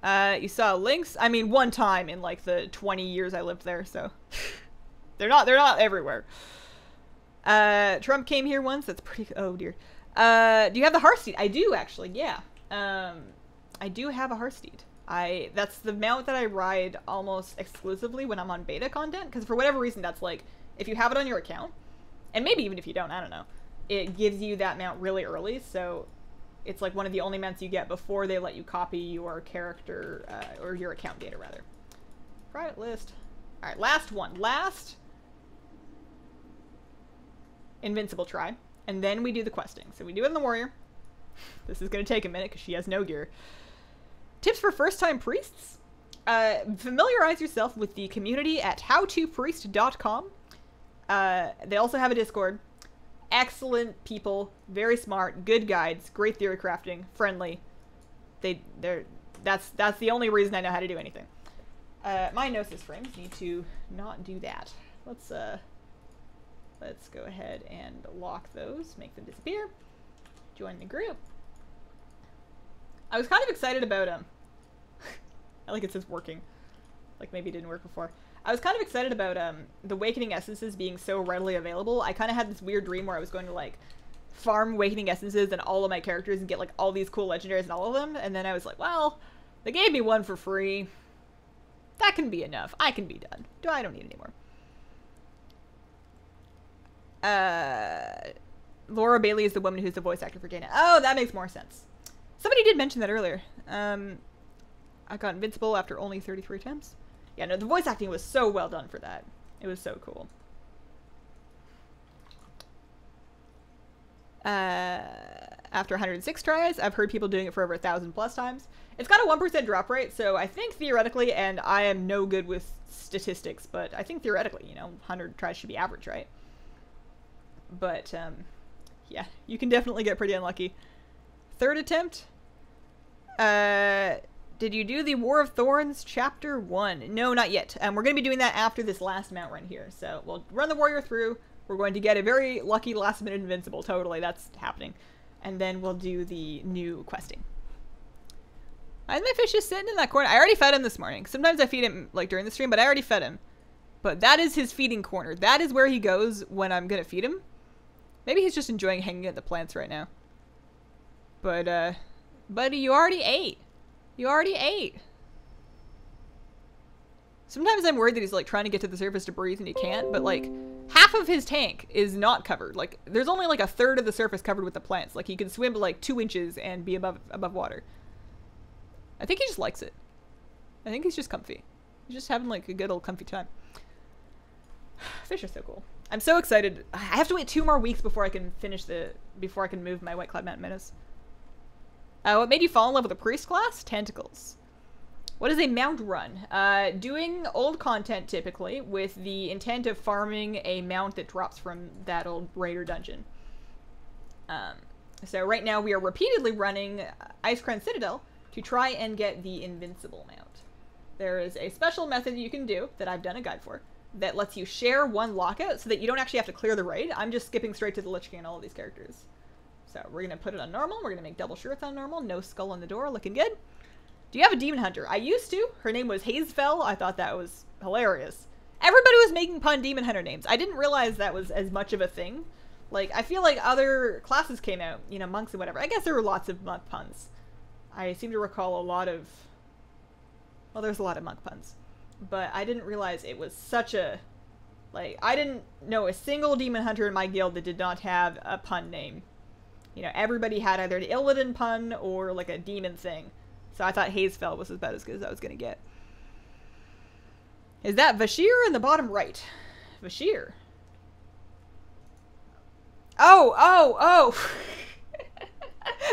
You saw Lynx? I mean, one time in, like, the 20 years I lived there, so... they're not everywhere. Trump came here once, that's pretty... Oh, dear. Do you have the Hearthsteed? I do, actually, yeah. I do have a Hearthsteed. That's the mount that I ride almost exclusively when I'm on beta content, because for whatever reason, that's, like, if you have it on your account, and maybe even if you don't, I don't know, it gives you that mount really early, so... It's like one of the only mounts you get before they let you copy your character, or your account data, rather. Private list. Alright, last one. Last Invincible try. And then we do the questing. So we do it in the Warrior. This is going to take a minute because she has no gear. Tips for first-time priests? Familiarize yourself with the community at howtopriest.com. They also have a Discord. Excellent people, very smart, good guides, great theory crafting, friendly. That's the only reason I know how to do anything. My Gnosis frames need to not do that. Let's go ahead and lock those, make them disappear. Join the group. I was kind of excited about I like it says working. Like maybe it didn't work before. I was kind of excited about the Awakening Essences being so readily available. I kind of had this weird dream where I was going to like farm Awakening Essences and all of my characters and get like all these cool legendaries and all of them. And then I was like, well, they gave me one for free. That can be enough. I can be done. I don't need any more. Laura Bailey is the woman who's the voice actor for Dana. Oh, that makes more sense. Somebody did mention that earlier. I got Invincible after only 33 attempts. Yeah, no, the voice acting was so well done for that. It was so cool. After 106 tries, I've heard people doing it for over 1,000 plus times. It's got a 1% drop rate, so I think theoretically, and I am no good with statistics, but I think theoretically, you know, 100 tries should be average, right? But, yeah, you can definitely get pretty unlucky. Third attempt. Did you do the War of Thorns Chapter 1? No, not yet. We're going to be doing that after this last mount run here. So we'll run the warrior through. We're going to get a very lucky last minute Invincible. Totally, that's happening. And then we'll do the new questing. Why is my fish just sitting in that corner? I already fed him this morning. Sometimes I feed him like during the stream, but I already fed him. But that is his feeding corner. That is where he goes when I'm going to feed him. Maybe he's just enjoying hanging at the plants right now. But, buddy, you already ate. You already ate. Sometimes I'm worried that he's like trying to get to the surface to breathe and he can't, but like half of his tank is not covered. Like there's only like a third of the surface covered with the plants. Like he can swim like 2 inches and be above water. I think he just likes it. I think he's just comfy. He's just having like a good old comfy time. Fish are so cool. I'm so excited. I have to wait 2 more weeks before I can finish before I can move my White Cloud Mountain Meadows. What made you fall in love with the priest class? Tentacles. What is a mount run? Doing old content typically with the intent of farming a mount that drops from that old raider dungeon. So right now we are repeatedly running Icecrown Citadel to try and get the Invincible mount. There is a special method you can do that I've done a guide for that lets you share one lockout so that you don't actually have to clear the raid. I'm just skipping straight to the Lich King and all of these characters. So we're going to put it on normal. We're going to make double shirts on normal. No skull on the door. Looking good. Do you have a demon hunter? I used to. Her name was Hazelnuttygames. I thought that was hilarious. Everybody was making pun demon hunter names. I didn't realize that was as much of a thing. Like, I feel like other classes came out, you know, monks and whatever. I guess there were lots of monk puns. I seem to recall a lot of... Well, there's a lot of monk puns. But I didn't realize it was such a... Like, I didn't know a single demon hunter in my guild that did not have a pun name. You know, everybody had either an Illidan pun or like a demon thing. So I thought Hazefell was about as good as I was going to get. Is that Vashir in the bottom right? Vashir. Oh.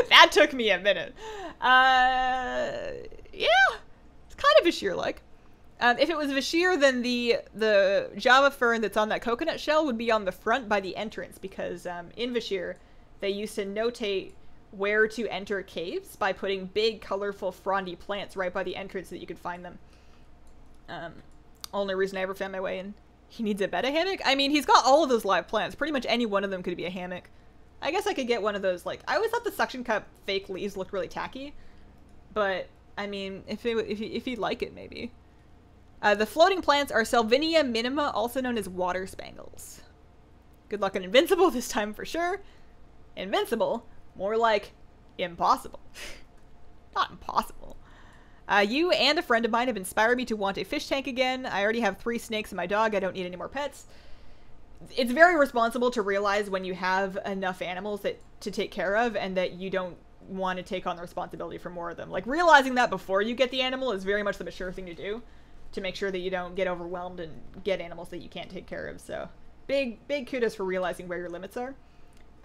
That took me a minute. Yeah. It's kind of Vashir-like. If it was Vashir, then the Java fern that's on that coconut shell would be on the front by the entrance, because in Vashir, they used to notate where to enter caves by putting big, colorful, frondy plants right by the entrance so that you could find them. Only reason I ever found my way in. He needs a betta hammock? I mean, he's got all of those live plants. Pretty much any one of them could be a hammock. I guess I could get one of those, like... I always thought the suction cup fake leaves looked really tacky. But, I mean, if he'd like it, maybe. The floating plants are Salvinia minima, also known as water spangles. Good luck on Invincible this time for sure. Invincible? More like impossible. Not impossible. You and a friend of mine have inspired me to want a fish tank again. I already have 3 snakes and my dog. I don't need any more pets. It's very responsible to realize when you have enough animals to take care of and that you don't want to take on the responsibility for more of them. Like, realizing that before you get the animal is very much the mature thing to do, to make sure that you don't get overwhelmed and get animals that you can't take care of. So big kudos for realizing where your limits are.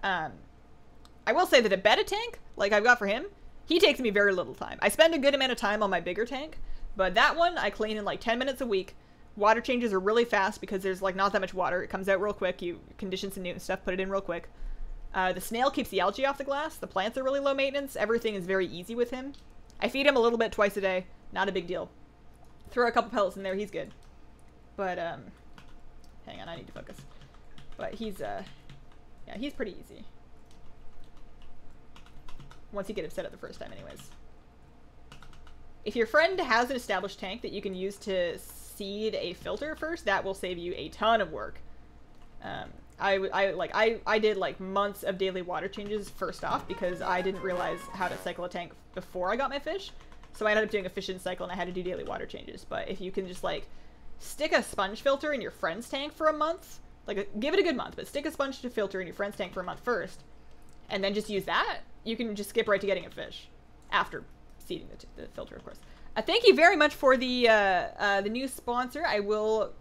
I will say that a betta tank, like I've got for him, he takes me very little time. I spend a good amount of time on my bigger tank, but that one I clean in like 10 minutes a week. Water changes are really fast because there's like not that much water. It comes out real quick. You condition some new stuff, put it in real quick. The snail keeps the algae off the glass. The plants are really low maintenance. Everything is very easy with him. I feed him a little bit twice a day. Not a big deal. Throw a couple pellets in there, he's good. But, hang on, I need to focus. But he's, yeah, he's pretty easy. Once you get him set up the first time anyways. If your friend has an established tank that you can use to seed a filter first, that will save you a ton of work. I did like months of daily water changes first off because I didn't realize how to cycle a tank before I got my fish. So I ended up doing a fish-in cycle and I had to do daily water changes. But if you can just like stick a sponge filter in your friend's tank for a month, Like, give it a good month, but stick a sponge to filter in your friend's tank for a month first, and then just use that. You can just skip right to getting a fish after seeding the filter, of course. Thank you very much for the new sponsor. I'll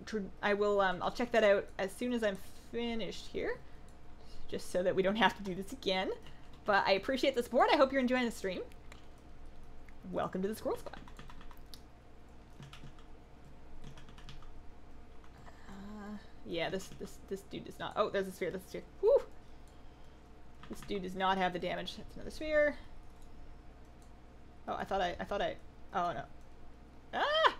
check that out as soon as I'm finished here, just so that we don't have to do this again. But I appreciate the support. I hope you're enjoying the stream. Welcome to the Squirrel Squad. Yeah, this dude does not. Oh, there's a sphere. There's a sphere. Woo! This dude does not have the damage. That's another sphere. Oh, I thought I. Oh no. Ah!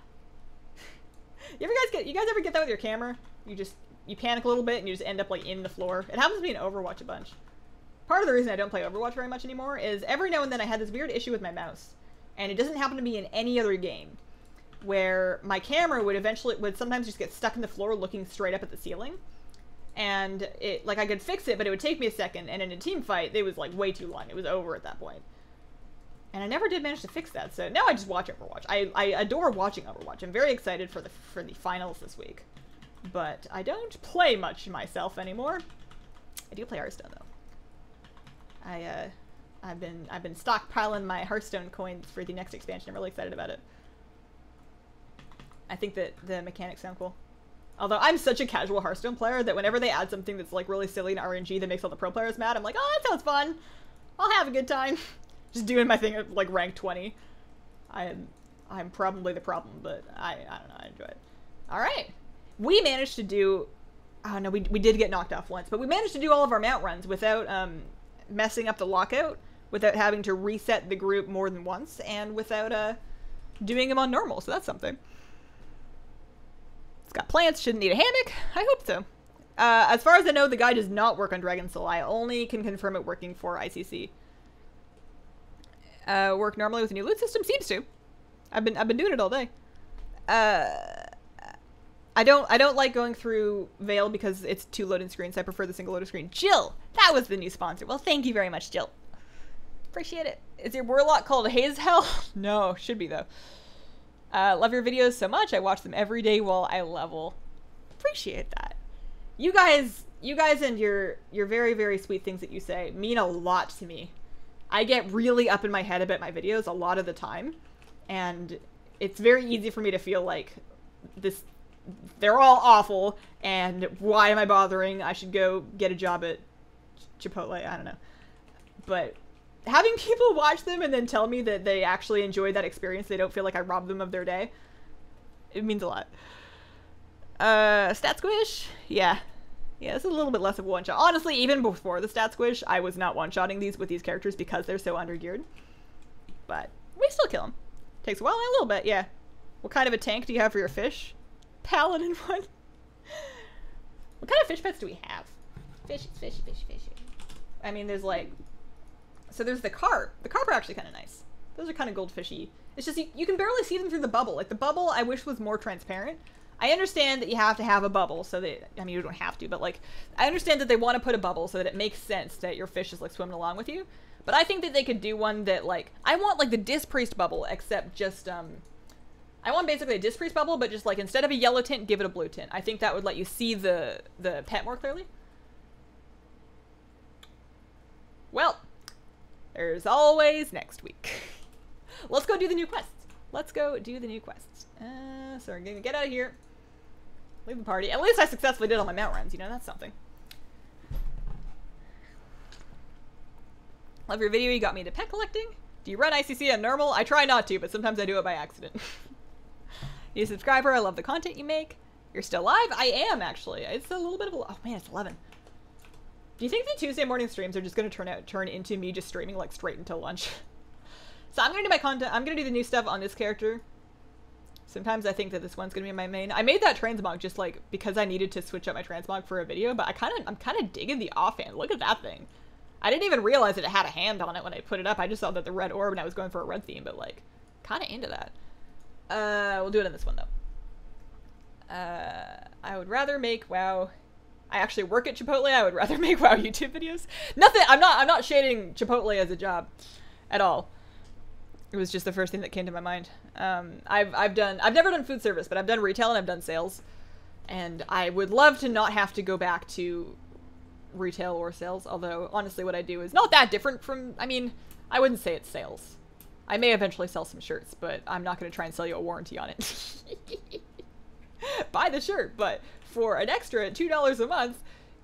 You guys ever get that with your camera? You panic a little bit and you just end up like in the floor. It happens to me in Overwatch a bunch. Part of the reason I don't play Overwatch very much anymore is every now and then I had this weird issue with my mouse, and it doesn't happen to me in any other game, where my camera would sometimes just get stuck in the floor looking straight up at the ceiling. And I could fix it, but it would take me a second, and in a team fight, it was like way too long. It was over at that point. And I never did manage to fix that, so now I just watch Overwatch. I adore watching Overwatch. I'm very excited for the finals this week. But I don't play much myself anymore. I do play Hearthstone though. I've been stockpiling my Hearthstone coins for the next expansion. I'm really excited about it. I think that the mechanics sound cool. Although I'm such a casual Hearthstone player that whenever they add something that's like really silly and RNG that makes all the pro players mad, I'm like, oh, that sounds fun. I'll have a good time. Just doing my thing at like rank 20. I'm probably the problem, but I don't know, I enjoy it. Alright. We managed to do, oh no, we did get knocked off once, but we managed to do all of our mount runs without messing up the lockout, without having to reset the group more than once, and without doing them on normal, so that's something. It's got plants, shouldn't need a hammock. I hope so. As far as I know, the guy does not work on Dragon Soul. I only can confirm it working for ICC. Work normally with a new loot system? Seems to. I've been doing it all day. I don't like going through Veil because it's 2 loading screens. I prefer the single loading screen. Jill! That was the new sponsor. Well, thank you very much, Jill. Appreciate it. Is your warlock called Hazel? No, should be though. Love your videos so much. I watch them every day while I level. Appreciate that. You guys and your very, very sweet things that you say mean a lot to me. I get really up in my head about my videos a lot of the time, and it's very easy for me to feel like they're all awful, and why am I bothering? I should go get a job at Chipotle. I don't know. But having people watch them and then tell me that they actually enjoyed that experience, they don't feel like I robbed them of their day, it means a lot. Stat Squish? Yeah. Yeah, this is a little bit less of a one-shot. Honestly, even before the Stat Squish, I was not one-shotting these with these characters because they're so under-geared. But we still kill them. Takes a while, a little bit, yeah. What kind of a tank do you have for your fish? Paladin one. What kind of fish pets do we have? Fish. I mean, there's like... So there's the carp. The carp are actually kind of nice. Those are kind of goldfishy. It's just, you can barely see them through the bubble. Like, the bubble, I wish was more transparent. I understand that you have to have a bubble so that, I mean, you don't have to, but like, I understand that they want to put a bubble so that it makes sense that your fish is like swimming along with you. But I think that they could do one that like, I want like the Disc Priest bubble, except just, I want basically a Disc Priest bubble, but just like, instead of a yellow tint, give it a blue tint. I think that would let you see the pet more clearly. Well, there's always next week. Let's go do the new quests. Let's go do the new quests. So we're gonna get out of here. Leave the party. At least I successfully did all my mount runs, you know, that's something. Love your video, you got me into pet collecting. Do you run ICC on normal? I try not to, but sometimes I do it by accident. You a subscriber, I love the content you make. You're still live? I am, actually. It's a little bit of a... Oh man, it's 11. Do you think the Tuesday morning streams are just gonna turn into me just streaming like straight until lunch? So I'm gonna do my content. I'm gonna do the new stuff on this character. Sometimes I think that this one's gonna be my main. I made that transmog just like because I needed to switch up my transmog for a video, but I'm kind of digging the offhand. Look at that thing. I didn't even realize that it had a hand on it when I put it up. I just saw that the red orb and I was going for a red theme, but like kind of into that. We'll do it in this one though. I would rather make WoW. I actually work at Chipotle. I would rather make WoW YouTube videos. Nothing. I'm not shading Chipotle as a job at all. It was just the first thing that came to my mind. I've never done food service, but I've done retail and I've done sales. And I would love to not have to go back to retail or sales, although honestly what I do is not that different from, I mean, I wouldn't say it's sales. I may eventually sell some shirts, but I'm not going to try and sell you a warranty on it. Buy the shirt, but for an extra $2 a month,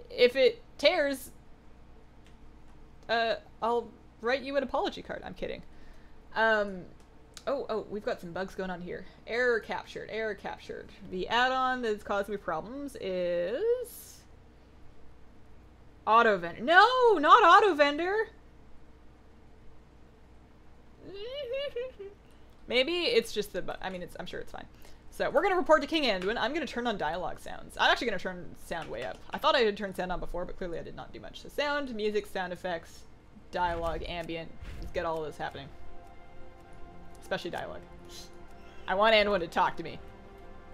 if it tears, I'll write you an apology card. I'm kidding. Oh, we've got some bugs going on here. Error captured, error captured. The add-on that's causing me problems is... Auto vendor. No, not auto vendor. Maybe it's just the, I mean, I'm sure it's fine. So we're going to report to King Anduin. I'm going to turn on dialogue sounds. I'm actually going to turn sound way up. I thought I had turned sound on before, but clearly I did not do much. So sound, music, sound effects, dialogue, ambient. Let's get all of this happening. Especially dialogue. I want Anduin to talk to me.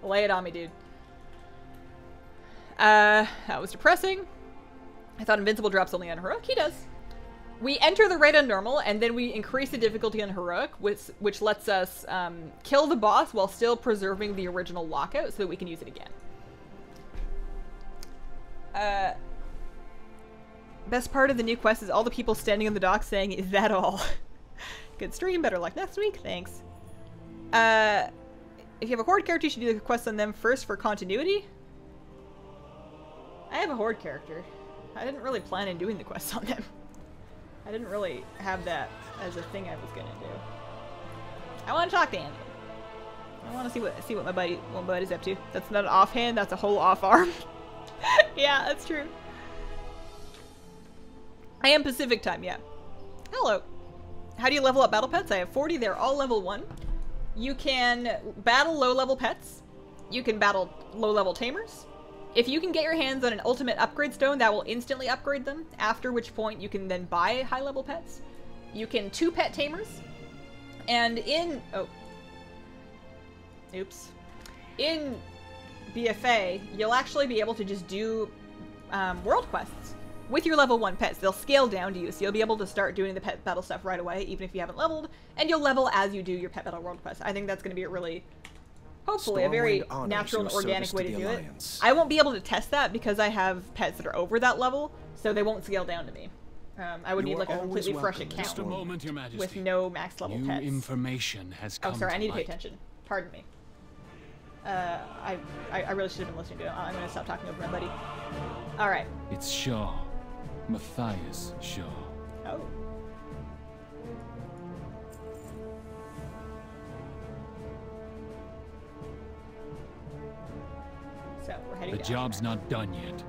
Lay it on me, dude. That was depressing. I thought Invincible drops only on Heroic. He does. We enter the raid on normal, and then we increase the difficulty on Heroic, which lets us kill the boss while still preserving the original lockout so that we can use it again. Best part of the new quest is all the people standing on the dock saying, "Is that all?" Good stream, better luck next week, thanks. If you have a Horde character, you should do the quest on them first for continuity. I have a Horde character. I didn't really plan on doing the quests on them. I didn't really have that as a thing I was gonna do. I want to talk to Andy. I want to see what my buddy's up to. That's not an offhand, that's a whole off arm. Yeah, that's true. I am Pacific time, yeah. Hello. How do you level up battle pets? I have 40, they're all level 1. You can battle low-level pets. You can battle low-level tamers. If you can get your hands on an ultimate upgrade stone, that will instantly upgrade them, after which point you can then buy high-level pets. You can 2-pet tamers. And in... oh. Oops. In BFA, you'll actually be able to just do world quests with your level 1 pets. They'll scale down to you, so you'll be able to start doing the pet battle stuff right away, even if you haven't leveled, and you'll level as you do your pet battle world quest. I think that's going to be a really... hopefully a very natural and organic way to do it. I won't be able to test that because I have pets that are over that level, so they won't scale down to me. I would need like a completely fresh account with no max level pets. Information has come oh, sorry, I need to pay light. attention. Pardon me. I really should have been listening to it. I'm going to stop talking over my buddy. All right. It's Shaw. Matthias Shaw. Oh. So we're heading The down job's there. not done yet.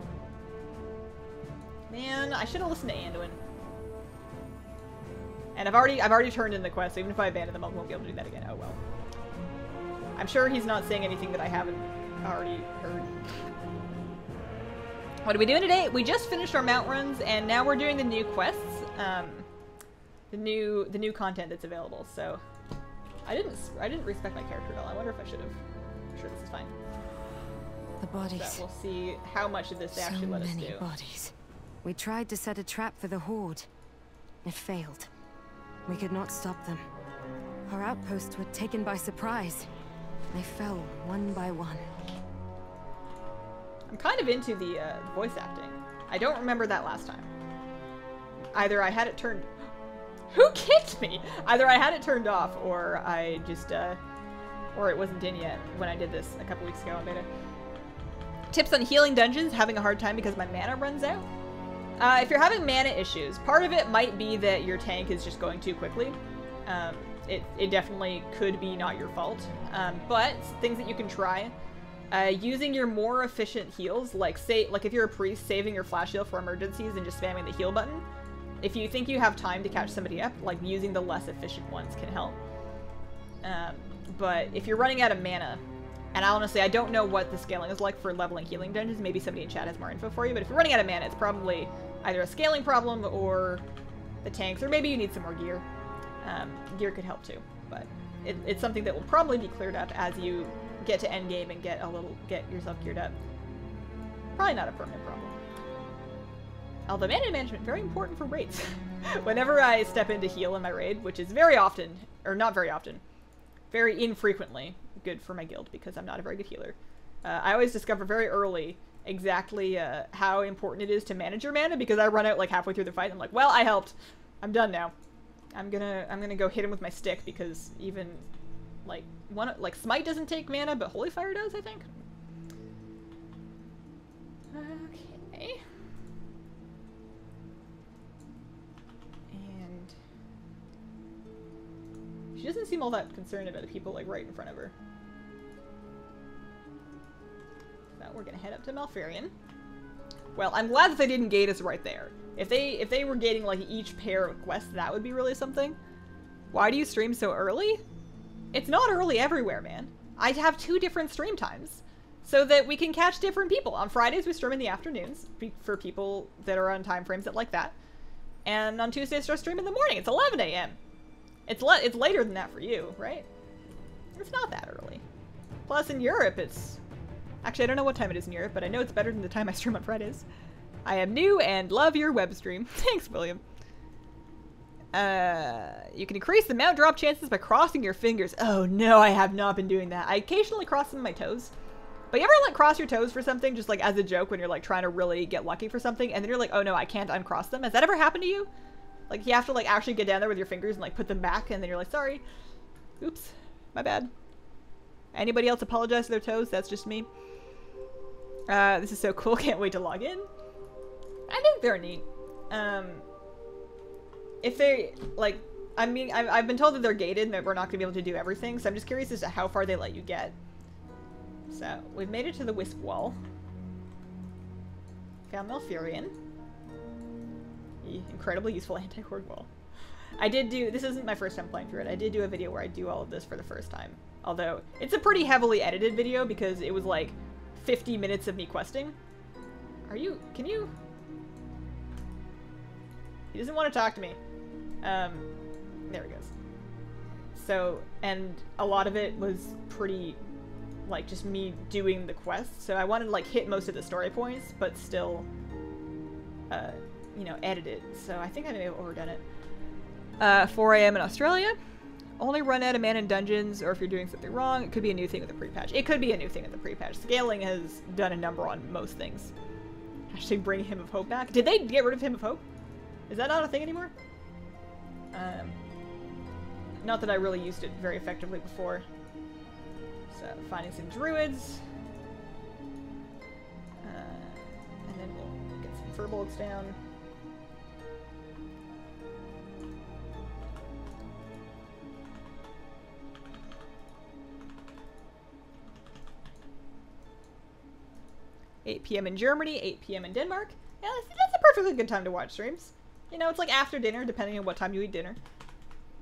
Man, I should have listened to Anduin. And I've already turned in the quest, so even if I abandon them, I won't be able to do that again. Oh well. I'm sure he's not saying anything that I haven't already heard. What are we doing today? We just finished our mount runs, and now we're doing the new quests, the new content that's available. So I didn't respect my character at all. I wonder if I should have. I'm sure this is fine. The bodies. So we'll see how much of this they actually let us do. So many bodies. We tried to set a trap for the Horde. It failed. We could not stop them. Our outposts were taken by surprise. They fell one by one. I'm kind of into the voice acting. I don't remember that last time. Either I had it turned... Who kicked me? Either I had it turned off, or I just, or it wasn't in yet when I did this a couple weeks ago on beta. Tips on healing dungeons, having a hard time because my mana runs out. If you're having mana issues, part of it might be that your tank is just going too quickly. It definitely could be not your fault. But things that you can try. Using your more efficient heals, like if you're a priest, saving your flash heal for emergencies and just spamming the heal button. If you think you have time to catch somebody up, like using the less efficient ones can help. But if you're running out of mana, and honestly, I don't know what the scaling is like for leveling healing dungeons. Maybe somebody in chat has more info for you. But if you're running out of mana, it's probably either a scaling problem or the tanks, or maybe you need some more gear. Gear could help too, but it's something that will probably be cleared up as you get to endgame and get yourself geared up. Probably not a permanent problem. Although mana management, very important for raids. Whenever I step into heal in my raid, which is very often, or not very often, very infrequently good for my guild because I'm not a very good healer. I always discover very early exactly how important it is to manage your mana, because I run out like halfway through the fight and I'm like, well, I helped. I'm done now. I'm gonna go hit him with my stick, because even like Smite doesn't take mana, but Holy Fire does, I think. Okay. And she doesn't seem all that concerned about the people like right in front of her. So we're gonna head up to Malfurion. Well, I'm glad that they didn't gate us right there. If they were gating like each pair of quests, that would be really something. Why do you stream so early? It's not early everywhere, man. I have 2 different stream times so that we can catch different people. On Fridays, we stream in the afternoons for people that are on time frames that like that. And on Tuesdays, I stream in the morning. It's 11 a.m. It's later than that for you, right? It's not that early. Plus, in Europe, it's... Actually, I don't know what time it is in Europe, but I know it's better than the time I stream on Fridays. I am new and love your web stream. Thanks, William. You can increase the mount drop chances by crossing your fingers. Oh no, I have not been doing that. I occasionally cross them with my toes. But you ever like cross your toes for something just like as a joke when you're like trying to really get lucky for something, and then you're like, oh no, I can't uncross them? Has that ever happened to you? Like you have to like actually get down there with your fingers and like put them back, and then you're like, sorry. Oops, my bad. Anybody else apologize to their toes? That's just me. This is so cool. Can't wait to log in. I think they're neat. If they, like, I mean, I've been told that they're gated and that we're not going to be able to do everything, so I'm just curious as to how far they let you get. So, we've made it to the Wisp Wall. Found Malfurion. The incredibly useful anti-horde wall. I did do, this isn't my first time playing through it, I did do a video where I do all of this for the first time. Although, it's a pretty heavily edited video because it was like 50 minutes of me questing. Can you? He doesn't want to talk to me. There he goes. So, and a lot of it was pretty, like, just me doing the quest. So I wanted to, like, hit most of the story points, but still, you know, edit it. So I think I may have overdone it. 4 a.m. in Australia. Only run out of mana in dungeons, or if you're doing something wrong, it could be a new thing with the pre-patch. It could be a new thing with the pre-patch. Scaling has done a number on most things. Actually bring Hymn of Hope back. Did they get rid of Hymn of Hope? Is that not a thing anymore? Not that I really used it very effectively before. So, finding some druids. And then we'll get some furbolgs down. $8 p.m. in Germany, 8 p.m. in Denmark. Yeah, that's a perfectly good time to watch streams. You know, it's like after dinner, depending on what time you eat dinner.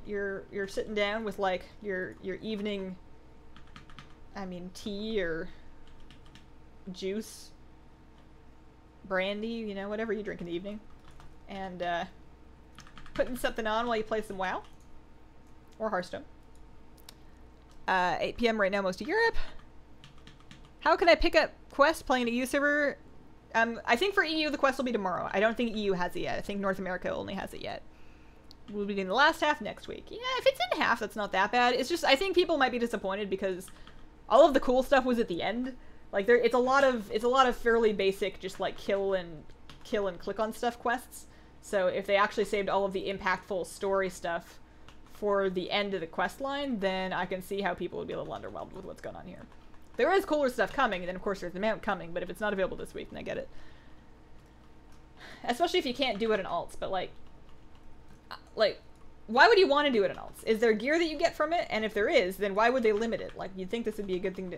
You're sitting down with like your evening, I mean, tea or juice, brandy, you know, whatever you drink in the evening, and putting something on while you play some WoW or Hearthstone. 8 p.m. right now, most of Europe. How can I pick up quest playing an EU server? I think for EU, the quest will be tomorrow. I don't think EU has it yet. I think North America only has it yet. We'll be doing the last half next week. Yeah, if it's in half, that's not that bad. It's just, I think people might be disappointed because all of the cool stuff was at the end. Like, it's a lot of fairly basic, just like kill and click on stuff quests. So if they actually saved all of the impactful story stuff for the end of the quest line, then I can see how people would be a little underwhelmed with what's going on here. There is cooler stuff coming, and then of course there's the mount coming, but if it's not available this week, then I get it. Especially if you can't do it in alts, but like, why would you want to do it in alts? Is there gear that you get from it? And if there is, then why would they limit it? Like, you'd think this would be a good thing to,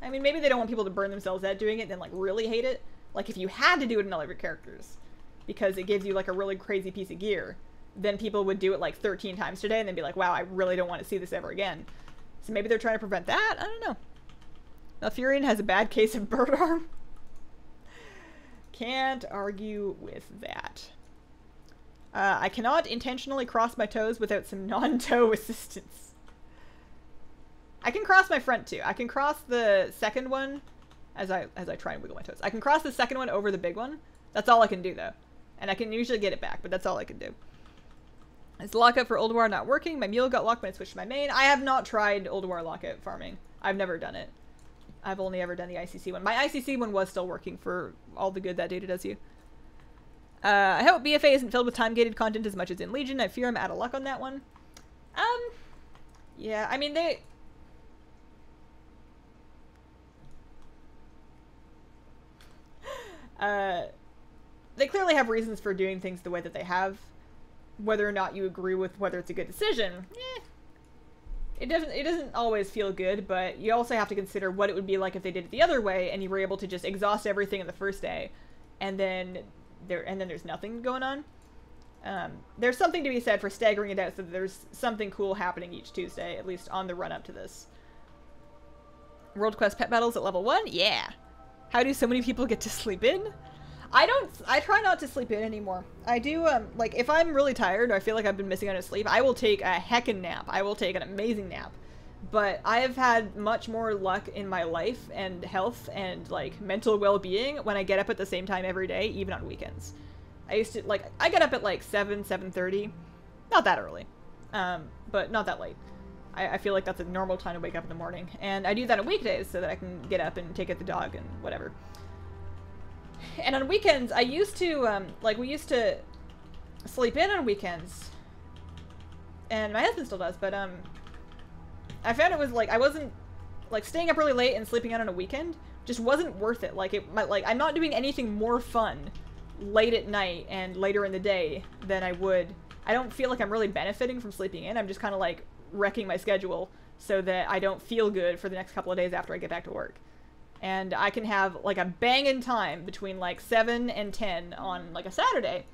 I mean, maybe they don't want people to burn themselves out doing it and then like really hate it. Like, if you had to do it in all of your characters, because it gives you like a really crazy piece of gear, then people would do it like 13 times today and then be like, wow, I really don't want to see this ever again. So maybe they're trying to prevent that? I don't know. Malfurion has a bad case of bird arm. Can't argue with that. I cannot intentionally cross my toes without some non-toe assistance. I can cross my front too. I can cross the second one as I try and wiggle my toes. I can cross the second one over the big one. That's all I can do though. And I can usually get it back, but that's all I can do. Is the lockout for Ulduar not working? My mule got locked when I switched to my main. I have not tried Ulduar lockout farming. I've never done it. I've only ever done the ICC one. My ICC one was still working for all the good that data does you. I hope BFA isn't filled with time-gated content as much as in Legion. I fear I'm out of luck on that one. Yeah, I mean, they clearly have reasons for doing things the way that they have. Whether or not you agree with whether it's a good decision, it doesn't always feel good, but you also have to consider what it would be like if they did it the other way and you were able to just exhaust everything in the first day, and then there's nothing going on. There's something to be said for staggering it out so that there's something cool happening each Tuesday, at least on the run up to this. World Quest pet battles at level 1? Yeah. How do so many people get to sleep in? I try not to sleep in anymore. I do, like, if I'm really tired or I feel like I've been missing out on sleep, I will take a heckin' nap. I will take an amazing nap. But I have had much more luck in my life and health and, like, mental well-being when I get up at the same time every day, even on weekends. I used to, like, I get up at, like, 7:30. Not that early. But not that late. I feel like that's a normal time to wake up in the morning. And I do that on weekdays so that I can get up and take out the dog and whatever. And on weekends, I used to, like, we used to sleep in on weekends. And my husband still does, but, I found it was, like, I wasn't, like, staying up really late and sleeping out on a weekend just wasn't worth it. Like, I'm not doing anything more fun late at night and later in the day than I would. I don't feel like I'm really benefiting from sleeping in. I'm just kind of, like, wrecking my schedule so that I don't feel good for the next couple of days after I get back to work. And I can have, like, a banging time between, like, 7 and 10 on, like, a Saturday.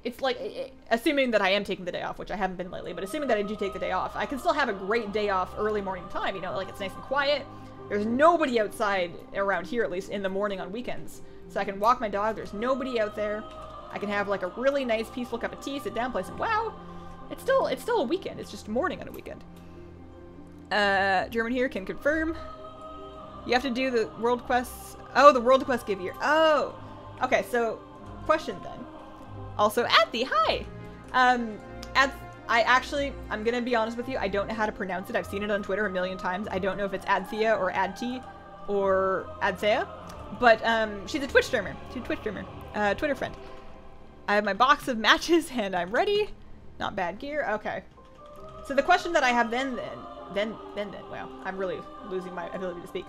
It's, like, assuming that I am taking the day off, which I haven't been lately, but assuming that I do take the day off, I can still have a great day off early morning time, you know, like, it's nice and quiet. There's nobody outside, around here at least, in the morning on weekends. So I can walk my dog, there's nobody out there. I can have, like, a really nice, peaceful cup of tea, sit down, play some WoW. It's still a weekend, it's just morning on a weekend. German here can confirm. You have to do the world quests. Oh, the world quests give you. Oh, okay. So, question then. Also, Adthi, hi. I'm gonna be honest with you. I don't know how to pronounce it. I've seen it on Twitter a million times. I don't know if it's Adthea or Adti or Adthea, but she's a Twitch streamer. Twitter friend. I have my box of matches and I'm ready. Not bad gear. Okay. So the question that I have then. Wow, I'm really losing my ability to speak.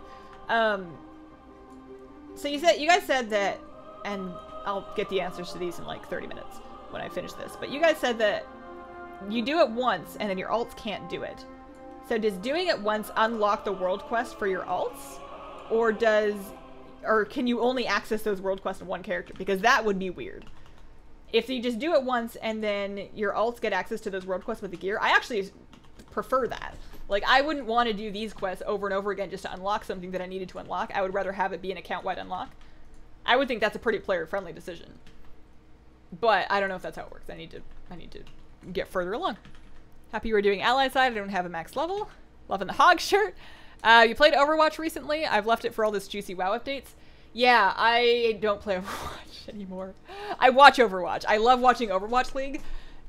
So you guys said that, and I'll get the answers to these in like 30 minutes when I finish this, but you guys said that you do it once and then your alts can't do it. So does doing it once unlock the world quest for your alts? Or can you only access those world quests in one character? Because that would be weird. If you just do it once and then your alts get access to those world quests with the gear, I actually prefer that. Like, I wouldn't want to do these quests over and over again just to unlock something that I needed to unlock. I would rather have it be an account-wide unlock. I would think that's a pretty player-friendly decision. But I don't know if that's how it works. I need to get further along. Happy you were doing ally side. I don't have a max level. Loving the hog shirt. You played Overwatch recently. I've left it for all this juicy WoW updates. Yeah, I don't play Overwatch anymore. I watch Overwatch. I love watching Overwatch League.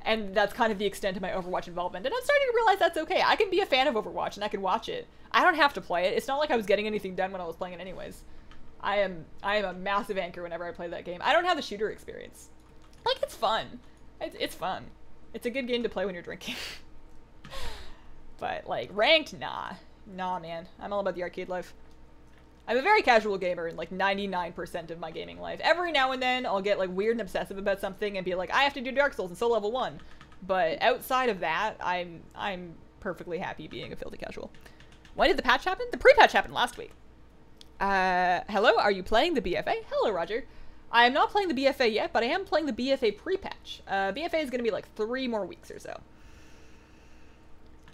And that's kind of the extent of my Overwatch involvement. And I'm starting to realize that's okay. I can be a fan of Overwatch and I can watch it. I don't have to play it. It's not like I was getting anything done when I was playing it anyways. I am a massive anchor whenever I play that game. I don't have the shooter experience. Like, it's fun. It's fun. It's a good game to play when you're drinking. But, like, ranked? Nah. Nah, man. I'm all about the arcade life. I'm a very casual gamer in, like, 99% of my gaming life. Every now and then, I'll get, like, weird and obsessive about something and be like, I have to do Dark Souls and still level 1. But outside of that, I'm perfectly happy being a filthy casual. When did the patch happen? The pre-patch happened last week. Hello, are you playing the BFA? Hello, Roger. I am not playing the BFA yet, but I am playing the BFA pre-patch. BFA is going to be, like, 3 more weeks or so.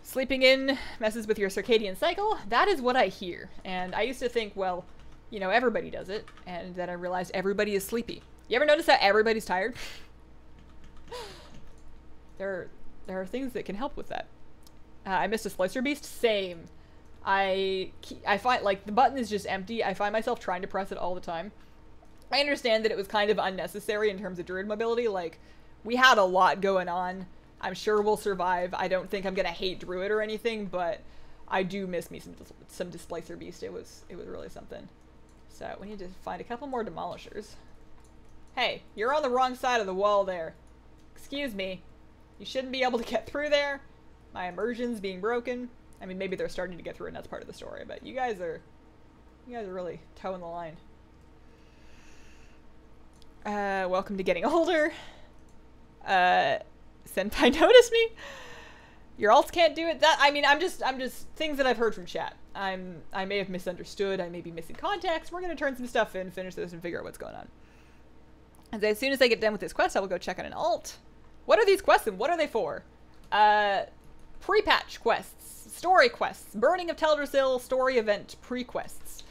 Sleeping in messes with your circadian cycle. That is what I hear. And I used to think, well, you know, everybody does it. And then I realized everybody is sleepy. You ever notice that everybody's tired? There are things that can help with that. I missed a Slicer Beast. Same. I find, like, the button is just empty. I find myself trying to press it all the time. I understand that it was kind of unnecessary in terms of druid mobility. Like, we had a lot going on. I'm sure we'll survive. I don't think I'm gonna hate druid or anything, but I do miss me some Displacer Beast. It was really something. So we need to find a couple more demolishers. Hey, you're on the wrong side of the wall there. Excuse me. You shouldn't be able to get through there. My immersion's being broken. I mean, maybe they're starting to get through and that's part of the story, but you guys are really toeing the line. Welcome to getting older. Senpai noticed me. Your alts can't do it. That, I mean, I'm just things that I've heard from chat. I may have misunderstood. I may be missing context. We're gonna turn some stuff in, finish this, and figure out what's going on. And as soon as I get done with this quest, I will go check out an alt. What are these quests and what are they for? Pre-patch quests, story quests, burning of Teldrassil, story event pre-quests.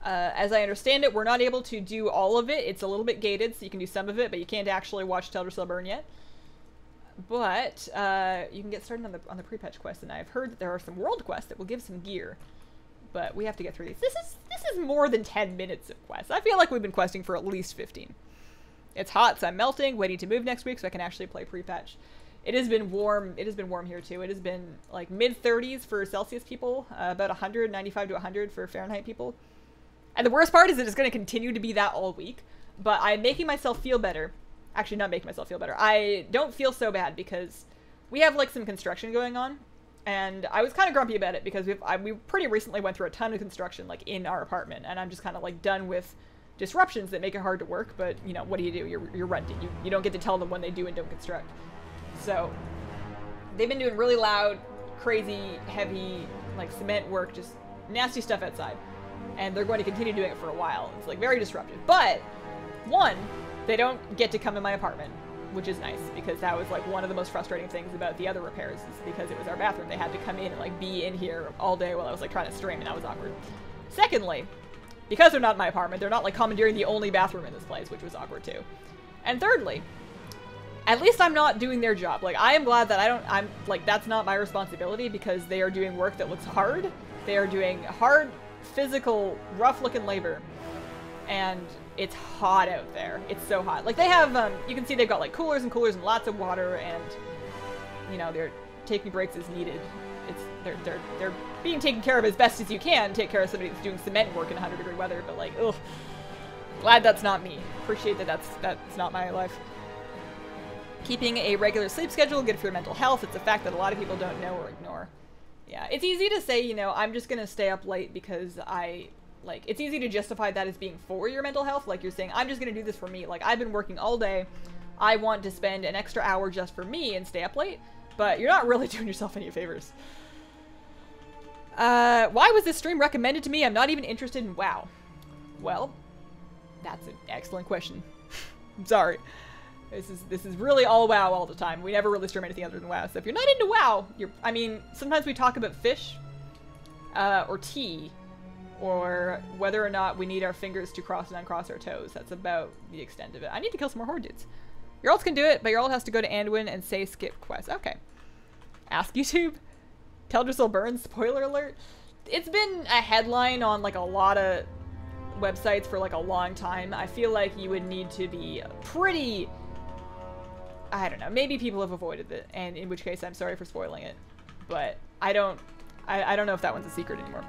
As I understand it, we're not able to do all of it. It's a little bit gated, so you can do some of it, but you can't actually watch Teldrassil burn yet. But you can get started on the pre-patch quest, and I've heard that there are some world quests that will give some gear. But we have to get through these. This is more than 10 minutes of quests. I feel like we've been questing for at least 15. It's hot, so I'm melting, waiting to move next week so I can actually play pre-patch. It has been warm. It has been warm here too. It has been like mid-30s for Celsius people, about 100, 95 to 100 for Fahrenheit people. And the worst part is that it's going to continue to be that all week. But I'm making myself feel better. Actually, not making myself feel better. I don't feel so bad because we have like some construction going on. And I was kind of grumpy about it because we pretty recently went through a ton of construction like in our apartment. And I'm just kind of like done with disruptions that make it hard to work. But, you know, what do? You're renting. You don't get to tell them when they do and don't construct. So they've been doing really loud, crazy, heavy, like cement work, just nasty stuff outside. And they're going to continue doing it for a while. It's like very disruptive. But one, they don't get to come in my apartment, which is nice because that was like one of the most frustrating things about the other repairs is because it was our bathroom. They had to come in and like be in here all day while I was like trying to stream, and that was awkward. Secondly, because they're not in my apartment, they're not like commandeering the only bathroom in this place, which was awkward too. And thirdly, at least I'm not doing their job. Like, I am glad that I'm like, that's not my responsibility because they are doing work that looks hard. They are doing hard, physical, rough-looking labor. And it's hot out there. It's so hot. Like, they have, you can see they've got, like, coolers and lots of water, and, you know, they're taking breaks as needed. They're being taken care of as best as you can. Take care of somebody that's doing cement work in 100-degree weather, but, like, ugh. Glad that's not me. Appreciate that that's not my life. Keeping a regular sleep schedule, good for your mental health. It's a fact that a lot of people don't know or ignore. Yeah, it's easy to say, you know, I'm just gonna stay up late because it's easy to justify that as being for your mental health. Like, you're saying, I'm just gonna do this for me. Like, I've been working all day. I want to spend an extra hour just for me and stay up late. But you're not really doing yourself any favors. Why was this stream recommended to me? I'm not even interested in WoW. Well, that's an excellent question. I'm sorry. This is really all WoW all the time. We never really stream anything other than WoW. So if you're not into WoW, I mean, sometimes we talk about fish, or tea, or whether or not we need our fingers to cross and uncross our toes. That's about the extent of it. I need to kill some more horde dudes. Your ult can do it, but your ult has to go to Anduin and say skip quest. Okay. Ask YouTube. Teldrassil burns, spoiler alert. It's been a headline on like a lot of websites for like a long time. I feel like you would need to be pretty... I don't know, maybe people have avoided it, and in which case I'm sorry for spoiling it. But I don't know if that one's a secret anymore.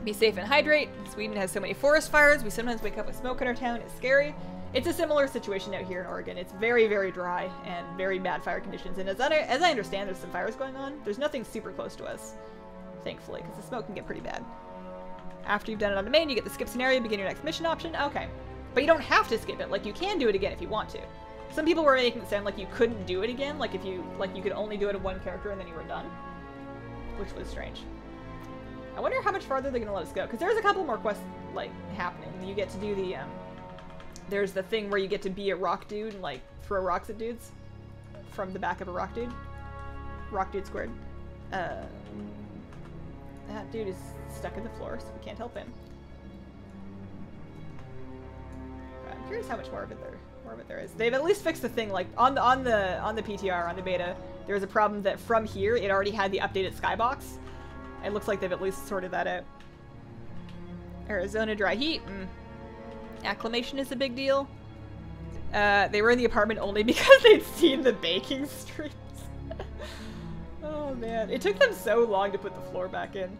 Be safe and hydrate. Sweden has so many forest fires. We sometimes wake up with smoke in our town. It's scary. It's a similar situation out here in Oregon. It's very, very dry and very bad fire conditions. And as I understand, there's some fires going on. There's nothing super close to us, thankfully, because the smoke can get pretty bad. After you've done it on the main, you get the skip scenario, begin your next mission option. Okay. But you don't have to skip it. Like, you can do it again if you want to. Some people were making it sound like you couldn't do it again, like you could only do it in one character and then you were done. Which was strange. I wonder how much farther they're gonna let us go, because there's a couple more quests, like, happening. You get to do the, there's the thing where you get to be a rock dude and, like, throw rocks at dudes from the back of a rock dude. Rock dude squared. That dude is stuck in the floor, so we can't help him. I'm curious how much more of it there is. They've at least fixed the thing, like, on the PTR, on the beta, there was a problem that from here, it already had the updated skybox. It looks like they've at least sorted that out. Arizona dry heat. Acclimation is a big deal. They were in the apartment only because they'd seen the baking streams. Oh, man. It took them so long to put the floor back in.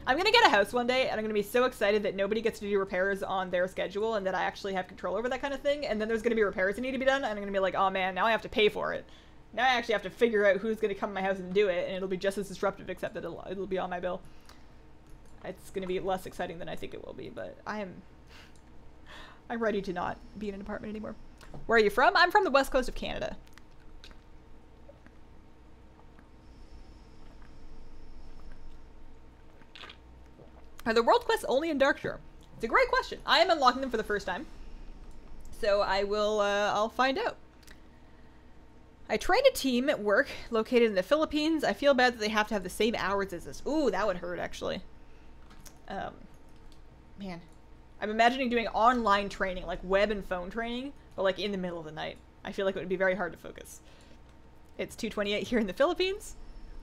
I'm gonna get a house one day, and I'm gonna be so excited that nobody gets to do repairs on their schedule, and that I actually have control over that kind of thing, and then there's gonna be repairs that need to be done, and I'm gonna be like, oh man, now I have to pay for it. Now I actually have to figure out who's gonna come to my house and do it, and it'll be just as disruptive, except that it'll be on my bill. It's gonna be less exciting than I think it will be, but I'm ready to not be in an apartment anymore. Where are you from? I'm from the west coast of Canada. Are the world quests only in Darkshore? It's a great question. I am unlocking them for the first time. So I will, I'll find out. I trained a team at work located in the Philippines. I feel bad that they have to have the same hours as us. Ooh, that would hurt, actually. Man. I'm imagining doing online training, like web and phone training, but like in the middle of the night. I feel like it would be very hard to focus. It's 2:28 here in the Philippines.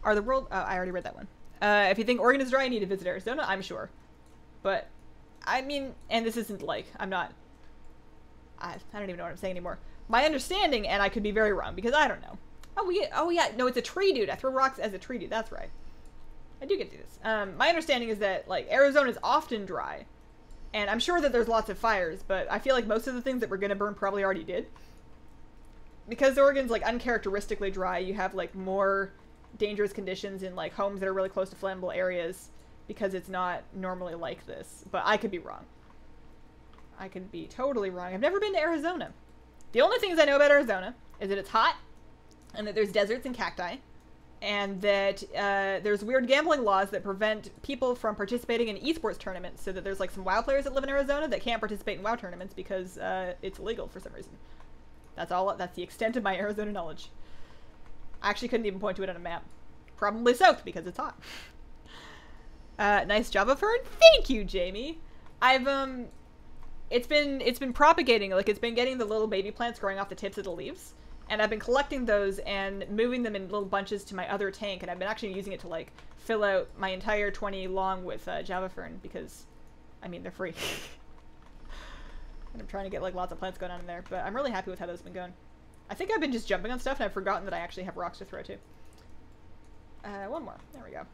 Are the world... Oh, I already read that one. If you think Oregon is dry, you need to visit Arizona. I'm sure. But, I mean, and this isn't like, I'm not, I don't even know what I'm saying anymore. My understanding, and I could be very wrong, because I don't know. Oh yeah, no, it's a tree dude. I throw rocks as a tree dude. That's right. I do get to do this. My understanding is that, like, Arizona is often dry. And I'm sure that there's lots of fires, but I feel like most of the things that we're gonna burn probably already did. Because Oregon's, like, uncharacteristically dry, you have, like, more dangerous conditions in like homes that are really close to flammable areas because it's not normally like this. But I could be wrong. I could be totally wrong. I've never been to Arizona. The only things I know about Arizona is that it's hot and that there's deserts and cacti and that there's weird gambling laws that prevent people from participating in esports tournaments, so that there's like some WoW players that live in Arizona that can't participate in WoW tournaments because it's illegal for some reason. That's all. That's the extent of my Arizona knowledge. I actually couldn't even point to it on a map. Probably soaked because it's hot. Nice Java fern. Thank you, Jamie. I've it's been propagating. Like, it's been getting the little baby plants growing off the tips of the leaves, and I've been collecting those and moving them in little bunches to my other tank, and I've been actually using it to like fill out my entire 20 long with Java fern because, I mean, they're free. And I'm trying to get like lots of plants going on in there, but I'm really happy with how those have been going. I think I've been just jumping on stuff and I've forgotten that I actually have rocks to throw too. One more. There we go.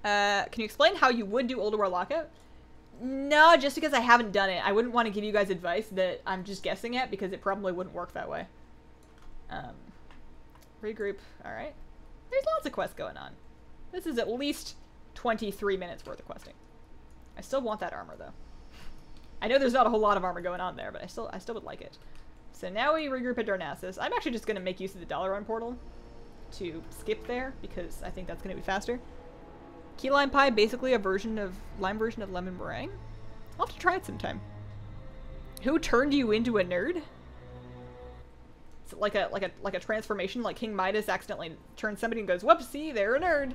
Can you explain how you would do Old War Lockout? No, just because I haven't done it. I wouldn't want to give you guys advice that I'm just guessing at because it probably wouldn't work that way. Regroup. Alright. There's lots of quests going on. This is at least 23 minutes worth of questing. I still want that armor though. I know there's not a whole lot of armor going on there, but I still would like it. So now we regroup at Darnassus. I'm actually just going to make use of the Dollar Run portal to skip there because I think that's going to be faster. Key lime pie, basically a lime version of lemon meringue. I'll have to try it sometime. Who turned you into a nerd? Is it like a transformation, like King Midas accidentally turns somebody and goes, whoops, see, they're a nerd.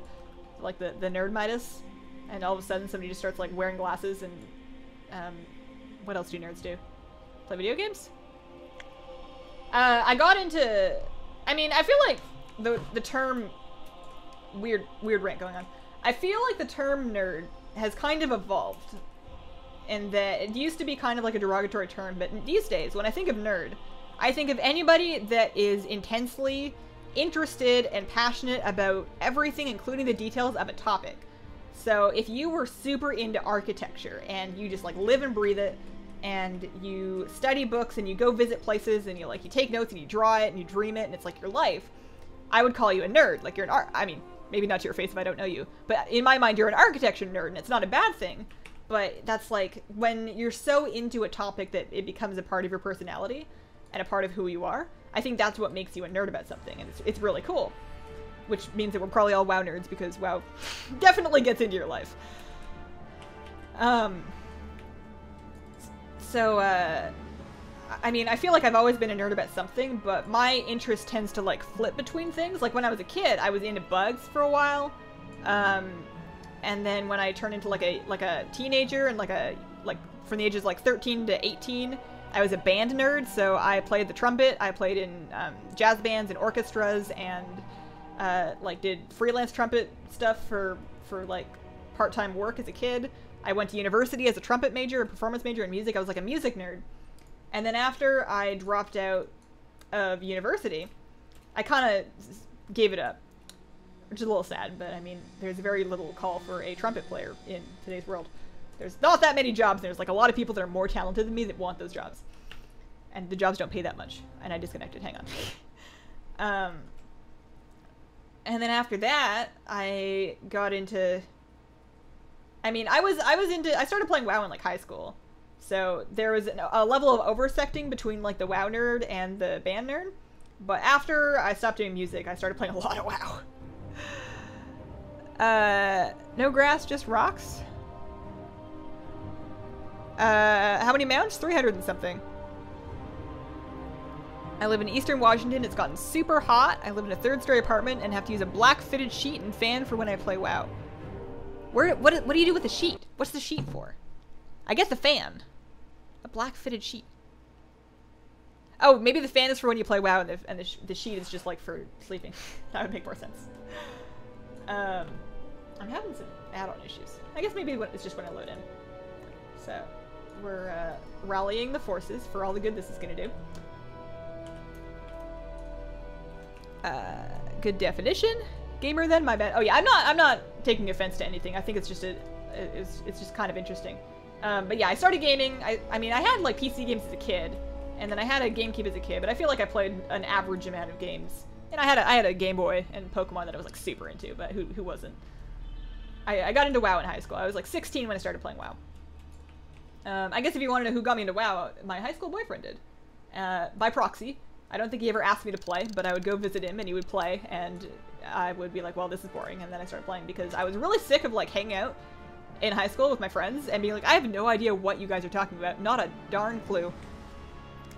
Like the nerd Midas, and all of a sudden somebody just starts like wearing glasses and what else do nerds do? Play video games? I got into, I mean, I feel like the term, weird rant going on. I feel like the term nerd has kind of evolved in that it used to be kind of like a derogatory term, but these days, when I think of nerd, I think of anybody that is intensely interested and passionate about everything, including the details of a topic. So if you were super into architecture and you just like live and breathe it, and you study books and you go visit places and you take notes and you draw it and you dream it and it's like your life, I would call you a nerd. Like, you're an I mean, maybe not to your face if I don't know you, but in my mind you're an architecture nerd, and it's not a bad thing, but that's like when you're so into a topic that it becomes a part of your personality and a part of who you are. I think that's what makes you a nerd about something, and it's really cool, which means that we're probably all WoW nerds because WoW definitely gets into your life. So, I mean, I feel like I've always been a nerd about something, but my interest tends to, like, flip between things. Like, when I was a kid, I was into bugs for a while, and then when I turned into, like a teenager, and, from the ages, 13 to 18, I was a band nerd, so I played the trumpet, I played in, jazz bands and orchestras, and, did freelance trumpet stuff for part-time work as a kid. I went to university as a trumpet major, a performance major in music. I was like a music nerd. And then after I dropped out of university, I kind of gave it up. which is a little sad, but I mean, there's very little call for a trumpet player in today's world. There's not that many jobs. There's like a lot of people that are more talented than me that want those jobs. And the jobs don't pay that much. And I disconnected, hang on. And then after that, I got into, I mean, I started playing WoW in like high school. So there was a level of oversecting between like the WoW nerd and the band nerd. But after I stopped doing music, I started playing a lot of WoW. No grass, just rocks. How many mounts? 300 and something. I live in Eastern Washington. It's gotten super hot. I live in a 3rd-story apartment and have to use a black fitted sheet and fan for when I play WoW. What do you do with the sheet? What's the sheet for? I get the fan. A black fitted sheet. Oh, maybe the fan is for when you play WoW and the sheet is just like for sleeping. That would make more sense. I'm having some add-on issues. I guess maybe it's just when I load in. So, we're rallying the forces for all the good this is going to do. Good definition. Gamer then, my bad. Oh yeah, I'm not taking offense to anything. I think it's just it's just kind of interesting. But yeah, I started gaming. I mean, I had like PC games as a kid, and then I had a GameCube as a kid, but I feel like I played an average amount of games. And I had a Game Boy and Pokemon that I was like super into, but who wasn't? I got into WoW in high school. I was like 16 when I started playing WoW. I guess if you want to know who got me into WoW, my high school boyfriend did. By proxy. I don't think he ever asked me to play, but I would go visit him and he would play, and I would be like, well, this is boring, and then I started playing because I was really sick of like hanging out in high school with my friends and being like, I have no idea what you guys are talking about. Not a darn clue.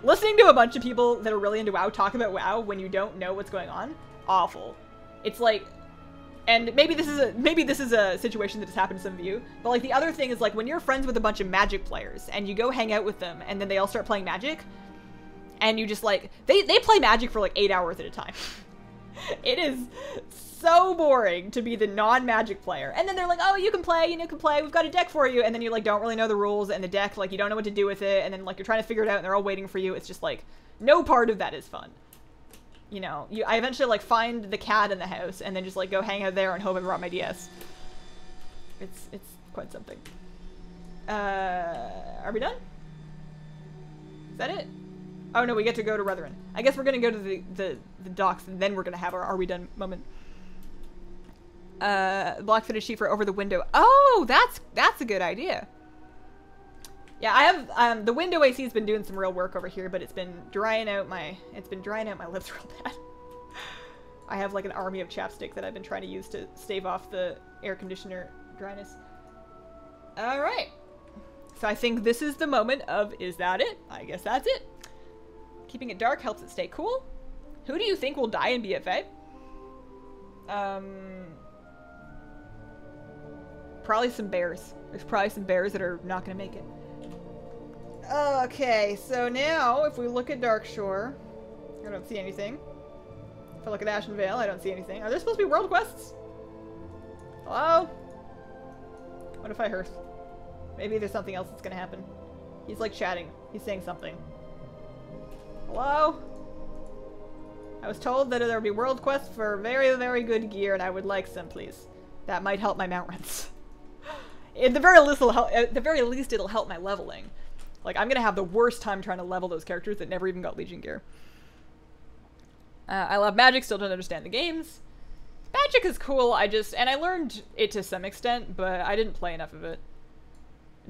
Listening to a bunch of people that are really into WoW talk about WoW when you don't know what's going on, awful. It's like, and maybe this is a situation that has happened to some of you, but like the other thing is like when you're friends with a bunch of Magic players and you go hang out with them and then they all start playing Magic, and you just like, they play Magic for like 8 hours at a time. It is so boring to be the non-Magic player. And then they're like, oh, you can play, we've got a deck for you. And then you like don't really know the rules, and the deck, like you don't know what to do with it. And then like you're trying to figure it out and they're all waiting for you. It's just like, no part of that is fun. You know, I eventually like find the cat in the house and then just like go hang out there and hope I brought my DS. It's quite something. Are we done? Is that it? Oh no, we get to go to Retherin. I guess we're gonna go to the docks and then we're gonna have our are we done moment. Black fitted sheet for over the window. Oh, that's a good idea. Yeah, I have the window AC has been doing some real work over here, but it's been drying out my lips real bad. I have like an army of chapstick that I've been trying to use to stave off the air conditioner dryness. All right. So I think this is the moment of, is that it? I guess that's it. Keeping it dark helps it stay cool. Who do you think will die in BFA? Probably some bears. There's probably some bears that are not going to make it. Okay, so now if we look at Darkshore, I don't see anything. If I look at Ashen Vale, I don't see anything. Are there supposed to be world quests? Hello? What if I hearth? Maybe there's something else that's going to happen. He's like chatting. He's saying something. Hello? I was told that there would be world quests for very, very good gear, and I would like some, please. That might help my mount runs. At the very least, it'll help my leveling. Like, I'm gonna have the worst time trying to level those characters that never even got Legion gear. I love Magic, still don't understand the games. Magic is cool, and I learned it to some extent, but I didn't play enough of it.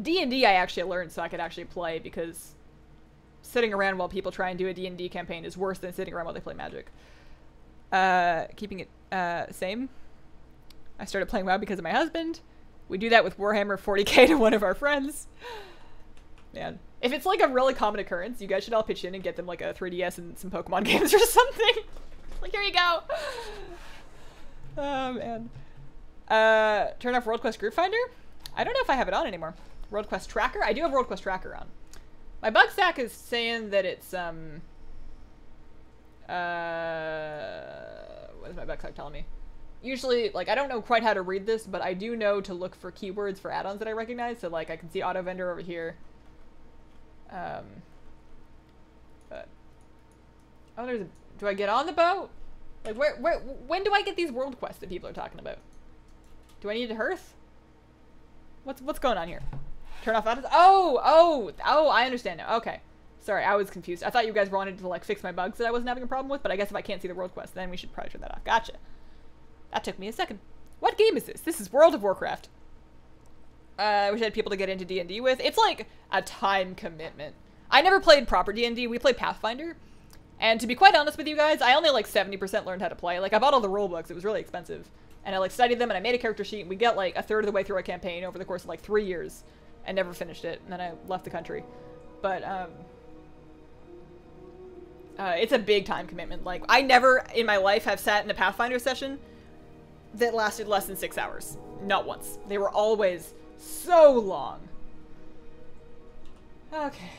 D&D I actually learned so I could actually play, because sitting around while people try and do a D&D campaign is worse than sitting around while they play Magic. Keeping it same. I started playing WoW because of my husband. We do that with Warhammer 40k to one of our friends. Man. If it's like a really common occurrence, you guys should all pitch in and get them like a 3DS and some Pokemon games or something. Like, here you go. Oh, man. Turn off World Quest Group Finder? I don't know if I have it on anymore. World Quest Tracker? I do have World Quest Tracker on. My bug stack is saying that it's, what is my bug stack telling me? Usually, like, I don't know quite how to read this, but I do know to look for keywords for add-ons that I recognize. So, like, I can see Auto Vendor over here. But, oh, do I get on the boat? Like, when do I get these world quests that people are talking about? Do I need to hearth? What's going on here? Turn off add-ons? Oh, I understand now. Okay. Sorry, I was confused. I thought you guys wanted to, like, fix my bugs that I wasn't having a problem with, but I guess if I can't see the world quest, then we should probably turn that off. Gotcha. That took me a second. What game is this? This is World of Warcraft. I wish I had people to get into D&D with. It's like a time commitment. I never played proper D&D. We played Pathfinder. And to be quite honest with you guys, I only like 70% learned how to play. Like, I bought all the rule books. It was really expensive. And I like studied them and I made a character sheet. And we got like a third of the way through a campaign over the course of like 3 years and never finished it. And then I left the country. But, it's a big time commitment. Like, I never in my life have sat in a Pathfinder session that lasted less than 6 hours. Not once. They were always so long. Okay.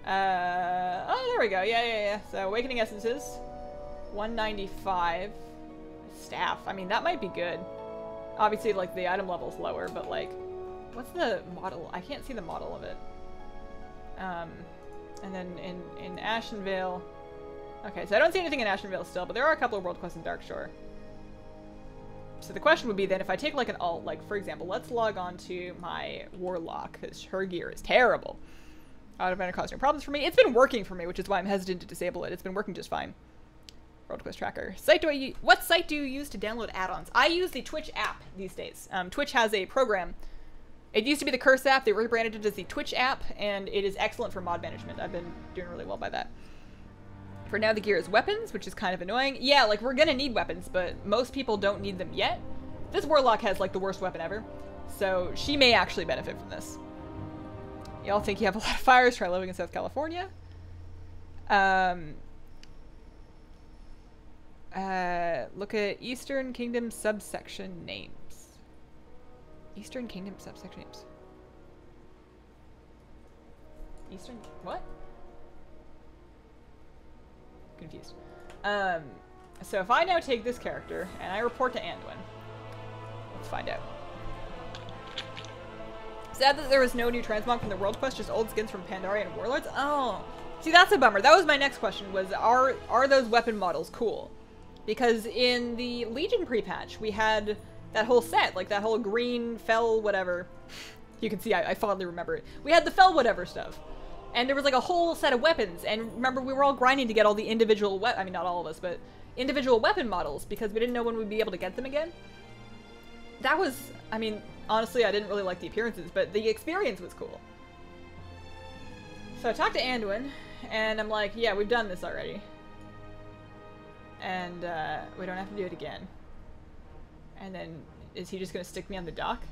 Oh, there we go. Yeah. So, Awakening Essences. 195. Staff. I mean, that might be good. Obviously, like, the item level's lower, but, like, what's the model? I can't see the model of it. And then in Ashenvale. Okay, so I don't see anything in Ashenvale still, but there are a couple of world quests in Darkshore. So the question would be then, if I take like an alt, like for example, let's log on to my Warlock, because her gear is terrible. Out of mana causing problems for me. It's been working for me, which is why I'm hesitant to disable it. It's been working just fine. World quest tracker. What site do you use to download add-ons? I use the Twitch app these days. Twitch has a program. It used to be the Curse app. They rebranded it as the Twitch app, and it is excellent for mod management. I've been doing really well by that. For now, the gear is weapons, which is kind of annoying. Yeah, like, we're gonna need weapons, but most people don't need them yet. This Warlock has, like, the worst weapon ever, so she may actually benefit from this. Y'all think you have a lot of fires? Try living in South California. Look at Eastern Kingdom subsection names. Eastern Kingdom subsection names. Eastern... what? Confused. So if I now take this character and I report to Anduin, let's find out. Sad that there was no new transmog from the world quest, just old skins from Pandaria and Warlords. Oh, see, that's a bummer. That was my next question, was are those weapon models cool? Because in the Legion pre-patch, we had that whole set, like that whole green fell whatever. You can see I fondly remember it. We had the fell whatever stuff. And there was like a whole set of weapons, and remember we were all grinding to get all the individual I mean, not all of us, but individual weapon models because we didn't know when we'd be able to get them again. That was, I mean, honestly, I didn't really like the appearances, but the experience was cool. So I talked to Anduin, and I'm like, yeah, we've done this already. And we don't have to do it again. And then, is he just gonna stick me on the dock?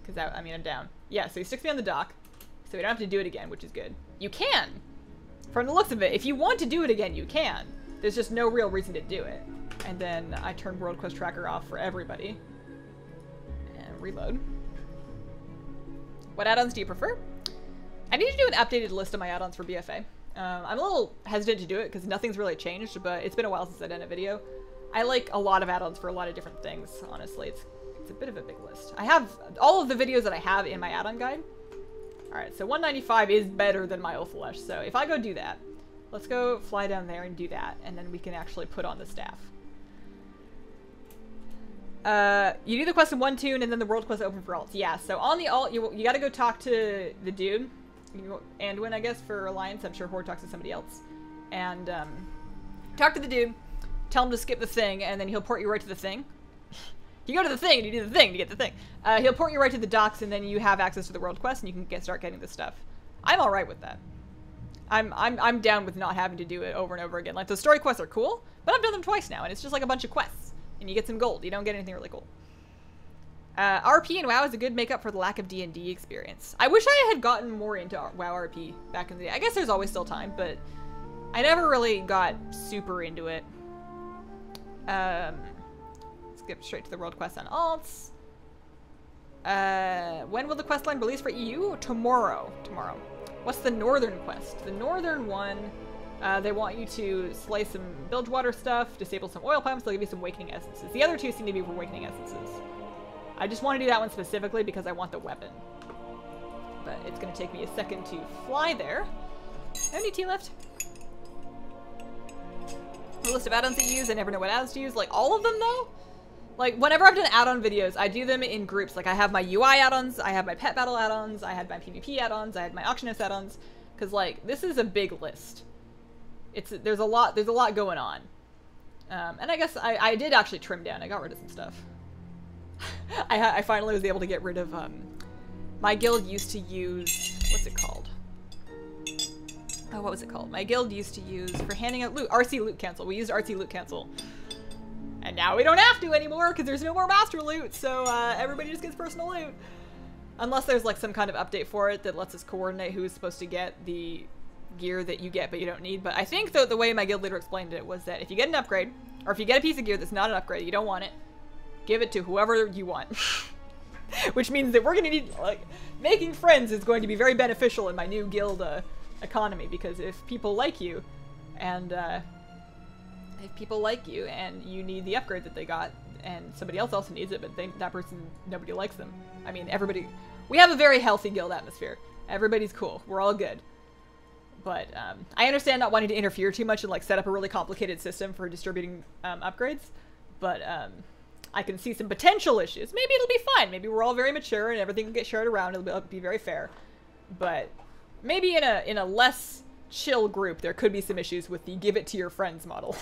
Because I mean, I'm down. Yeah, so he sticks me on the dock. So we don't have to do it again, which is good. You can! From the looks of it, if you want to do it again, you can. There's just no real reason to do it. And then I turn World Quest Tracker off for everybody. And reload. What add-ons do you prefer? I need to do an updated list of my add-ons for BFA. I'm a little hesitant to do it because nothing's really changed, but it's been a while since I've done a video. I like a lot of add-ons for a lot of different things, honestly. It's a bit of a big list. I have all of the videos that I have in my add-on guide. Alright, so 195 is better than my Ulfalesh, so if I go do that, let's go fly down there and do that, and then we can actually put on the staff. You do the quest in one tune, and then the world quest open for alts. Yeah, so on the alt, you gotta go talk to the dude, Anduin, I guess, for Alliance. I'm sure Horde talks to somebody else. And, talk to the dude, tell him to skip the thing, and then he'll port you right to the thing. You go to the thing, and you do the thing to get the thing. He'll port you right to the docks, and then you have access to the world quest, and you can start getting this stuff. I'm alright with that. I'm down with not having to do it over and over again. Like, the story quests are cool, but I've done them twice now, and it's just like a bunch of quests. And you get some gold. You don't get anything really cool. RP and WoW is a good makeup for the lack of D&D experience. I wish I had gotten more into WoW RP back in the day. I guess there's always still time, but I never really got super into it. Skip straight to the world quest on alts. When will the questline release for EU? Tomorrow. Tomorrow. What's the northern quest? The northern one, they want you to slay some bilgewater stuff, disable some oil pumps, they'll give you some awakening essences. The other two seem to be for awakening essences. I just want to do that one specifically because I want the weapon. But it's going to take me a second to fly there. How many tea left? list of add-ons that you use. I never know what add-ons to use. Like, all of them, though? Like, whenever I've done add-on videos, I do them in groups. Like, I have my UI add-ons, I have my pet battle add-ons, I had my PvP add-ons, I had my auctionist add-ons. Because, like, this is a big list. There's a lot going on. And I guess I did actually trim down. I got rid of some stuff. I finally was able to get rid of, my guild used to use, what's it called? Oh, what was it called? My guild used to use for handing out loot, RC loot cancel. We used RC loot cancel. And now we don't have to anymore because there's no more master loot, so everybody just gets personal loot. Unless there's like some kind of update for it that lets us coordinate who's supposed to get the gear that you get but you don't need. But I think the way my guild leader explained it was that if you get an upgrade, or if you get a piece of gear that's not an upgrade, you don't want it, give it to whoever you want. Which means that we're going to need, like, making friends is going to be very beneficial in my new guild economy, because if people like you and you need the upgrade that they got and somebody else also needs it, but nobody likes them. I mean, we have a very healthy guild atmosphere. Everybody's cool. We're all good. But I understand not wanting to interfere too much and like set up a really complicated system for distributing upgrades, but I can see some potential issues. Maybe it'll be fine. Maybe we're all very mature and everything will get shared around. It'll be very fair. But maybe in a less chill group, there could be some issues with the give it to your friends model.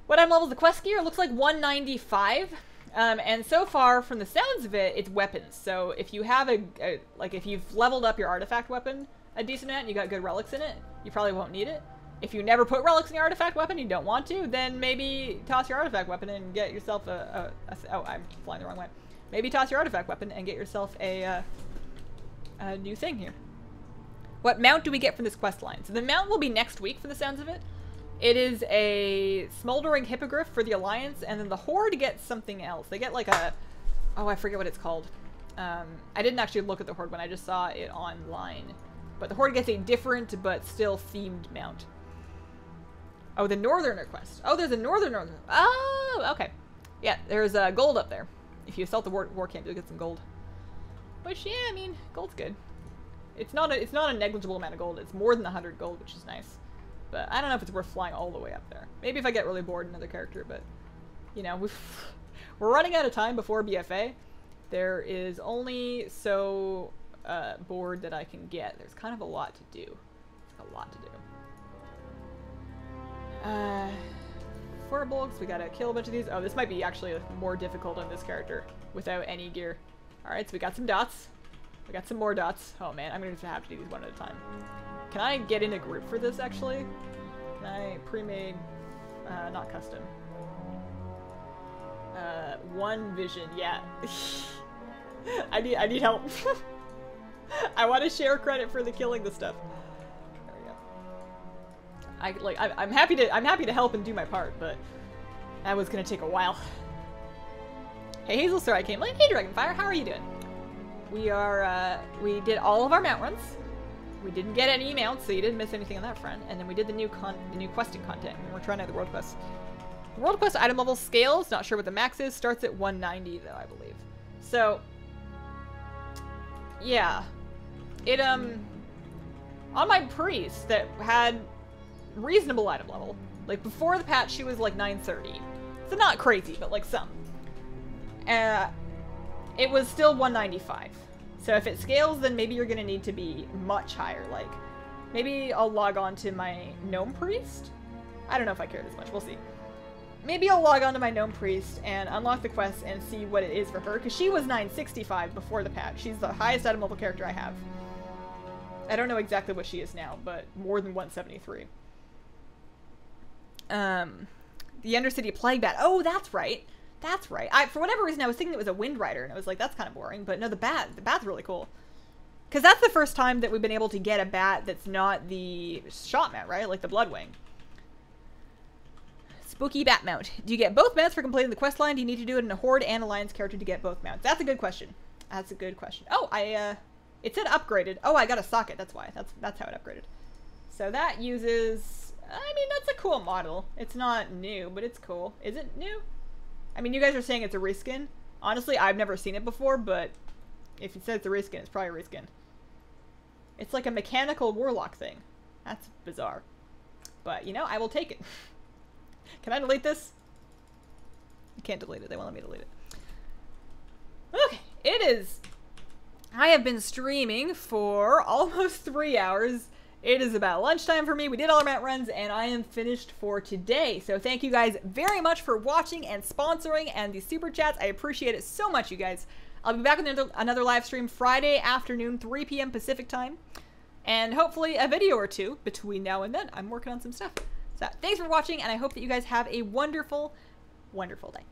What item level is the quest gear? It looks like 195. And so far, from the sounds of it, it's weapons. So if you have if you've leveled up your artifact weapon a decent amount and you got good relics in it, you probably won't need it. If you never put relics in your artifact weapon, you don't want to, then maybe toss your artifact weapon and get yourself oh, I'm flying the wrong way. Maybe toss your artifact weapon and get yourself a new thing here. What mount do we get from this quest line? So the mount will be next week, from the sounds of it. It is a smoldering hippogriff for the Alliance, and then the Horde gets something else. They get like oh, I forget what it's called. I didn't actually look at the Horde when I just saw it online. But the Horde gets a different but still themed mount. Oh, the Northerner quest. Oh, there's a Northerner. Oh, okay. Yeah, there's gold up there. If you assault the war camp, you'll get some gold. Which, yeah, I mean, gold's good. It's not a negligible amount of gold. It's more than 100 gold, which is nice. But I don't know if it's worth flying all the way up there. Maybe if I get really bored in another character, but, you know, we're running out of time before BFA. There is only so bored that I can get. There's kind of a lot to do. A lot to do. Fort bulks, we gotta kill a bunch of these. Oh, this might be actually more difficult on this character without any gear. Alright, so we got some dots. We got some more dots. Oh man, I'm gonna have to do these one at a time. Can I get in a group for this, actually? Can I pre-made, not custom. One vision, yeah. I need help. I want to share credit for the killing the stuff. There we go. I'm happy to help and do my part, but that was gonna take a while. Hey Hazel, sorry I came late. Hey Dragonfire, how are you doing? We did all of our mount runs. We didn't get any mounts, so you didn't miss anything on that front. And then we did the new questing content. And we're trying out the world quest. The world quest item level scales, not sure what the max is, starts at 190 though, I believe. So yeah. It on my priest that had reasonable item level, like before the patch she was like 930. So not crazy, but like some. It was still 195. So if it scales, then maybe you're gonna need to be much higher. Like, maybe I'll log on to my gnome priest? I don't know if I care this much, we'll see. Maybe I'll log on to my gnome priest and unlock the quest and see what it is for her, because she was 965 before the patch. She's the highest item level character I have. I don't know exactly what she is now, but more than 173. The Undercity Plague Bat. Oh, that's right. That's right. For whatever reason, I was thinking it was a Wind Rider, and I was like, that's kind of boring. But no, the bat's really cool. Because that's the first time that we've been able to get a bat that's not the shot mount, right? Like the Bloodwing. Spooky bat mount. Do you get both mounts for completing the quest line? Do you need to do it in a Horde and Alliance character to get both mounts? That's a good question. That's a good question. Oh, it said upgraded. Oh, I got a socket. That's why. That's how it upgraded. So that uses... I mean, that's a cool model. It's not new, but it's cool. Is it new? I mean, you guys are saying it's a reskin. Honestly, I've never seen it before, but if it says it's a reskin, it's probably a reskin. It's like a mechanical warlock thing. That's bizarre. But, you know, I will take it. Can I delete this? I can't delete it. They won't let me delete it. Okay, it is. I have been streaming for almost 3 hours. It is about lunchtime for me. We did all our mount runs, and I am finished for today. So thank you guys very much for watching and sponsoring and the super chats. I appreciate it so much, you guys. I'll be back with another live stream Friday afternoon, 3 p.m. Pacific time. And hopefully a video or two between now and then. I'm working on some stuff. So thanks for watching, and I hope that you guys have a wonderful, wonderful day.